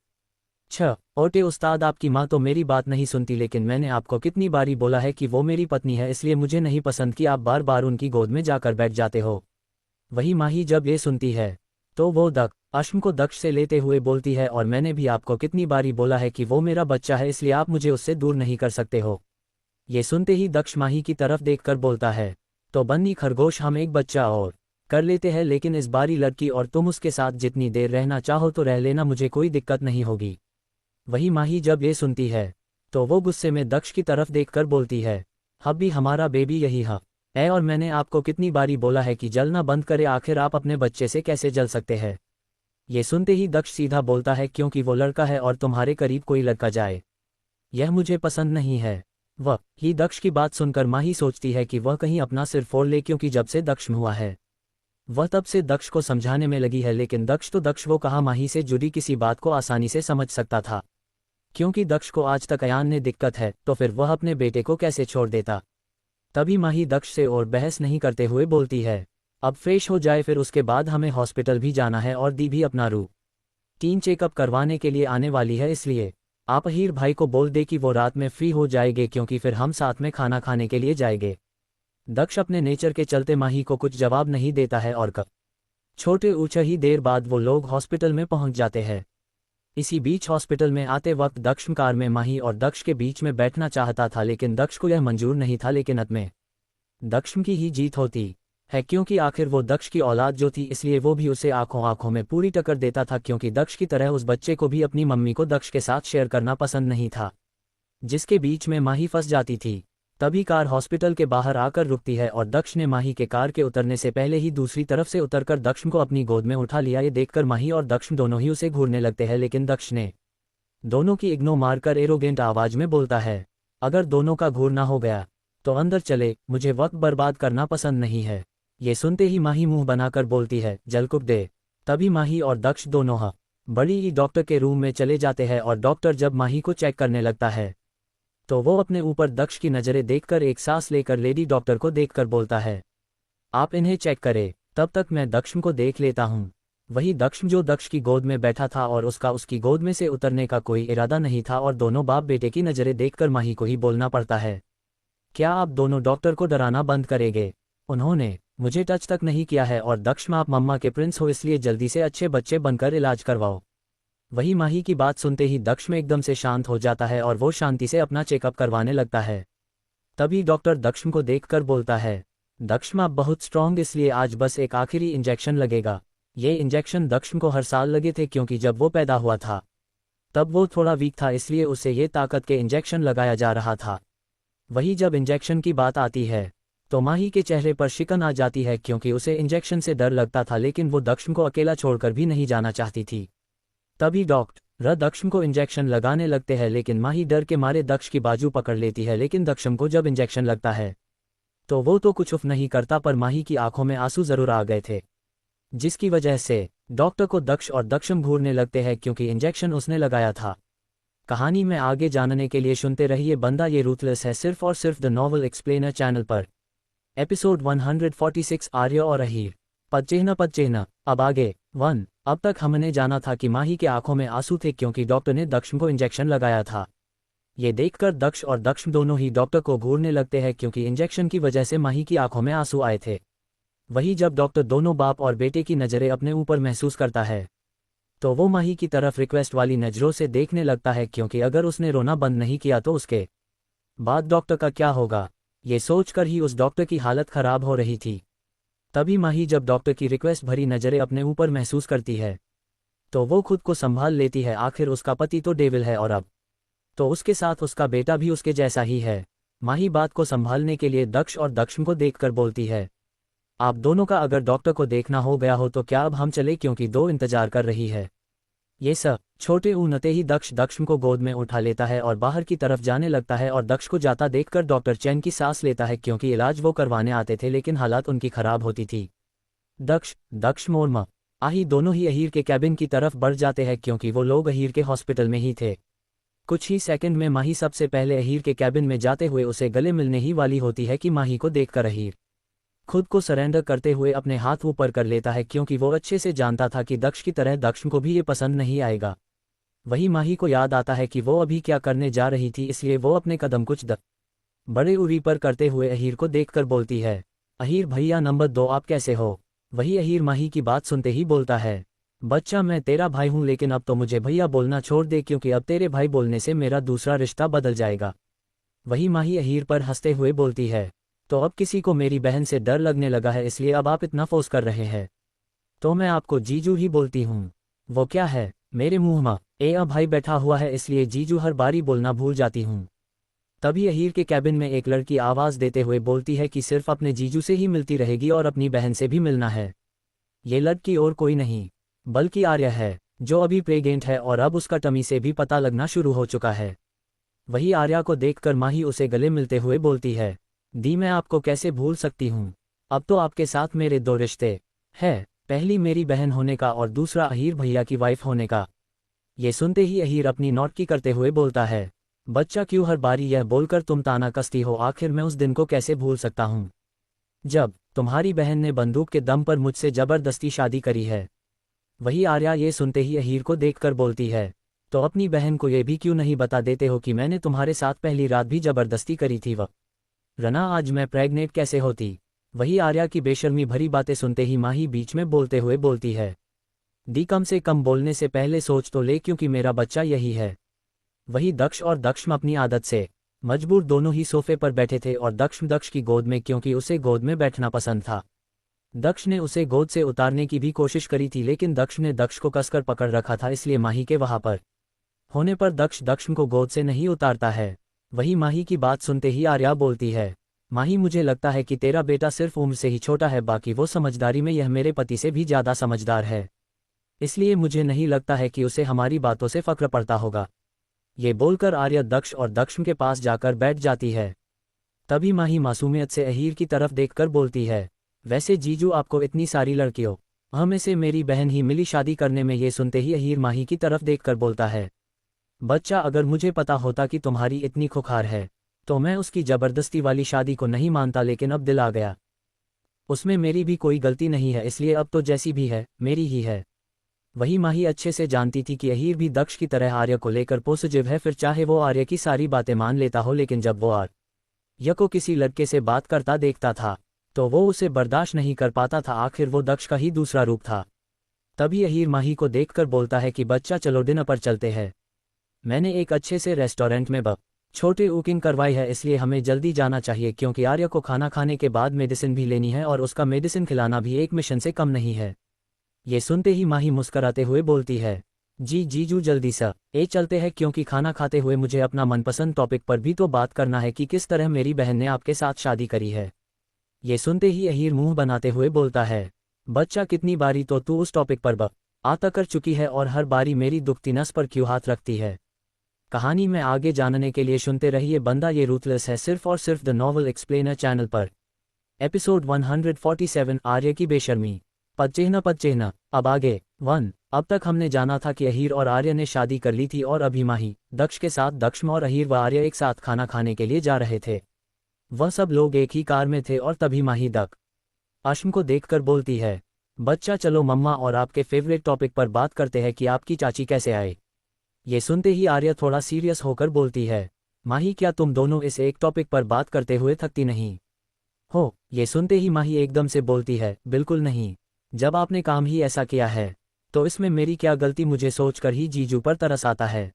ओटे उस्ताद, आपकी माँ तो मेरी बात नहीं सुनती, लेकिन मैंने आपको कितनी बारी बोला है कि वो मेरी पत्नी है, इसलिए मुझे नहीं पसंद कि आप बार बार उनकी गोद में जाकर बैठ जाते हो। वही माही जब ये सुनती है तो वो अश्म को दक्ष से लेते हुए बोलती है, और मैंने भी आपको कितनी बारी बोला है कि वो मेरा बच्चा है, इसलिए आप मुझे उससे दूर नहीं कर सकते हो। ये सुनते ही दक्ष माही की तरफ देखकर बोलता है, तो बन्नी खरगोश, हम एक बच्चा और कर लेते हैं, लेकिन इस बारी लड़की और तुम उसके साथ जितनी देर रहना चाहो तो रह लेना, मुझे कोई दिक्कत नहीं होगी। वही माही जब ये सुनती है तो वो गुस्से में दक्ष की तरफ देखकर बोलती है, अब भी हमारा बेबी यही है, और मैंने आपको कितनी बारी बोला है कि जलना बंद करे, आखिर आप अपने बच्चे से कैसे जल सकते हैं। ये सुनते ही दक्ष सीधा बोलता है, क्योंकि वो लड़का है और तुम्हारे करीब कोई लड़का जाए यह मुझे पसंद नहीं है। वह ही दक्ष की बात सुनकर माही सोचती है कि वह कहीं अपना सिर फोड़ ले, क्योंकि जब से दक्ष हुआ है वह तब से दक्ष को समझाने में लगी है, लेकिन दक्ष वो कहा माही से जुड़ी किसी बात को आसानी से समझ सकता था। क्योंकि दक्ष को आज तक अयान ने दिक्कत है, तो फिर वह अपने बेटे को कैसे छोड़ देता। तभी माही दक्ष से और बहस नहीं करते हुए बोलती है, अब फ्रेश हो जाए, फिर उसके बाद हमें हॉस्पिटल भी जाना है, और दी भी अपना रूटीन चेकअप करवाने के लिए आने वाली है, इसलिए आप अहीर भाई को बोल दे कि वो रात में फ्री हो जाएंगे, क्योंकि फिर हम साथ में खाना खाने के लिए जाएंगे। दक्ष अपने नेचर के चलते माही को कुछ जवाब नहीं देता है, और छोटे ऊंचा ही देर बाद वो लोग हॉस्पिटल में पहुंच जाते हैं। इसी बीच हॉस्पिटल में आते वक्त दक्ष कार में माही और दक्ष के बीच में बैठना चाहता था, लेकिन दक्ष को यह मंजूर नहीं था, लेकिन अंत में दक्ष की ही जीत होती है, क्योंकि आखिर वो दक्ष की औलाद जो थी, इसलिए वो भी उसे आंखों में पूरी टक्कर देता था, क्योंकि दक्ष की तरह उस बच्चे को भी अपनी मम्मी को दक्ष के साथ शेयर करना पसंद नहीं था, जिसके बीच में माही फंस जाती थी। तभी कार हॉस्पिटल के बाहर आकर रुकती है, और दक्ष ने माही के कार के उतरने से पहले ही दूसरी तरफ से उतरकर दक्ष को अपनी गोद में उठा लिया। ये देखकर माही और दक्ष दोनों ही उसे घूरने लगते हैं, लेकिन दक्ष ने दोनों की इग्नोर मारकर एरोगेंट आवाज में बोलता है, अगर दोनों का घूरना हो गया तो अंदर चले, मुझे वक्त बर्बाद करना पसंद नहीं है। ये सुनते ही माही मुंह बनाकर बोलती है, जलकुप दे। तभी माही और दक्ष दोनों बड़ी ही डॉक्टर के रूम में चले जाते हैं, और डॉक्टर जब माही को चेक करने लगता है तो वो अपने ऊपर दक्ष की नज़रें देखकर एक सांस लेकर लेडी डॉक्टर को देखकर बोलता है, आप इन्हें चेक करें, तब तक मैं दक्ष को देख लेता हूँ। वही दक्ष जो दक्ष की गोद में बैठा था, और उसकी गोद में से उतरने का कोई इरादा नहीं था, और दोनों बाप बेटे की नज़रें देखकर माही को ही बोलना पड़ता है, क्या आप दोनों डॉक्टर को डराना बंद करेंगे? उन्होंने मुझे टच तक नहीं किया है, और दक्ष आप मम्मा के प्रिंस हो, इसलिए जल्दी से अच्छे बच्चे बनकर इलाज करवाओ। वही माही की बात सुनते ही दक्ष में एकदम से शांत हो जाता है, और वो शांति से अपना चेकअप करवाने लगता है। तभी डॉक्टर दक्ष को देखकर बोलता है, दक्ष आप बहुत स्ट्रॉन्ग, इसलिए आज बस एक आखिरी इंजेक्शन लगेगा। ये इंजेक्शन दक्ष को हर साल लगे थे, क्योंकि जब वो पैदा हुआ था तब वो थोड़ा वीक था, इसलिए उसे ये ताकत के इंजेक्शन लगाया जा रहा था। वही जब इंजेक्शन की बात आती है तो माही के चेहरे पर शिकन आ जाती है, क्योंकि उसे इंजेक्शन से डर लगता था, लेकिन वो दक्ष को अकेला छोड़कर भी नहीं जाना चाहती थी। तभी डॉक्टर दक्ष को इंजेक्शन लगाने लगते हैं, लेकिन माही डर के मारे दक्ष की बाजू पकड़ लेती है, लेकिन दक्ष को जब इंजेक्शन लगता है तो वो तो कुछ उफ नहीं करता, पर माही की आंखों में आंसू जरूर आ गए थे, जिसकी वजह से डॉक्टर को दक्ष और दक्षम घूरने लगते हैं, क्योंकि इंजेक्शन उसने लगाया था। कहानी में आगे जानने के लिए सुनते रहिए बंदा ये रूथलेस है, सिर्फ और सिर्फ द नॉवल एक्सप्लेनर चैनल पर। एपिसोड 146 आर्य और अहीर, पदचिह्न। अब आगे 1। अब तक हमने जाना था कि माही के आंखों में आंसू थे, क्योंकि डॉक्टर ने दक्ष को इंजेक्शन लगाया था। ये देखकर दक्ष और दक्ष दोनों ही डॉक्टर को घूरने लगते हैं, क्योंकि इंजेक्शन की वजह से माही की आंखों में आंसू आए थे। वही जब डॉक्टर दोनों बाप और बेटे की नज़रें अपने ऊपर महसूस करता है तो वो माही की तरफ रिक्वेस्ट वाली नज़रों से देखने लगता है, क्योंकि अगर उसने रोना बंद नहीं किया तो उसके बाद डॉक्टर का क्या होगा, ये सोचकर ही उस डॉक्टर की हालत खराब हो रही थी। तभी माही जब डॉक्टर की रिक्वेस्ट भरी नज़रें अपने ऊपर महसूस करती है तो वो खुद को संभाल लेती है, आखिर उसका पति तो डेविल है, और अब तो उसके साथ उसका बेटा भी उसके जैसा ही है। माही बात को संभालने के लिए दक्ष और दक्ष को देखकर बोलती है, आप दोनों का अगर डॉक्टर को देखना हो गया हो तो क्या अब हम चले, क्योंकि दो इंतजार कर रही है। ये सब छोटे ऊनते ही दक्ष को गोद में उठा लेता है और बाहर की तरफ जाने लगता है, और दक्ष को जाता देखकर डॉक्टर चैन की सांस लेता है, क्योंकि इलाज वो करवाने आते थे, लेकिन हालात उनकी खराब होती थी। दक्ष मोरमा आही दोनों ही अहीर के कैबिन की तरफ बढ़ जाते हैं, क्योंकि वो लोग अहीर के हॉस्पिटल में ही थे। कुछ ही सेकंड में माही सबसे पहले अहीर के कैबिन में जाते हुए उसे गले मिलने ही वाली होती है कि माही को देखकर अहीर खुद को सरेंडर करते हुए अपने हाथ ऊपर कर लेता है क्योंकि वो अच्छे से जानता था कि दक्ष की तरह दक्ष को भी ये पसंद नहीं आएगा। वही माही को याद आता है कि वो अभी क्या करने जा रही थी, इसलिए वो अपने कदम कुछ बड़े उरी पर करते हुए अहीर को देखकर बोलती है, अहीर भैया नंबर 2 आप कैसे हो। वही अहीर माही की बात सुनते ही बोलता है, बच्चा मैं तेरा भाई हूँ लेकिन अब तो मुझे भैया बोलना छोड़ दे क्योंकि अब तेरे भाई बोलने से मेरा दूसरा रिश्ता बदल जाएगा। वही माही अहीर पर हंसते हुए बोलती है, तो अब किसी को मेरी बहन से डर लगने लगा है इसलिए अब आप इतना फोर्स कर रहे हैं। तो मैं आपको जीजू ही बोलती हूँ। वो क्या है मेरे मुंह में भाई बैठा हुआ है इसलिए जीजू हर बारी बोलना भूल जाती हूँ। तभी अहीर के कैबिन में एक लड़की आवाज़ देते हुए बोलती है कि सिर्फ अपने जीजू से ही मिलती रहेगी और अपनी बहन से भी मिलना है। ये लड़की और कोई नहीं बल्कि आर्या है, जो अभी प्रेग्नेंट है और अब उसका टमी से भी पता लगना शुरू हो चुका है। वही आर्या को देखकर माही उसे गले मिलते हुए बोलती है, दी मैं आपको कैसे भूल सकती हूँ। अब तो आपके साथ मेरे 2 रिश्ते हैं, पहली मेरी बहन होने का और दूसरा अहीर भैया की वाइफ होने का। ये सुनते ही अहीर अपनी नौटंकी करते हुए बोलता है, बच्चा क्यों हर बारी यह बोलकर तुम ताना कसती हो, आखिर मैं उस दिन को कैसे भूल सकता हूँ जब तुम्हारी बहन ने बंदूक के दम पर मुझसे जबरदस्ती शादी करी है। वही आर्या ये सुनते ही अहीर को देखकर बोलती है, तो अपनी बहन को ये भी क्यों नहीं बता देते हो कि मैंने तुम्हारे साथ पहली रात भी जबरदस्ती करी थी वरना आज मैं प्रेग्नेंट कैसे होती। वही आर्या की बेशर्मी भरी बातें सुनते ही माही बीच में बोलते हुए बोलती है, दी कम से कम बोलने से पहले सोच तो ले क्योंकि मेरा बच्चा यही है। वही दक्ष और दक्ष अपनी आदत से मजबूर दोनों ही सोफे पर बैठे थे और दक्ष की गोद में क्योंकि उसे गोद में बैठना पसंद था। दक्ष ने उसे गोद से उतारने की भी कोशिश करी थी लेकिन दक्ष ने दक्ष को कसकर पकड़ रखा था, इसलिए माही के वहां पर होने पर दक्ष को गोद से नहीं उतारता है। वही माही की बात सुनते ही आर्या बोलती है, माही मुझे लगता है कि तेरा बेटा सिर्फ उम्र से ही छोटा है, बाकी वो समझदारी में यह मेरे पति से भी ज़्यादा समझदार है, इसलिए मुझे नहीं लगता है कि उसे हमारी बातों से फक्र पड़ता होगा। ये बोलकर आर्या दक्ष और दक्ष के पास जाकर बैठ जाती है। तभी माही मासूमियत से अहीर की तरफ देखकर बोलती है, वैसे जीजू आपको इतनी सारी लड़कियों हमें से मेरी बहन ही मिली शादी करने में। ये सुनते ही अहीर माही की तरफ देखकर बोलता है, बच्चा अगर मुझे पता होता कि तुम्हारी इतनी खुखार है तो मैं उसकी जबरदस्ती वाली शादी को नहीं मानता, लेकिन अब दिल आ गया, उसमें मेरी भी कोई गलती नहीं है, इसलिए अब तो जैसी भी है मेरी ही है। वही माही अच्छे से जानती थी कि अहीर भी दक्ष की तरह आर्य को लेकर पॉजिटिव है, फिर चाहे वो आर्य की सारी बातें मान लेता हो, लेकिन जब वो आर्य को किसी लड़के से बात करता देखता था तो वो उसे बर्दाश्त नहीं कर पाता था, आखिर वो दक्ष का ही दूसरा रूप था। तभी अहीर माही को देखकर बोलता है कि बच्चा चलो डिनर पर चलते हैं, मैंने एक अच्छे से रेस्टोरेंट में छोटे बुकिंग करवाई है, इसलिए हमें जल्दी जाना चाहिए क्योंकि आर्य को खाना खाने के बाद मेडिसिन भी लेनी है और उसका मेडिसिन खिलाना भी एक मिशन से कम नहीं है। ये सुनते ही माही मुस्कराते हुए बोलती है, जी जीजू जल्दी सा चलते हैं क्योंकि खाना खाते हुए मुझे अपना मनपसंद टॉपिक पर भी तो बात करना है कि किस तरह मेरी बहन ने आपके साथ शादी करी है। ये सुनते ही अहीर मुंह बनाते हुए बोलता है, बच्चा कितनी बारी तो तू उस टॉपिक पर आता कर चुकी है और हर बारी मेरी दुखती नस पर क्यों हाथ रखती है। कहानी में आगे जानने के लिए सुनते रहिए बंदा ये रूथलेस है, सिर्फ और सिर्फ द नॉवल एक्सप्लेनर चैनल पर। एपिसोड 147 आर्य की बेशर्मी पद चिन्ह। अब आगे 1। अब तक हमने जाना था कि अहीर और आर्य ने शादी कर ली थी और अभी माही दक्ष के साथ दक्ष और अहीर व आर्य एक साथ खाना खाने के लिए जा रहे थे। वह सब लोग एक ही कार में थे और तभी माही अश्म को देखकर बोलती है, बच्चा चलो मम्मा और आपके फेवरेट टॉपिक पर बात करते हैं कि आपकी चाची कैसे आए। ये सुनते ही आर्य थोड़ा सीरियस होकर बोलती है, माही क्या तुम दोनों इस एक टॉपिक पर बात करते हुए थकती नहीं हो। ये सुनते ही माही एकदम से बोलती है, बिल्कुल नहीं, जब आपने काम ही ऐसा किया है तो इसमें मेरी क्या गलती, मुझे सोचकर ही जीजू पर तरस आता है।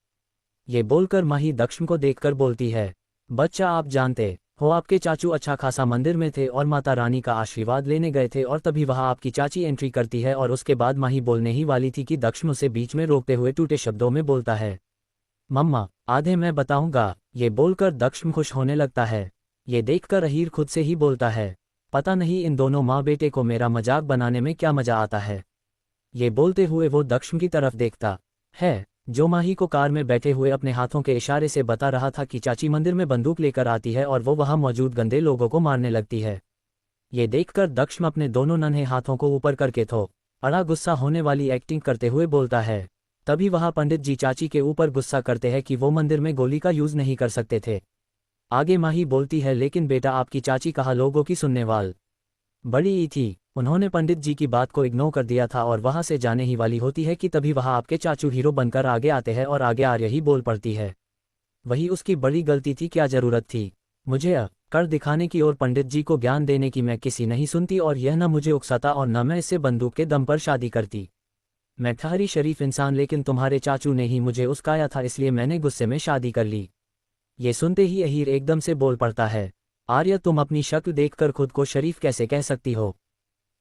ये बोलकर माही दक्ष को देखकर बोलती है, बच्चा आप जानते हो आपके चाचू अच्छा खासा मंदिर में थे और माता रानी का आशीर्वाद लेने गए थे और तभी वहां आपकी चाची एंट्री करती है और उसके बाद माही बोलने ही वाली थी कि दक्ष उसे बीच में रोकते हुए टूटे शब्दों में बोलता है, मम्मा आधे मैं बताऊंगा। ये बोलकर दक्ष खुश होने लगता है। ये देखकर अहीर खुद से ही बोलता है, पता नहीं इन दोनों माँ बेटे को मेरा मजाक बनाने में क्या मजा आता है। ये बोलते हुए वो दक्ष की तरफ देखता है जो माही को कार में बैठे हुए अपने हाथों के इशारे से बता रहा था कि चाची मंदिर में बंदूक लेकर आती है और वो वहां मौजूद गंदे लोगों को मारने लगती है। ये देखकर दक्ष अपने दोनों नन्हे हाथों को ऊपर करके अड़ा गुस्सा होने वाली एक्टिंग करते हुए बोलता है। तभी वहां पंडित जी चाची के ऊपर गुस्सा करते हैं कि वो मंदिर में गोली का यूज नहीं कर सकते थे। आगे माही बोलती है, लेकिन बेटा आपकी चाची कहाँ लोगों की सुनने वाल बड़ी ई थी। उन्होंने पंडित जी की बात को इग्नोर कर दिया था और वहां से जाने ही वाली होती है कि तभी वहां आपके चाचू हीरो बनकर आगे आते हैं और आगे आर्य ही बोल पड़ती है, वही उसकी बड़ी गलती थी, क्या जरूरत थी मुझे कर दिखाने की और पंडित जी को ज्ञान देने की। मैं किसी नहीं सुनती और यह न मुझे उकसाता और न मैं इससे बंदूक के दम पर शादी करती। मैं ठहरी शरीफ इंसान, लेकिन तुम्हारे चाचू ने ही मुझे उस्काया था, इसलिए मैंने गुस्से में शादी कर ली। ये सुनते ही अहीर एकदम से बोल पड़ता है, आर्य तुम अपनी शक्ल देखकर खुद को शरीफ कैसे कह सकती हो?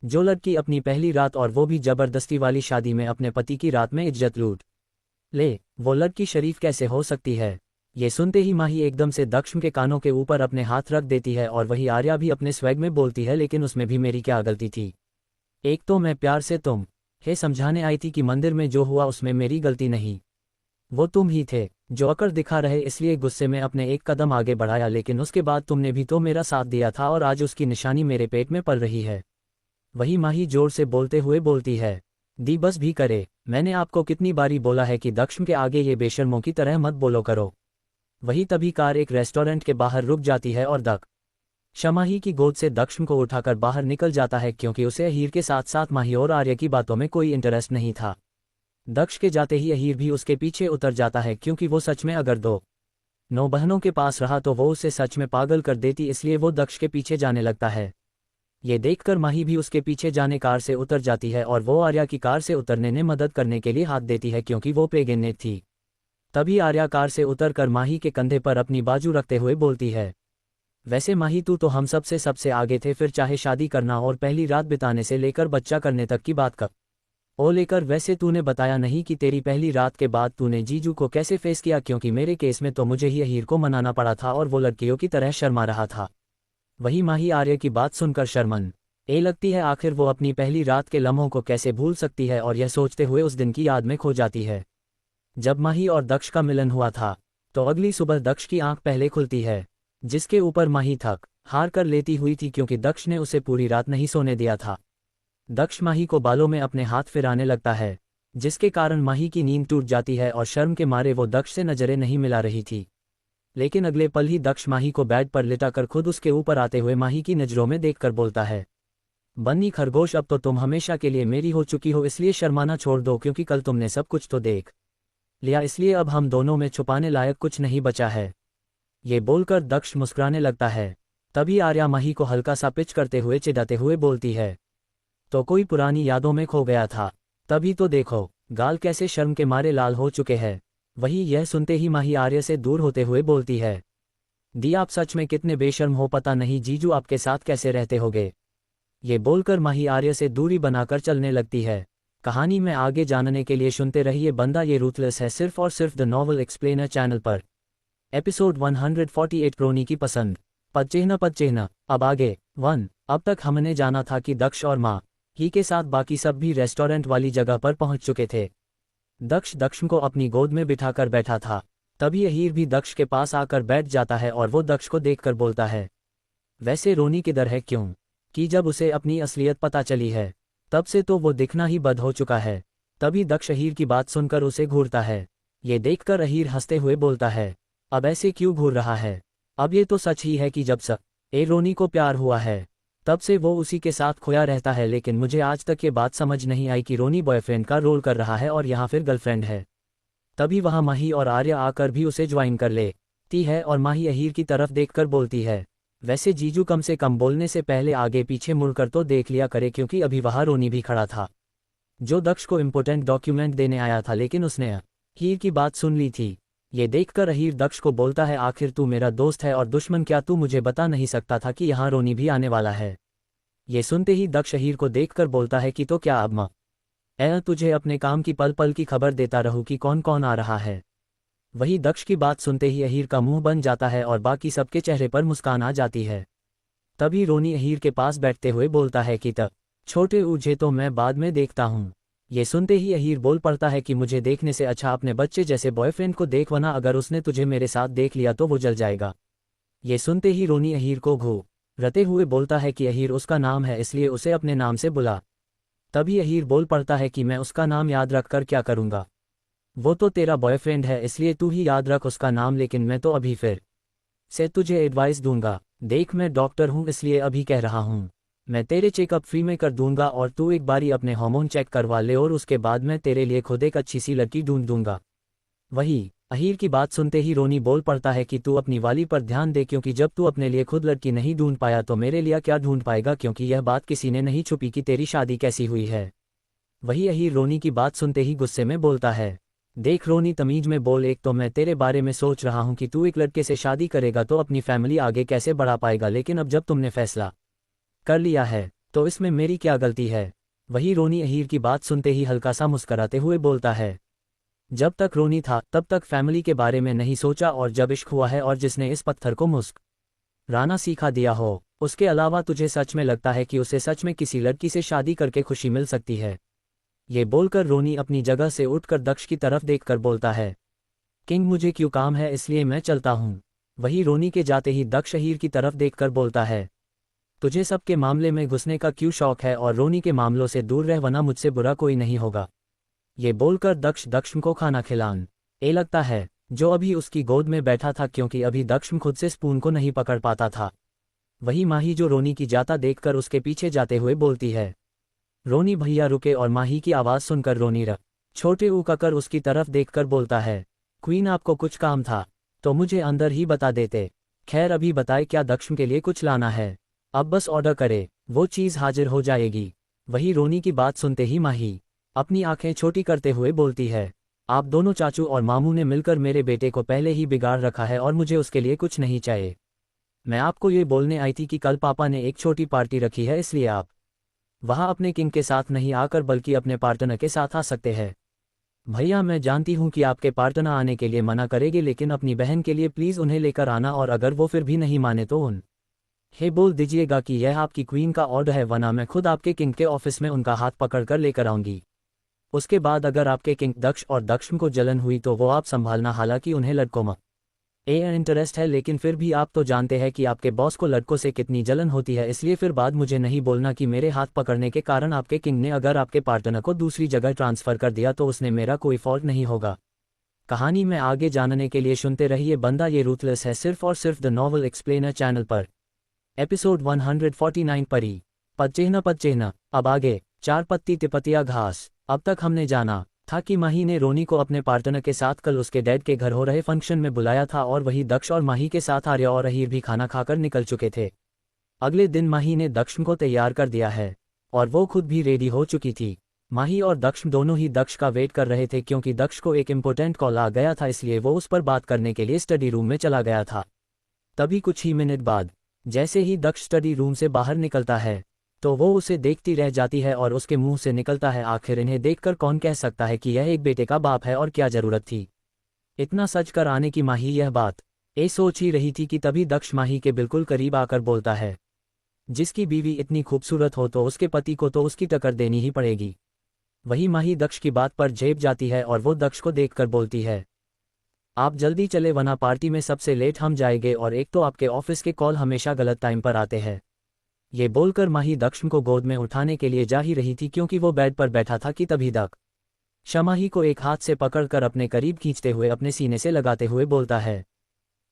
जो लड़की अपनी पहली रात और वो भी जबरदस्ती वाली शादी में अपने पति की रात में इज्जत लूट ले, वो लड़की शरीफ कैसे हो सकती है? ये सुनते ही माही एकदम से दक्ष के कानों के ऊपर अपने हाथ रख देती है और वही आर्या भी अपने स्वैग में बोलती है, लेकिन उसमें भी मेरी क्या गलती थी? एक तो मैं प्यार से तुम हे समझाने आई थी कि मंदिर में जो हुआ उसमें मेरी गलती नहीं, वो तुम ही थे जो अकड़ दिखा रहे, इसलिए गुस्से में अपने एक कदम आगे बढ़ाया, लेकिन उसके बाद तुमने भी तो मेरा साथ दिया था और आज उसकी निशानी मेरे पेट में पल रही है। वही माही जोर से बोलते हुए बोलती है, दी बस भी करे, मैंने आपको कितनी बारी बोला है कि दक्ष के आगे ये बेशर्मों की तरह मत बोलो करो। वही तभी कार एक रेस्टोरेंट के बाहर रुक जाती है और दक्ष माही की गोद से दक्ष को उठाकर बाहर निकल जाता है, क्योंकि उसे अहीर के साथ साथ माही और आर्य की बातों में कोई इंटरेस्ट नहीं था। दक्ष के जाते ही अहीर भी उसके पीछे उतर जाता है, क्योंकि वो सच में अगर दो नौ बहनों के पास रहा तो वो उसे सच में पागल कर देती, इसलिए वो दक्ष के पीछे जाने लगता है। ये देखकर माही भी उसके पीछे जाने कार से उतर जाती है और वो आर्या की कार से उतरने में मदद करने के लिए हाथ देती है, क्योंकि वो प्रेग्नेंट थी। तभी आर्या कार से उतरकर माही के कंधे पर अपनी बाजू रखते हुए बोलती है, वैसे माही तू तो हम सबसे आगे थे, फिर चाहे शादी करना और पहली रात बिताने से लेकर बच्चा करने तक की बात लेकर वैसे तूने बताया नहीं कि तेरी पहली रात के बाद तूने जीजू को कैसे फेस किया, क्योंकि मेरे केस में तो मुझे ही अहीर को मनाना पड़ा था और वो लड़कियों की तरह शर्मा रहा था। वही माही आर्य की बात सुनकर शर्मन लगती है, आखिर वो अपनी पहली रात के लम्हों को कैसे भूल सकती है, और यह सोचते हुए उस दिन की याद में खो जाती है जब माही और दक्ष का मिलन हुआ था। तो अगली सुबह दक्ष की आंख पहले खुलती है, जिसके ऊपर माही थक हार कर लेती हुई थी, क्योंकि दक्ष ने उसे पूरी रात नहीं सोने दिया था। दक्ष माही को बालों में अपने हाथ फिराने लगता है, जिसके कारण माही की नींद टूट जाती है और शर्म के मारे वो दक्ष से नजरें नहीं मिला रही थी। लेकिन अगले पल ही दक्ष माही को बेड पर लिटाकर खुद उसके ऊपर आते हुए माही की नजरों में देखकर बोलता है, बन्नी खरगोश, अब तो तुम हमेशा के लिए मेरी हो चुकी हो, इसलिए शर्माना छोड़ दो, क्योंकि कल तुमने सब कुछ तो देख लिया, इसलिए अब हम दोनों में छुपाने लायक कुछ नहीं बचा है। ये बोलकर दक्ष मुस्कुराने लगता है। तभी आर्या माही को हल्का सा पिच करते हुए चिढ़ाते हुए बोलती है, तो कोई पुरानी यादों में खो गया था? तभी तो देखो गाल कैसे शर्म के मारे लाल हो चुके हैं। वही यह सुनते ही माही आर्य से दूर होते हुए बोलती है, दी आप सच में कितने बेशर्म हो, पता नहीं जीजू आपके साथ कैसे रहते होगे। ये बोलकर माही आर्य से दूरी बनाकर चलने लगती है। कहानी में आगे जानने के लिए सुनते रहिए बंदा ये रूथलेस है, सिर्फ और सिर्फ द नॉवल एक्सप्लेनर चैनल पर। एपिसोड 148 रोनी की पसंद पदचिह्न। अब आगे 1। अब तक हमने जाना था कि दक्ष और माँ ही के साथ बाकी सब भी रेस्टोरेंट वाली जगह पर पहुंच चुके थे। दक्ष को अपनी गोद में बिठाकर बैठा था। तभी अहीर भी दक्ष के पास आकर बैठ जाता है और वो दक्ष को देखकर बोलता है, वैसे रोनी किधर है? क्यों कि जब उसे अपनी असलियत पता चली है तब से तो वो दिखना ही बंद हो चुका है। तभी दक्ष अहीर की बात सुनकर उसे घूरता है। ये देखकर अहीर हंसते हुए बोलता है, अब ऐसे क्यों घूर रहा है? अब ये तो सच ही है कि जब से रोनी को प्यार हुआ है तब से वो उसी के साथ खोया रहता है, लेकिन मुझे आज तक ये बात समझ नहीं आई कि रोनी बॉयफ्रेंड का रोल कर रहा है और यहाँ फिर गर्लफ्रेंड है। तभी वहाँ माही और आर्या आकर भी उसे ज्वाइन कर लेती है और माही अहीर की तरफ देखकर बोलती है, वैसे जीजू कम से कम बोलने से पहले आगे पीछे मुड़कर तो देख लिया करे, क्योंकि अभी वहाँ रोनी भी खड़ा था जो दक्ष को इम्पोर्टेंट डॉक्यूमेंट देने आया था, लेकिन उसने अहीर की बात सुन ली थी। ये देखकर अहीर दक्ष को बोलता है, आखिर तू मेरा दोस्त है और दुश्मन, क्या तू मुझे बता नहीं सकता था कि यहाँ रोनी भी आने वाला है? ये सुनते ही दक्ष अहीर को देखकर बोलता है कि तो क्या अब मैं तुझे अपने काम की पल पल की खबर देता रहूं कि कौन कौन आ रहा है? वही दक्ष की बात सुनते ही अहीर का मुंह बन जाता है और बाकी सबके चेहरे पर मुस्कान आ जाती है। तभी रोनी अहीर के पास बैठते हुए बोलता है कि तब छोटे ऊझे तो मैं बाद में देखता हूँ। ये सुनते ही अहीर बोल पड़ता है कि मुझे देखने से अच्छा अपने बच्चे जैसे बॉयफ्रेंड को देख, वरना अगर उसने तुझे मेरे साथ देख लिया तो वो जल जाएगा। ये सुनते ही रोनी अहीर को घूरते हुए बोलता है कि अहीर उसका नाम है, इसलिए उसे अपने नाम से बुला। तभी अहीर बोल पड़ता है कि मैं उसका नाम याद रख कर क्या करूँगा? वो तो तेरा बॉयफ्रेंड है, इसलिए तू ही याद रख उसका नाम, लेकिन मैं तो अभी फिर से तुझे एडवाइस दूंगा। देख मैं डॉक्टर हूँ, इसलिए अभी कह रहा हूँ मैं तेरे चेकअप फ्री में कर दूंगा और तू एक बारी अपने हार्मोन चेक करवा ले और उसके बाद मैं तेरे लिए खुद एक अच्छी सी लड़की ढूंढ दूंगा। वही अहीर की बात सुनते ही रोनी बोल पड़ता है कि तू अपनी वाली पर ध्यान दे, क्योंकि जब तू अपने लिए खुद लड़की नहीं ढूंढ पाया तो मेरे लिए क्या ढूंढ पाएगा, क्योंकि यह बात किसी ने नहीं छुपी कि तेरी शादी कैसी हुई है। वही अहीर रोनी की बात सुनते ही गुस्से में बोलता है, देख रोनी तमीज में बोल, एक तो मैं तेरे बारे में सोच रहा हूँ कि तू एक लड़के से शादी करेगा तो अपनी फैमिली आगे कैसे बढ़ा पाएगा, लेकिन अब जब तुमने फैसला कर लिया है तो इसमें मेरी क्या गलती है। वही रोनी अहीर की बात सुनते ही हल्का सा मुस्कराते हुए बोलता है, जब तक रोनी था तब तक फैमिली के बारे में नहीं सोचा, और जब इश्क हुआ है और जिसने इस पत्थर को मुस्कुराना सिखा दिया हो, उसके अलावा तुझे सच में लगता है कि उसे सच में किसी लड़की से शादी करके खुशी मिल सकती है। ये बोलकर रोनी अपनी जगह से उठकर दक्ष की तरफ देखकर बोलता है, किंग मुझे क्यों काम है इसलिए मैं चलता हूँ। वही रोनी के जाते ही दक्ष अहीर की तरफ देखकर बोलता है, तुझे सबके मामले में घुसने का क्यों शौक है, और रोनी के मामलों से दूर रह वरना मुझसे बुरा कोई नहीं होगा। ये बोलकर दक्ष को खाना खिलाने लगता है, जो अभी उसकी गोद में बैठा था, क्योंकि अभी दक्ष खुद से स्पून को नहीं पकड़ पाता था। वही माही जो रोनी की जाता देखकर उसके पीछे जाते हुए बोलती है, रोनी भैया रुके, और माही की आवाज़ सुनकर रोनी छोटे ऊकाकर उसकी तरफ देखकर बोलता है, क्वीन आपको कुछ काम था तो मुझे अंदर ही बता देते। खैर अभी बताए क्या दक्ष के लिए कुछ लाना है, अब बस ऑर्डर करे वो चीज़ हाजिर हो जाएगी। वही रोनी की बात सुनते ही माही अपनी आंखें छोटी करते हुए बोलती है, आप दोनों चाचू और मामू ने मिलकर मेरे बेटे को पहले ही बिगाड़ रखा है और मुझे उसके लिए कुछ नहीं चाहिए। मैं आपको ये बोलने आई थी कि कल पापा ने एक छोटी पार्टी रखी है, इसलिए आप वहाँ अपने किंग के साथ नहीं आकर बल्कि अपने पार्टनर के साथ आ सकते हैं। भैया मैं जानती हूँ कि आपके पार्टनर आने के लिए मना करेंगे, लेकिन अपनी बहन के लिए प्लीज़ उन्हें लेकर आना, और अगर वो फिर भी नहीं माने तो हे बोल दीजिएगा कि यह आपकी क्वीन का ऑर्डर है, वरना मैं खुद आपके किंग के ऑफिस में उनका हाथ पकड़कर लेकर आऊंगी। उसके बाद अगर आपके किंग दक्ष और दक्ष को जलन हुई तो वो आप संभालना, हालांकि उन्हें लड़कों में इंटरेस्ट है, लेकिन फिर भी आप तो जानते हैं कि आपके बॉस को लड़कों से कितनी जलन होती है, इसलिए फिर बाद मुझे नहीं बोलना कि मेरे हाथ पकड़ने के कारण आपके किंग ने अगर आपके पार्टनर को दूसरी जगह ट्रांसफ़र कर दिया तो उसने मेरा कोई फॉल्ट नहीं होगा। कहानी में आगे जानने के लिए सुनते रहिए बंदा ये रूथलेस है, सिर्फ और सिर्फ द नॉवल एक्सप्लेनर चैनल पर। एपिसोड 149 परी पदचेहना। अब आगे 4 पत्ती तिपतिया घास। अब तक हमने जाना था कि माही ने रोनी को अपने पार्टनर के साथ कल उसके डैड के घर हो रहे फंक्शन में बुलाया था, और वही दक्ष और माही के साथ आर्या और अहीर भी खाना खाकर निकल चुके थे। अगले दिन माही ने दक्ष को तैयार कर दिया है और वो खुद भी रेडी हो चुकी थी। माही और दक्ष दोनों ही दक्ष का वेट कर रहे थे, क्योंकि दक्ष को एक इम्पोर्टेंट कॉल आ गया था, इसलिए वो उस पर बात करने के लिए स्टडी रूम में चला गया था। तभी कुछ ही मिनट बाद जैसे ही दक्ष स्टडी रूम से बाहर निकलता है तो वो उसे देखती रह जाती है और उसके मुंह से निकलता है, आखिर इन्हें देखकर कौन कह सकता है कि यह एक बेटे का बाप है, और क्या जरूरत थी इतना सच कर आने की। माही यह बात सोच ही रही थी कि तभी दक्ष माही के बिल्कुल करीब आकर बोलता है, जिसकी बीवी इतनी खूबसूरत हो तो उसके पति को तो उसकी टक्कर देनी ही पड़ेगी। वही माही दक्ष की बात पर झेप जाती है और वो दक्ष को देखकर बोलती है, आप जल्दी चले वरना पार्टी में सबसे लेट हम जाएंगे, और एक तो आपके ऑफिस के कॉल हमेशा गलत टाइम पर आते हैं। ये बोलकर माही दक्ष को गोद में उठाने के लिए जा ही रही थी, क्योंकि वो बेड पर बैठा था कि तभी दक्ष माही को एक हाथ से पकड़कर अपने करीब खींचते हुए अपने सीने से लगाते हुए बोलता है,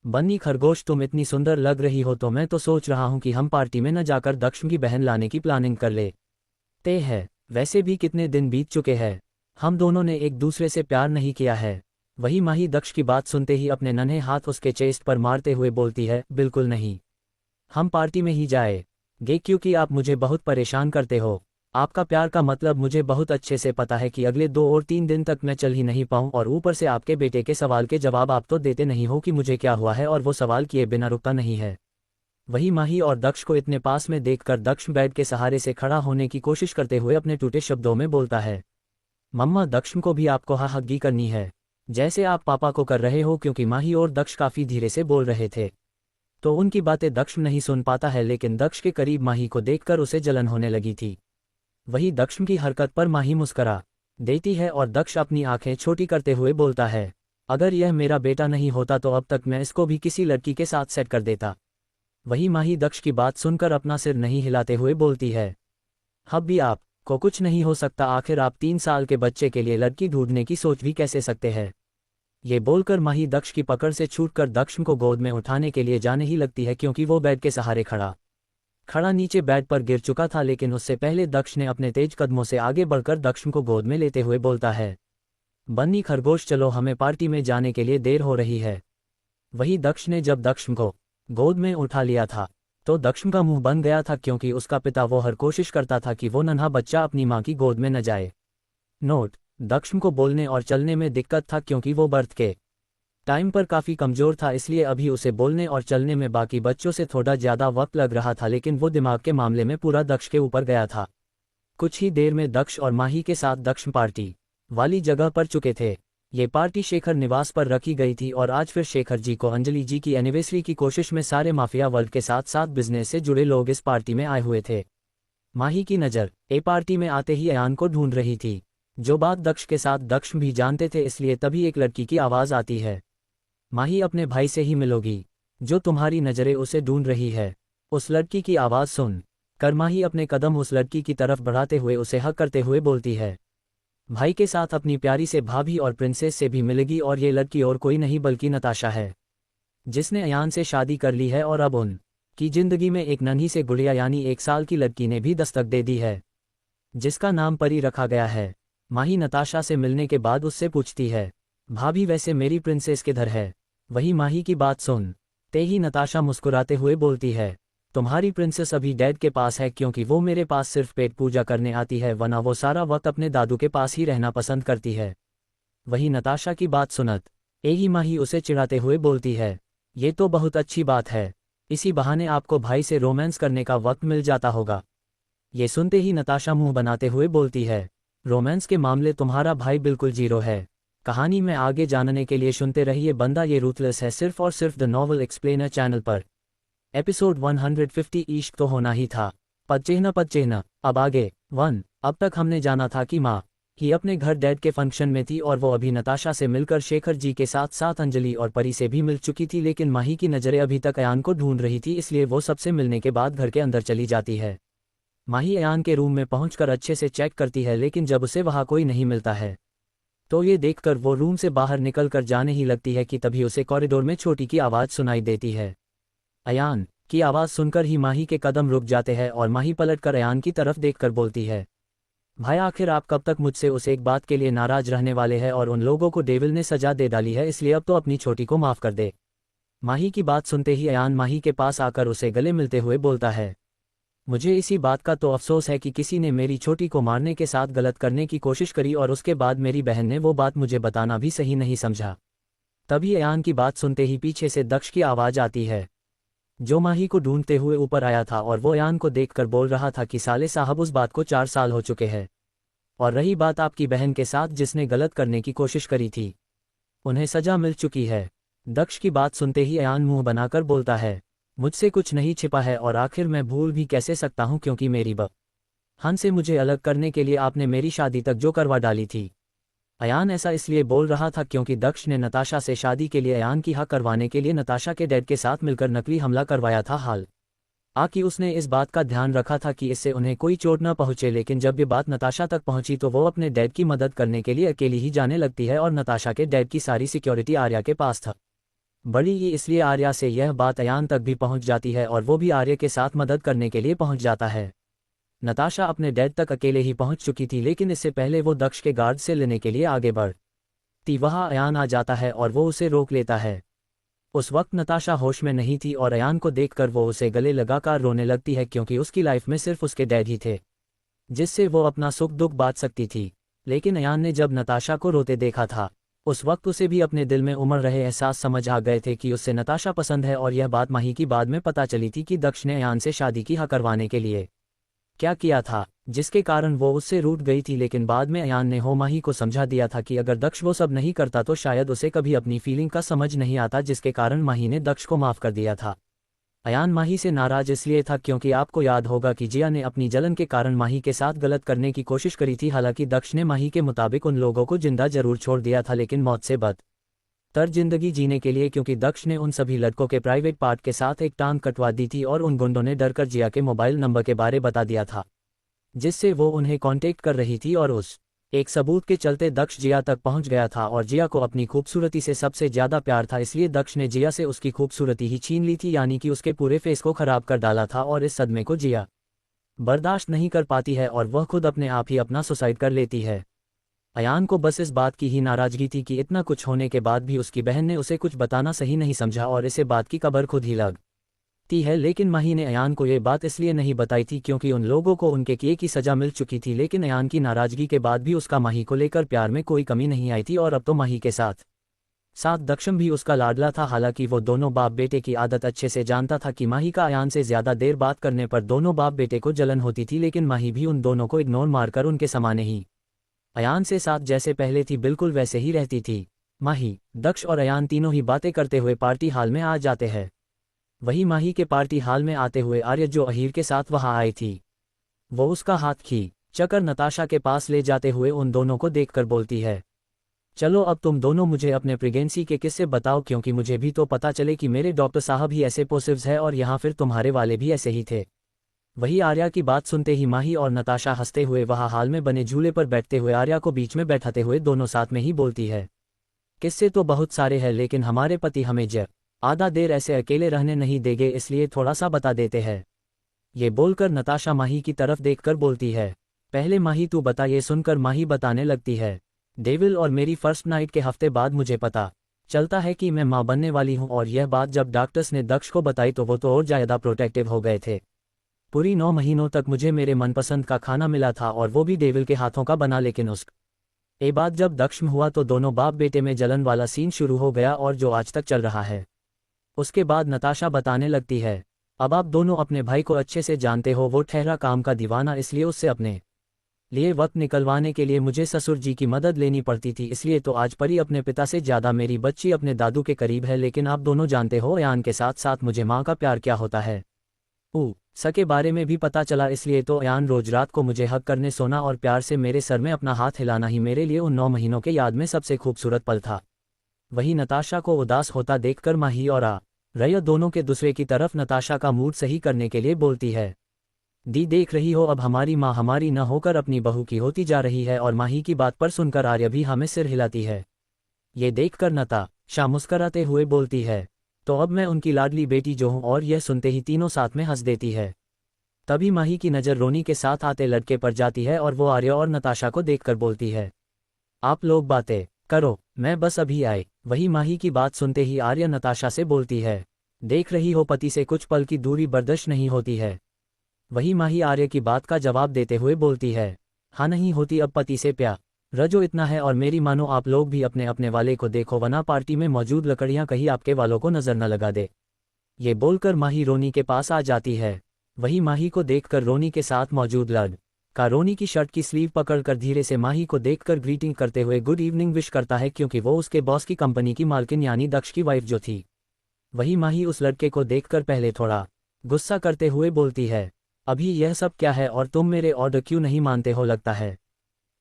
बन्नी खरगोश तुम इतनी सुंदर लग रही हो तो मैं तो सोच रहा हूँ कि हम पार्टी में न जाकर दक्ष की बहन लाने की प्लानिंग कर लेते हैं। वैसे भी कितने दिन बीत चुके हैं, हम दोनों ने एक दूसरे से प्यार नहीं किया है। वही माही दक्ष की बात सुनते ही अपने नन्हे हाथ उसके चेस्ट पर मारते हुए बोलती है, बिल्कुल नहीं, हम पार्टी में ही जाएंगे, क्योंकि आप मुझे बहुत परेशान करते हो। आपका प्यार का मतलब मुझे बहुत अच्छे से पता है कि अगले 2 और 3 दिन तक मैं चल ही नहीं पाऊँ, और ऊपर से आपके बेटे के सवाल के जवाब आप तो देते नहीं हो कि मुझे क्या हुआ है, और वो सवाल किए बिना रुकता नहीं है। वही माही और दक्ष को इतने पास में देखकर दक्ष बेड के सहारे से खड़ा होने की कोशिश करते हुए अपने टूटे शब्दों में बोलता है, मम्मा दक्ष को भी आपको हग्गी करनी है जैसे आप पापा को कर रहे हो, क्योंकि माही और दक्ष काफ़ी धीरे से बोल रहे थे तो उनकी बातें दक्ष नहीं सुन पाता है, लेकिन दक्ष के करीब माही को देखकर उसे जलन होने लगी थी। वही दक्ष की हरकत पर माही मुस्करा देती है और दक्ष अपनी आंखें छोटी करते हुए बोलता है, अगर यह मेरा बेटा नहीं होता तो अब तक मैं इसको भी किसी लड़की के साथ सेट कर देता। वही माही दक्ष की बात सुनकर अपना सिर नहीं हिलाते हुए बोलती है, अब भी आप को कुछ नहीं हो सकता, आखिर आप 3 साल के बच्चे के लिए लड़की ढूंढने की सोच भी कैसे सकते हैं। ये बोलकर माही दक्ष की पकड़ से छूटकर दक्ष को गोद में उठाने के लिए जाने ही लगती है, क्योंकि वो बेड के सहारे खड़ा नीचे बेड पर गिर चुका था, लेकिन उससे पहले दक्ष ने अपने तेज कदमों से आगे बढ़कर दक्ष को गोद में लेते हुए बोलता है, बन्नी खरगोश चलो, हमें पार्टी में जाने के लिए देर हो रही है। वही दक्ष ने जब दक्ष को गोद में उठा लिया था तो दक्ष का मुंह बन गया था, क्योंकि उसका पिता वो हर कोशिश करता था कि वो नन्हा बच्चा अपनी मां की गोद में न जाए। नोट: दक्ष को बोलने और चलने में दिक्कत था, क्योंकि वो बर्थ के टाइम पर काफ़ी कमज़ोर था, इसलिए अभी उसे बोलने और चलने में बाकी बच्चों से थोड़ा ज़्यादा वक्त लग रहा था, लेकिन वो दिमाग के मामले में पूरा दक्ष के ऊपर गया था। कुछ ही देर में दक्ष और माही के साथ दक्ष पार्टी वाली जगह पर चुके थे। ये पार्टी शेखर निवास पर रखी गई थी और आज फिर शेखर जी को अंजलि जी की एनिवर्सरी की कोशिश में सारे माफिया वर्ल्ड के साथ साथ बिजनेस से जुड़े लोग इस पार्टी में आए हुए थे। माही की नज़र ए पार्टी में आते ही अयान को ढूंढ रही थी, जो बात दक्ष के साथ दक्ष भी जानते थे, इसलिए तभी एक लड़की की आवाज़ आती है, माही अपने भाई से ही मिलोगी, जो तुम्हारी नज़रें उसे ढूंढ रही है। उस लड़की की आवाज़ सुन कर माही अपने कदम उस लड़की की तरफ बढ़ाते हुए उसे हक करते हुए बोलती है, भाई के साथ अपनी प्यारी से भाभी और प्रिंसेस से भी मिलेगी, और ये लड़की और कोई नहीं बल्कि नताशा है, जिसने अयान से शादी कर ली है और अब उन की जिंदगी में एक नन्ही से गुड़िया यानी 1 साल की लड़की ने भी दस्तक दे दी है, जिसका नाम परी रखा गया है। माही नताशा से मिलने के बाद उससे पूछती है, भाभी वैसे मेरी प्रिंसेस किधर है? वही माही की बात सुन ते ही नताशा मुस्कुराते हुए बोलती है, तुम्हारी प्रिंसेस अभी डैड के पास है, क्योंकि वो मेरे पास सिर्फ पेट पूजा करने आती है, वरना वो सारा वक्त अपने दादू के पास ही रहना पसंद करती है। वही नताशा की बात सुनत ही माही उसे चिढ़ाते हुए बोलती है, ये तो बहुत अच्छी बात है, इसी बहाने आपको भाई से रोमांस करने का वक्त मिल जाता होगा। ये सुनते ही नताशा मुंह बनाते हुए बोलती है, रोमांस के मामले तुम्हारा भाई बिल्कुल जीरो है। कहानी में आगे जानने के लिए सुनते रहिए बंदा ये रूथलेस है, सिर्फ और सिर्फ द नॉवल एक्सप्लेनर चैनल पर। एपिसोड 150 इश्क तो होना ही था, पद चिन्ह। अब आगे 1। अब तक हमने जाना था कि माँ ही अपने घर डैड के फंक्शन में थी और वो अभी नताशा से मिलकर शेखर जी के साथ साथ अंजलि और परी से भी मिल चुकी थी, लेकिन माही की नज़रें अभी तक अयान को ढूंढ रही थी, इसलिए वो सबसे मिलने के बाद घर के अंदर चली जाती है। माही अयान के रूम में पहुंचकर अच्छे से चेक करती है, लेकिन जब उसे वहां कोई नहीं मिलता है तो ये देखकर वो रूम से बाहर निकल कर जाने ही लगती है कि तभी उसे कॉरिडोर में छोटी की आवाज़ सुनाई देती है। अयान की आवाज़ सुनकर ही माही के कदम रुक जाते हैं और माही पलटकर अयान की तरफ देखकर बोलती है, भाई आखिर आप कब तक मुझसे उस एक बात के लिए नाराज रहने वाले हैं, और उन लोगों को डेविल ने सजा दे डाली है, इसलिए अब तो अपनी छोटी को माफ़ कर दे। माही की बात सुनते ही अयान माही के पास आकर उसे गले मिलते हुए बोलता है, मुझे इसी बात का तो अफसोस है कि किसी ने मेरी छोटी को मारने के साथ गलत करने की कोशिश करी और उसके बाद मेरी बहन ने वो बात मुझे बताना भी सही नहीं समझा। तभी अयान की बात सुनते ही पीछे से दक्ष की आवाज़ आती है, जो माही को ढूंढते हुए ऊपर आया था, और वो अयान को देखकर बोल रहा था कि साले साहब उस बात को 4 साल हो चुके हैं, और रही बात आपकी बहन के साथ जिसने गलत करने की कोशिश करी थी, उन्हें सजा मिल चुकी है। दक्ष की बात सुनते ही अयान मुंह बनाकर बोलता है, मुझसे कुछ नहीं छिपा है, और आखिर मैं भूल भी कैसे सकता हूं, क्योंकि मेरी बहन से मुझे अलग करने के लिए आपने मेरी शादी तक जो करवा डाली थी। अयान ऐसा इसलिए बोल रहा था क्योंकि दक्ष ने नताशा से शादी के लिए अयान की हाँ करवाने के लिए नताशा के डैड के साथ मिलकर नकली हमला करवाया था। हाल कि उसने इस बात का ध्यान रखा था कि इससे उन्हें कोई चोट न पहुंचे, लेकिन जब ये बात नताशा तक पहुंची तो वो अपने डैड की मदद करने के लिए अकेली ही जाने लगती है, और नताशा के डैड की सारी सिक्योरिटी आर्या के पास था। बड़ी ही इसलिए आर्या से यह बात अयान तक भी पहुंच जाती है और वो भी आर्या के साथ मदद करने के लिए पहुंच जाता है। नताशा अपने डैड तक अकेले ही पहुंच चुकी थी, लेकिन इससे पहले वो दक्ष के गार्ड से लेने के लिए आगे बढ़ती वहां अयान आ जाता है और वो उसे रोक लेता है। उस वक्त नताशा होश में नहीं थी और अयान को देखकर वो उसे गले लगाकर रोने लगती है, क्योंकि उसकी लाइफ में सिर्फ उसके डैड ही थे जिससे वो अपना सुख दुख बांट सकती थी। लेकिन अयान ने जब नताशा को रोते देखा था, उस वक्त उसे भी अपने दिल में उमड़ रहे एहसास समझ आ गए थे कि उससे नताशा पसंद है, और यह बात माही की बाद में पता चली थी कि दक्ष ने अयान से शादी की हाँ करवाने के लिए क्या किया था, जिसके कारण वो उससे रूठ गई थी। लेकिन बाद में अयान ने हो माही को समझा दिया था कि अगर दक्ष वो सब नहीं करता तो शायद उसे कभी अपनी फीलिंग का समझ नहीं आता, जिसके कारण माही ने दक्ष को माफ़ कर दिया था। अयान माही से नाराज इसलिए था क्योंकि आपको याद होगा कि जिया ने अपनी जलन के कारण माही के साथ गलत करने की कोशिश करी थी। हालांकि दक्ष ने माही के मुताबिक उन लोगों को जिंदा जरूर छोड़ दिया था, लेकिन मौत से बदतर जिंदगी जीने के लिए, क्योंकि दक्ष ने उन सभी लड़कों के प्राइवेट पार्ट के साथ एक टांग कटवा दी थी और उन गुंडों ने डरकर जिया के मोबाइल नंबर के बारे बता दिया था, जिससे वो उन्हें कांटेक्ट कर रही थी और उस एक सबूत के चलते दक्ष जिया तक पहुंच गया था और जिया को अपनी खूबसूरती से सबसे ज्यादा प्यार था, इसलिए दक्ष ने जिया से उसकी खूबसूरती ही छीन ली थी, यानी कि उसके पूरे फेस को खराब कर डाला था। और इस सदमे को जिया बर्दाश्त नहीं कर पाती है और वह खुद अपने आप ही अपना सुसाइड कर लेती है। अयान को बस इस बात की ही नाराजगी थी कि इतना कुछ होने के बाद भी उसकी बहन ने उसे कुछ बताना सही नहीं समझा और इसे बात की कबर खुद ही लगती है। लेकिन माही ने अयान को ये बात इसलिए नहीं बताई थी क्योंकि उन लोगों को उनके किए की सजा मिल चुकी थी। लेकिन अयान की नाराजगी के बाद भी उसका माही को लेकर प्यार में कोई कमी नहीं आई थी और अब तो माही के साथ दक्षम भी उसका लाडला था। हालांकि वो दोनों बाप बेटे की आदत अच्छे से जानता था कि माही का अयान से ज्यादा देर बात करने पर दोनों बाप बेटे को जलन होती थी, लेकिन माही भी उन दोनों को इग्नोर मारकर उनके समाने ही अयान से साथ जैसे पहले थी बिल्कुल वैसे ही रहती थी। माही, दक्ष और अयान तीनों ही बातें करते हुए पार्टी हाल में आ जाते हैं। वही माही के पार्टी हाल में आते हुए आर्य जो अहीर के साथ वहां आई थी, वो उसका हाथ खींचकर नताशा के पास ले जाते हुए उन दोनों को देखकर बोलती है, चलो अब तुम दोनों मुझे अपने प्रेगनेंसी के किस्से बताओ, क्योंकि मुझे भी तो पता चले कि मेरे डॉक्टर साहब ही ऐसे पॉजिटिव्स है और यहाँ फिर तुम्हारे वाले भी ऐसे ही थे। वही आर्या की बात सुनते ही माही और नताशा हंसते हुए वहां हाल में बने झूले पर बैठते हुए आर्या को बीच में बैठाते हुए दोनों साथ में ही बोलती है, किस्से तो बहुत सारे हैं लेकिन हमारे पति हमें आधा देर ऐसे अकेले रहने नहीं देंगे, इसलिए थोड़ा सा बता देते हैं। ये बोलकर नताशा माही की तरफ देखकर बोलती है, पहले माही तू बता। ये सुनकर माही बताने लगती है, डेविल और मेरी फर्स्ट नाइट के हफ्ते बाद मुझे पता चलता है कि मैं मां बनने वाली हूं और यह बात जब डॉक्टर्स ने दक्ष को बताई तो वो तो और ज्यादा प्रोटेक्टिव हो गए थे। पूरी 9 महीनों तक मुझे मेरे मनपसंद का खाना मिला था और वो भी डेविल के हाथों का बना, लेकिन उसके बाद जब दक्ष में हुआ तो दोनों बाप बेटे में जलन वाला सीन शुरू हो गया और जो आज तक चल रहा है। उसके बाद नताशा बताने लगती है, अब आप दोनों अपने भाई को अच्छे से जानते हो, वो ठहरा काम का दीवाना, इसलिए उससे अपने लिए वक्त निकलवाने के लिए मुझे ससुर जी की मदद लेनी पड़ती थी। इसलिए तो आज परी अपने पिता से ज्यादा मेरी बच्ची अपने दादू के करीब है। लेकिन आप दोनों जानते हो अयान के साथ साथ मुझे माँ का प्यार क्या होता है, सके बारे में भी पता चला। इसलिए तो अयान रोज रात को मुझे हक करने सोना और प्यार से मेरे सर में अपना हाथ हिलाना ही मेरे लिए उन 9 महीनों के याद में सबसे खूबसूरत पल था। वही नताशा को उदास होता देखकर माही और रया दोनों के दूसरे की तरफ नताशा का मूड सही करने के लिए बोलती है, दी देख रही हो अब हमारी माँ हमारी न होकर अपनी बहू की होती जा रही है। और माही की बात पर सुनकर आर्य भी हमें सिर हिलाती है। ये देखकर नताशा मुस्कराते हुए बोलती है, तो अब मैं उनकी लाडली बेटी जो हूं। और यह सुनते ही तीनों साथ में हंस देती है। तभी माही की नज़र रोनी के साथ आते लड़के पर जाती है और वो आर्य और नताशा को देखकर बोलती है, आप लोग बातें करो, मैं बस अभी आई। वही माही की बात सुनते ही आर्य नताशा से बोलती है, देख रही हो पति से कुछ पल की दूरी बर्दाश्त नहीं होती है। वही माही आर्य की बात का जवाब देते हुए बोलती है, हाँ नहीं होती, अब पति से प्यार जो इतना है। और मेरी मानो आप लोग भी अपने अपने वाले को देखो, वरना पार्टी में मौजूद लकड़ियां कहीं आपके वालों को नजर न लगा दे। ये बोलकर माही रोनी के पास आ जाती है। वही माही को देखकर रोनी के साथ मौजूद लड़का रोनी की शर्ट की स्लीव पकड़कर धीरे से माही को देखकर ग्रीटिंग करते हुए गुड इवनिंग विश करता है, क्योंकि वो उसके बॉस की कंपनी की मालकिन यानी दक्ष की वाइफ जो थी। वही माही उस लड़के को देखकर पहले थोड़ा गुस्सा करते हुए बोलती है, अभी यह सब क्या है और तुम मेरे ऑर्डर क्यों नहीं मानते हो, लगता है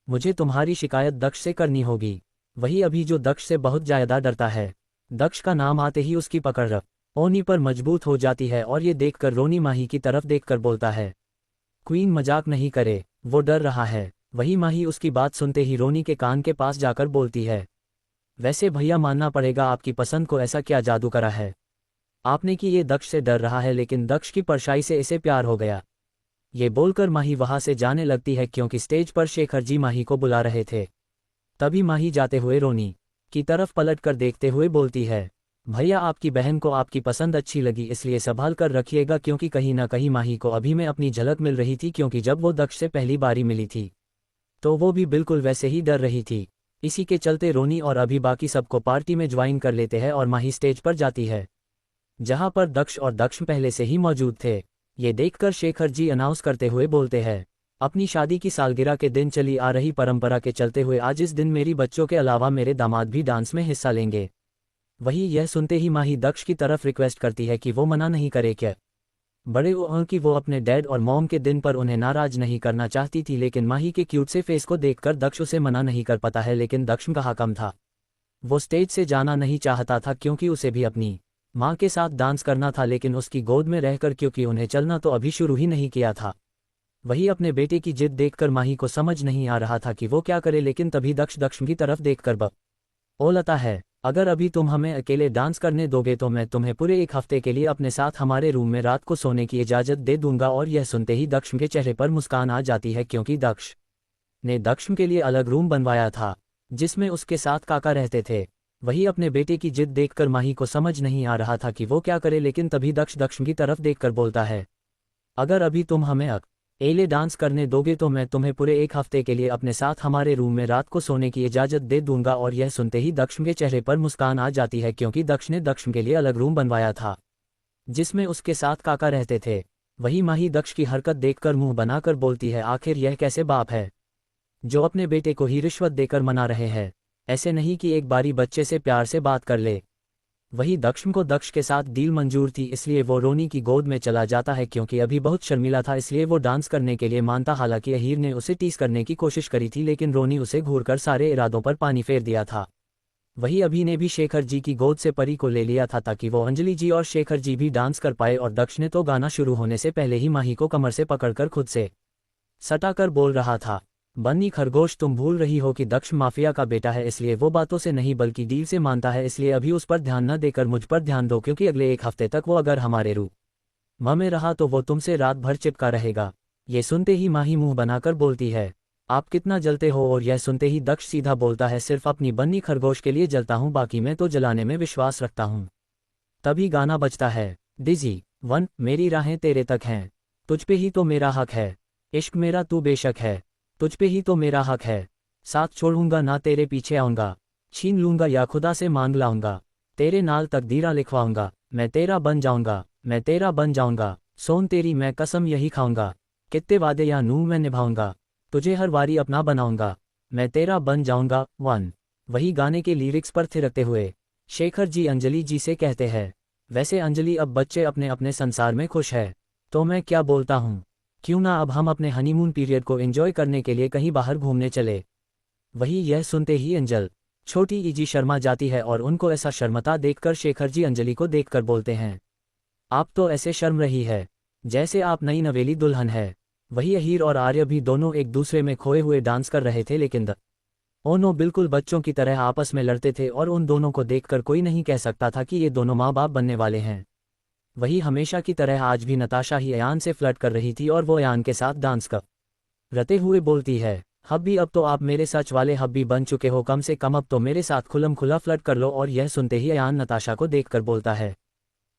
मुझे तुम्हारी शिकायत दक्ष से करनी होगी। वही अभी जो दक्ष से बहुत ज्यादा डरता है, दक्ष का नाम आते ही उसकी पकड़ रोनी पर मजबूत हो जाती है। और ये देखकर रोनी माही की तरफ देखकर बोलता है, क्वीन मजाक नहीं करे, वो डर रहा है। वही माही उसकी बात सुनते ही रोनी के कान के पास जाकर बोलती है, वैसे भैया मानना पड़ेगा आपकी पसंद को ऐसा क्या जादू करा है आपने कि ये दक्ष से डर रहा है, लेकिन दक्ष की परछाई से इसे प्यार हो गया। ये बोलकर माही वहां से जाने लगती है क्योंकि स्टेज पर शेखर जी माही को बुला रहे थे। तभी माही जाते हुए रोनी की तरफ पलट कर देखते हुए बोलती है, भैया आपकी बहन को आपकी पसंद अच्छी लगी, इसलिए संभाल कर रखिएगा, क्योंकि कहीं ना कहीं माही को अभी में अपनी झलक मिल रही थी। क्योंकि जब वो दक्ष से पहली बारी मिली थी तो वो भी बिल्कुल वैसे ही डर रही थी। इसी के चलते रोनी और अभी बाकी सबको पार्टी में ज्वाइन कर लेते हैं और माही स्टेज पर जाती है, जहां पर दक्ष और दक्ष पहले से ही मौजूद थे। ये देखकर शेखर जी अनाउंस करते हुए बोलते हैं, अपनी शादी की सालगिरह के दिन चली आ रही परंपरा के चलते हुए आज इस दिन मेरी बच्चों के अलावा मेरे दामाद भी डांस में हिस्सा लेंगे। वही यह सुनते ही माही दक्ष की तरफ रिक्वेस्ट करती है कि वो मना नहीं करे क्या बड़े कि वो अपने डैड और मॉम के दिन पर उन्हें नाराज नहीं करना चाहती थी। लेकिन माही के क्यूट से फेस को देखकर दक्ष उसे मना नहीं कर पाता है। लेकिन दक्ष का कम था, वो स्टेज से जाना नहीं चाहता था क्योंकि उसे भी अपनी माँ के साथ डांस करना था, लेकिन उसकी गोद में रहकर, क्योंकि उन्हें चलना तो अभी शुरू ही नहीं किया था। वही अपने बेटे की जिद देखकर माही को समझ नहीं आ रहा था कि वो क्या करे, लेकिन तभी दक्ष की तरफ देखकर बोलता है, अगर अभी तुम हमें अकेले डांस करने दोगे तो मैं तुम्हें पूरे 1 हफ्ते के लिए अपने साथ हमारे रूम में रात को सोने की इजाज़त दे दूंगा। और यह सुनते ही दक्ष के चेहरे पर मुस्कान आ जाती है, क्योंकि दक्ष ने दक्ष के लिए अलग रूम बनवाया था जिसमें उसके साथ काका रहते थे। वही अपने बेटे की जिद देखकर माही को समझ नहीं आ रहा था कि वो क्या करे, लेकिन तभी दक्ष की तरफ देखकर बोलता है, अगर अभी तुम हमें अकेले डांस करने दोगे तो मैं तुम्हें पूरे 1 हफ्ते के लिए अपने साथ हमारे रूम में रात को सोने की इजाज़त दे दूंगा। और यह सुनते ही दक्ष के चेहरे पर मुस्कान आ जाती है, क्योंकि दक्ष ने दक्ष के लिए अलग रूम बनवाया था जिसमें उसके साथ काका रहते थे। वही माही दक्ष की हरकत देखकर मुंह बनाकर बोलती है, आखिर यह कैसे बाप है जो अपने बेटे को ही रिश्वत देकर मना रहे हैं, ऐसे नहीं कि एक बारी बच्चे से प्यार से बात कर ले। वही दक्ष को दक्ष के साथ डील मंजूर थी, इसलिए वो रोनी की गोद में चला जाता है, क्योंकि अभी बहुत शर्मिला था इसलिए वो डांस करने के लिए मानता। हालांकि अहीर ने उसे टीस करने की कोशिश करी थी, लेकिन रोनी उसे घूरकर सारे इरादों पर पानी फेर दिया था। वही अभी ने भी शेखर जी की गोद से परी को ले लिया था ताकि वो अंजलि जी और शेखर जी भी डांस कर पाए। और दक्ष ने तो गाना शुरू होने से पहले ही माही को कमर से पकड़कर खुद से सटाकर बोल रहा था, बन्नी खरगोश, तुम भूल रही हो कि दक्ष माफिया का बेटा है, इसलिए वो बातों से नहीं बल्कि डील से मानता है। इसलिए अभी उस पर ध्यान न देकर मुझ पर ध्यान दो, क्योंकि अगले 1 हफ्ते तक वो अगर हमारे रूम में रहा तो वो तुमसे रात भर चिपका रहेगा। ये सुनते ही माही मुंह बनाकर बोलती है, आप कितना जलते हो। और यह सुनते ही दक्ष सीधा बोलता है, सिर्फ अपनी बन्नी खरगोश के लिए जलता हूँ, बाकी मैं तो जलाने में विश्वास रखता हूँ। तभी गाना बजता है, डिजी 1, मेरी राहें तेरे तक हैं, तुझ पे ही तो मेरा हक है, इश्क मेरा तू बेशक है, तुझ पे ही तो मेरा हक है, साथ छोड़ूंगा ना तेरे पीछे आऊंगा, छीन लूंगा या खुदा से मांग लाऊंगा, तेरे नाल तकदीरा लिखवाऊंगा, मैं तेरा बन जाऊंगा, मैं तेरा बन जाऊंगा, सोन तेरी मैं कसम यही खाऊंगा, कितने वादे या नूह मैं निभाऊंगा, तुझे हर वारी अपना बनाऊंगा, मैं तेरा बन जाऊंगा 1। वही गाने के लिरिक्स पर थिरकते हुए शेखर जी अंजलि जी से कहते हैं, वैसे अंजलि अब बच्चे अपने अपने संसार में खुश है, तो मैं क्या बोलता हूँ, क्यों ना अब हम अपने हनीमून पीरियड को एंजॉय करने के लिए कहीं बाहर घूमने चले। वही यह सुनते ही अंजल छोटी ईजी शर्मा जाती है और उनको ऐसा शर्मता देखकर शेखर जी अंजलि को देखकर बोलते हैं, आप तो ऐसे शर्म रही है जैसे आप नई नवेली दुल्हन है। वही अहीर और आर्य भी दोनों एक दूसरे में खोए हुए डांस कर रहे थे, लेकिन दोनों बिल्कुल बच्चों की तरह आपस में लड़ते थे और उन दोनों को देखकर कोई नहीं कह सकता था कि ये दोनों माँ बाप बनने वाले हैं। वही हमेशा की तरह आज भी नताशा ही अयान से फ्लर्ट कर रही थी और वो अयान के साथ डांस करते हुए बोलती है, हब्बी अब तो आप मेरे सच वाले हब्बी बन चुके हो, कम से कम अब तो मेरे साथ खुलम खुला फ्लर्ट कर लो। और यह सुनते ही अयान नताशा को देखकर बोलता है,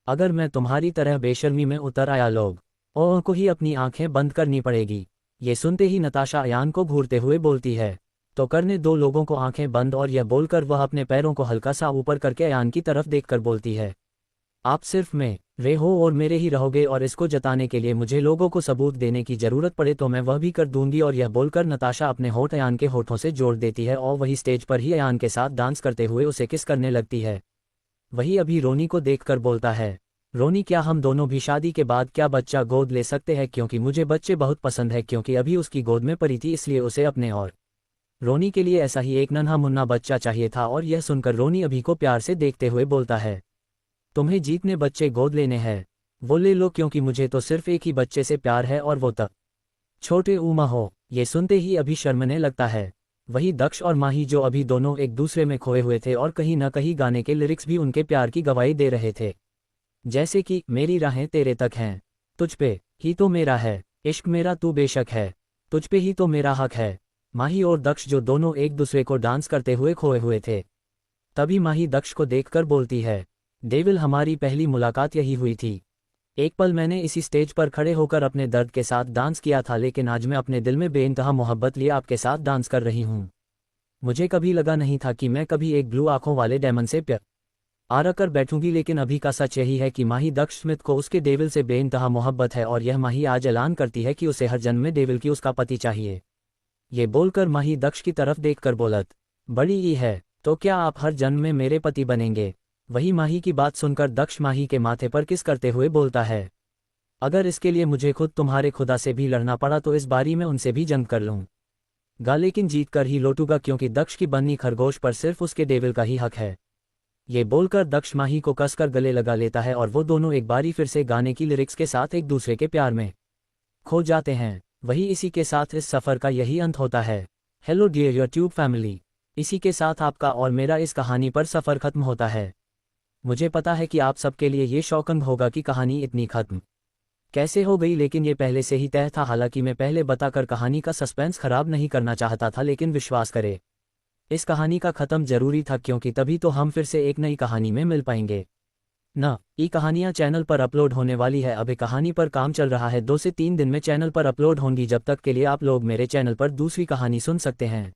अगर मैं तुम्हारी तरह बेशर्मी में उतर आया लोग को ही अपनी आंखें बंद करनी पड़ेगी। ये सुनते ही नताशा अयान को घूरते हुए बोलती है, तो करने दो लोगों को आंखें बंद। और यह बोलकर वह अपने पैरों को हल्का सा ऊपर करके अयान की तरफ देखकर बोलती है, आप सिर्फ मेरे हो और मेरे ही रहोगे, और इसको जताने के लिए मुझे लोगों को सबूत देने की जरूरत पड़े तो मैं वह भी कर दूंगी। और यह बोलकर नताशा अपने होठ अयान के होठों से जोड़ देती है और वही स्टेज पर ही अयान के साथ डांस करते हुए उसे किस करने लगती है। वही अभी रोनी को देखकर बोलता है, रोनी क्या हम दोनों भी शादी के बाद क्या बच्चा गोद ले सकते हैं, क्योंकि मुझे बच्चे बहुत पसंद है। क्योंकि अभी उसकी गोद में पड़ी थी इसलिए उसे अपने और रोनी के लिए ऐसा ही एक नन्हा मुन्ना बच्चा चाहिए था। और यह सुनकर रोनी अभी को प्यार से देखते हुए बोलता है, तुम्हें जितने बच्चे गोद लेने हैं वो ले लो, क्योंकि मुझे तो सिर्फ एक ही बच्चे से प्यार है और वो तक छोटे उमा हो। ये सुनते ही अभी शर्मने लगता है। वही दक्ष और माही जो अभी दोनों एक दूसरे में खोए हुए थे और कहीं न कहीं गाने के लिरिक्स भी उनके प्यार की गवाही दे रहे थे, जैसे कि मेरी राहें तेरे तक हैं, तुझ पे ही तो मेरा है, इश्क मेरा तू बेशक है, तुझ पे ही तो मेरा हक है। माही और दक्ष जो दोनों एक दूसरे को डांस करते हुए खोए हुए थे, तभी माही दक्ष को देखकर बोलती है, डेविल हमारी पहली मुलाकात यही हुई थी। एक पल मैंने इसी स्टेज पर खड़े होकर अपने दर्द के साथ डांस किया था, लेकिन आज मैं अपने दिल में बेइंतहा मोहब्बत लिए आपके साथ डांस कर रही हूँ। मुझे कभी लगा नहीं था कि मैं कभी एक ब्लू आंखों वाले डायमंड से प्यार कर बैठूंगी, लेकिन अभी का सच यही है कि माही दक्ष स्मिथ को उसके डेविल से बेइंतहा मोहब्बत है। और यह माही आज ऐलान करती है कि उसे हर जन्म में डेविल की उसका पति चाहिए। ये बोलकर माही दक्ष की तरफ देखकर बोलत, बड़ी ही है तो क्या आप हर जन्म में मेरे पति बनेंगे। वही माही की बात सुनकर दक्ष माही के माथे पर किस करते हुए बोलता है, अगर इसके लिए मुझे खुद तुम्हारे खुदा से भी लड़ना पड़ा तो इस बारी में उनसे भी जंग कर लूंगा, लेकिन जीत कर ही लौटूंगा, क्योंकि दक्ष की बन्नी खरगोश पर सिर्फ उसके डेविल का ही हक है। ये बोलकर दक्ष माही को कसकर गले लगा लेता है और वो दोनों एक बारी फिर से गाने की लिरिक्स के साथ एक दूसरे के प्यार में खो जाते हैं। वही इसी के साथ इस सफ़र का यही अंत होता है। हेलो डियर यूट्यूब फैमिली, इसी के साथ आपका और मेरा इस कहानी पर सफ़र ख़त्म होता है। मुझे पता है कि आप सबके लिए ये शौकंग होगा कि कहानी इतनी ख़त्म कैसे हो गई, लेकिन ये पहले से ही तय था। हालांकि मैं पहले बताकर कहानी का सस्पेंस खराब नहीं करना चाहता था, लेकिन विश्वास करें, इस कहानी का ख़त्म ज़रूरी था, क्योंकि तभी तो हम फिर से एक नई कहानी में मिल पाएंगे ना। ये कहानियाँ चैनल पर अपलोड होने वाली है। अभी कहानी पर काम चल रहा है, 2 से 3 दिन में चैनल पर अपलोड होंगी। जब तक के लिए आप लोग मेरे चैनल पर दूसरी कहानी सुन सकते हैं।